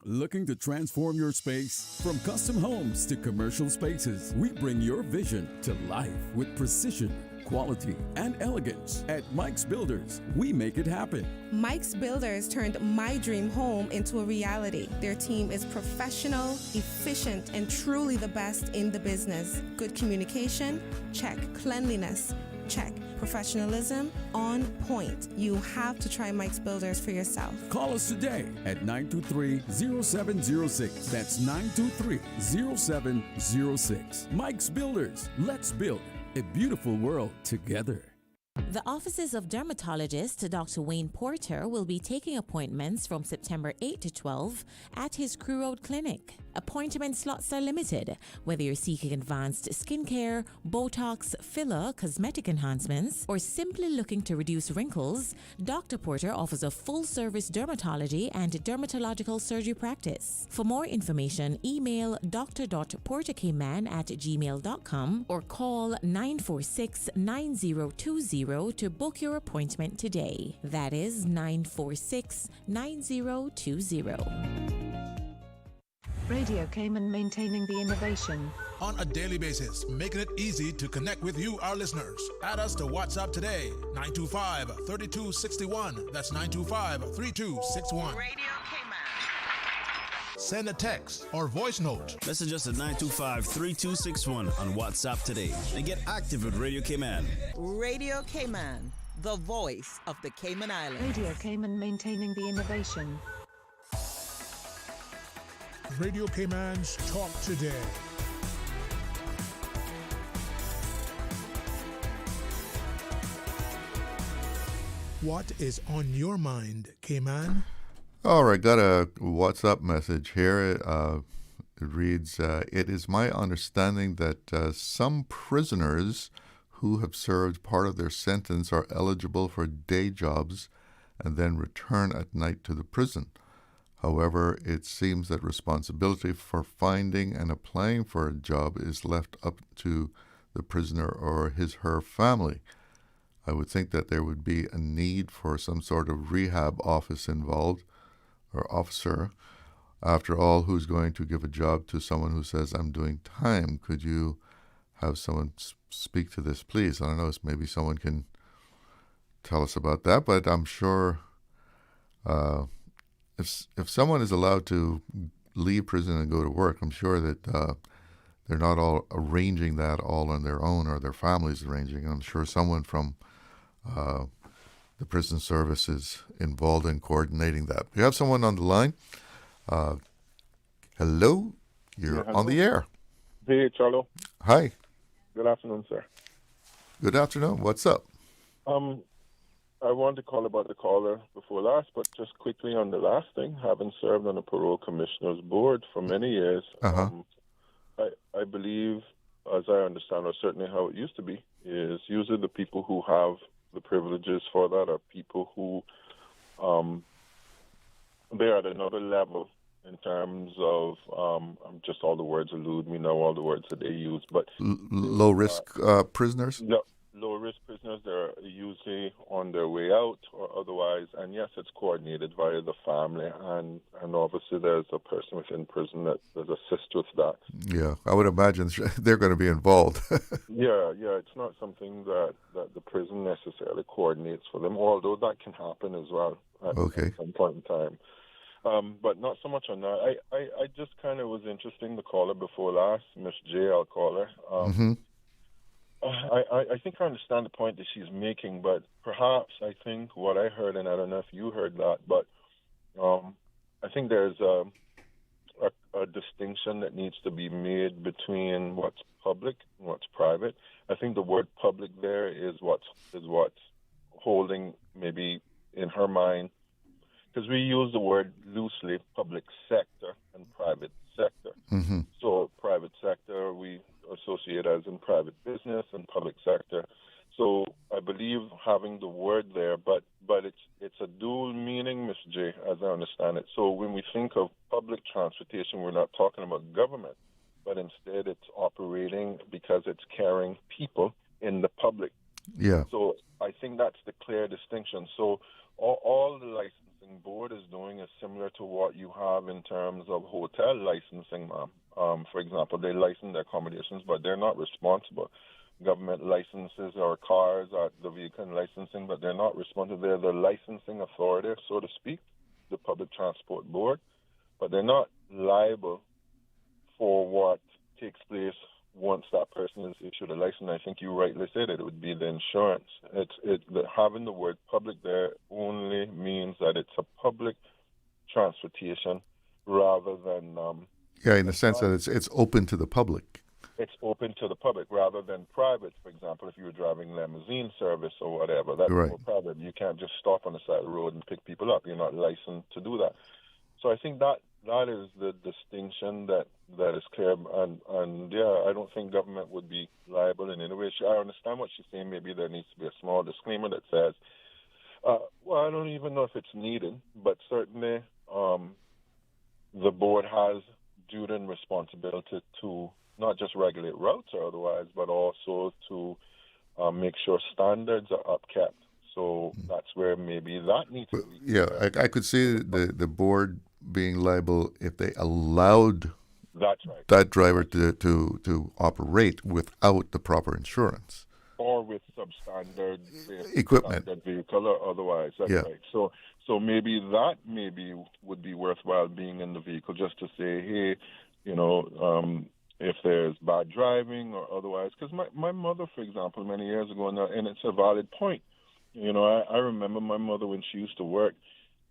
Looking to transform your space? From custom homes to commercial spaces, we bring your vision to life with precision, quality, and elegance. At Mike's Builders, we make it happen. Mike's Builders turned my dream home into a reality. Their team is professional, efficient, and truly the best in the business. Good communication? Check. Cleanliness? Check. Professionalism? On point. You have to try Mike's Builders for yourself. Call us today at 923-0706. That's 923-0706. Mike's Builders. Let's build a beautiful world together. The offices of dermatologist Dr. Wayne Porter will be taking appointments from September 8 to 12 at his Crew Road Clinic. Appointment slots are limited. Whether you're seeking advanced skincare, Botox, filler, cosmetic enhancements, or simply looking to reduce wrinkles, Dr. Porter offers a full-service dermatology and dermatological surgery practice. For more information, email dr.portercayman@gmail.com or call 946-9020 to book your appointment today. That is 946-9020. Radio Cayman, maintaining the innovation. On a daily basis, making it easy to connect with you, our listeners. Add us to WhatsApp today, 925-3261. That's 925-3261. Radio Cayman. Send a text or voice note. Message us at 925-3261 on WhatsApp today and get active with Radio Cayman. Radio Cayman, the voice of the Cayman Islands. Radio Cayman, maintaining the innovation. Radio Cayman's Talk Today. What is on your mind, Cayman? All right, got a WhatsApp message here. It reads, it is my understanding that some prisoners who have served part of their sentence are eligible for day jobs and then return at night to the prison. However, it seems that responsibility for finding and applying for a job is left up to the prisoner or her family. I would think that there would be a need for some sort of rehab office involved, or officer. After all, who's going to give a job to someone who says, I'm doing time? Could you have someone speak to this, please? I don't know, if maybe someone can tell us about that, but I'm sure if someone is allowed to leave prison and go to work, I'm sure that they're not all arranging that all on their own, or their families arranging. And I'm sure someone from the prison service is involved in coordinating that. We have someone on the line. Hello, you're on the air. Hey, Charlo. Hi. Good afternoon, sir. Good afternoon. What's up? I wanted to call about the caller before last, but just quickly on the last thing, having served on the Parole Commissioners Board for many years, I believe, as I understand, or certainly how it used to be, is usually the people who have the privileges for that are people who they're at another level in terms of just all the words elude me now, all the words that they use, but low-risk prisoners? No. Low-risk prisoners, they're usually on their way out or otherwise, and yes, it's coordinated via the family, and obviously there's a person within prison that assists with that. Yeah, I would imagine they're going to be involved. Yeah, it's not something that the prison necessarily coordinates for them, although that can happen as well at some point in time. But not so much on that. I just kind of was interesting, the caller before last, Miss J, I'll call her. I think I understand the point that she's making, but perhaps I think what I heard, and I don't know if you heard that, but I think there's a distinction that needs to be made between what's public and what's private. I think the word public there is what's holding maybe in her mind, because we use the word loosely, public sector and private sector. So private sector we associate as in private business, and public sector. So I believe having the word there, but it's a dual meaning, Ms. J, as I understand it. So when we think of public transportation, we're not talking about government, but instead it's operating because it's carrying people in the public. Yeah. So I think that's the clear distinction. So all the licensing board is doing is similar to what you have in terms of hotel licensing, ma'am. For example, they license their accommodations, but they're not responsible. Government licenses our cars, the vehicle licensing, but they're not responsible. They're the licensing authority, so to speak, the Public Transport Board, but they're not liable for what takes place once that person is issued a license. I think you rightly said it would be the insurance. Having the word public there only means that it's a public transportation rather than... in the sense that it's open to the public. It's open to the public rather than private. For example, if you were driving limousine service or whatever, that's more private. You can't just stop on the side of the road and pick people up. You're not licensed to do that. So I think that that is the distinction that is clear, and yeah, I don't think government would be liable in any way. I understand what she's saying. Maybe there needs to be a small disclaimer that says, well, I don't even know if it's needed, but certainly the board has duty and responsibility to not just regulate routes or otherwise, but also to make sure standards are upkept. So that's where maybe that needs to be. Yeah, I could see the board being liable if they allowed that's right. that driver to operate without the proper insurance. Or with substandard equipment, substandard vehicle or otherwise. That's right. So maybe that would be worthwhile being in the vehicle just to say, hey, if there's bad driving or otherwise. Because my mother, for example, many years ago, and it's a valid point. I remember my mother when she used to work,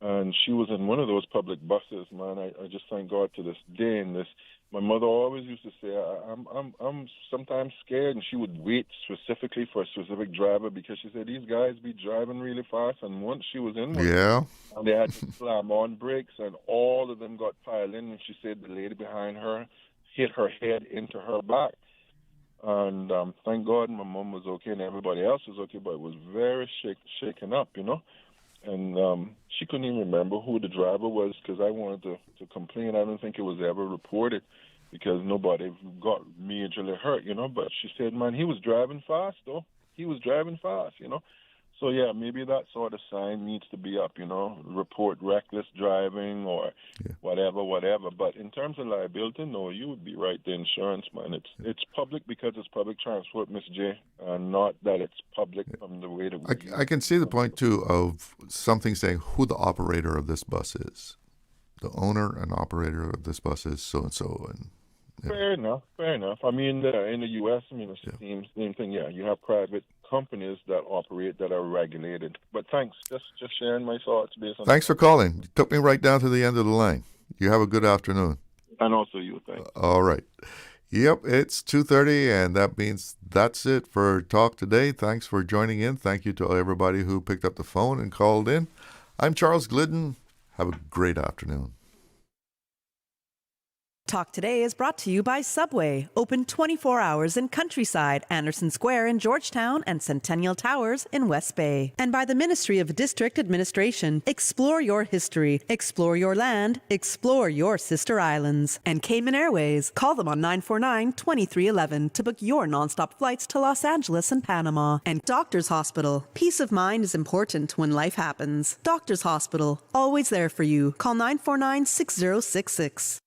and she was in one of those public buses. Man, I just thank God to this day. And my mother always used to say, I'm sometimes scared, and she would wait specifically for a specific driver because she said these guys be driving really fast. And once she was in one, and they had to slam on brakes, and all of them got piled in. And she said the lady behind her hit her head into her back. And thank God my mom was okay and everybody else was okay, but it was very shaken up, And she couldn't even remember who the driver was because I wanted to complain. I don't think it was ever reported because nobody got majorly hurt, But she said, man, he was driving fast, though. He was driving fast, So, yeah, maybe that sort of sign needs to be up, report reckless driving or whatever. But in terms of liability, no, you would be right. The insurance, man, it's public because it's public transport, Miss J, and not that it's public from the way that we I can see the point, too, of something saying who the operator of this bus is. The owner and operator of this bus is so-and-so. Fair enough. I mean, in the U.S., it's the same thing. Yeah, you have private companies that operate that are regulated. But thanks, just sharing my thoughts based on. Thanks for calling. You took me right down to the end of the line. You have a good afternoon. And also you, thanks. All right. Yep, it's 2:30, and that means that's it for Talk Today. Thanks for joining in. Thank you to everybody who picked up the phone and called in. I'm Charles Glidden. Have a great afternoon. Talk Today is brought to you by Subway, open 24 hours in Countryside, Anderson Square in Georgetown, and Centennial Towers in West Bay. And by the Ministry of District Administration, explore your history, explore your land, explore your sister islands. And Cayman Airways, call them on 949-2311 to book your nonstop flights to Los Angeles and Panama. And Doctors Hospital, peace of mind is important when life happens. Doctors Hospital, always there for you. Call 949-6066.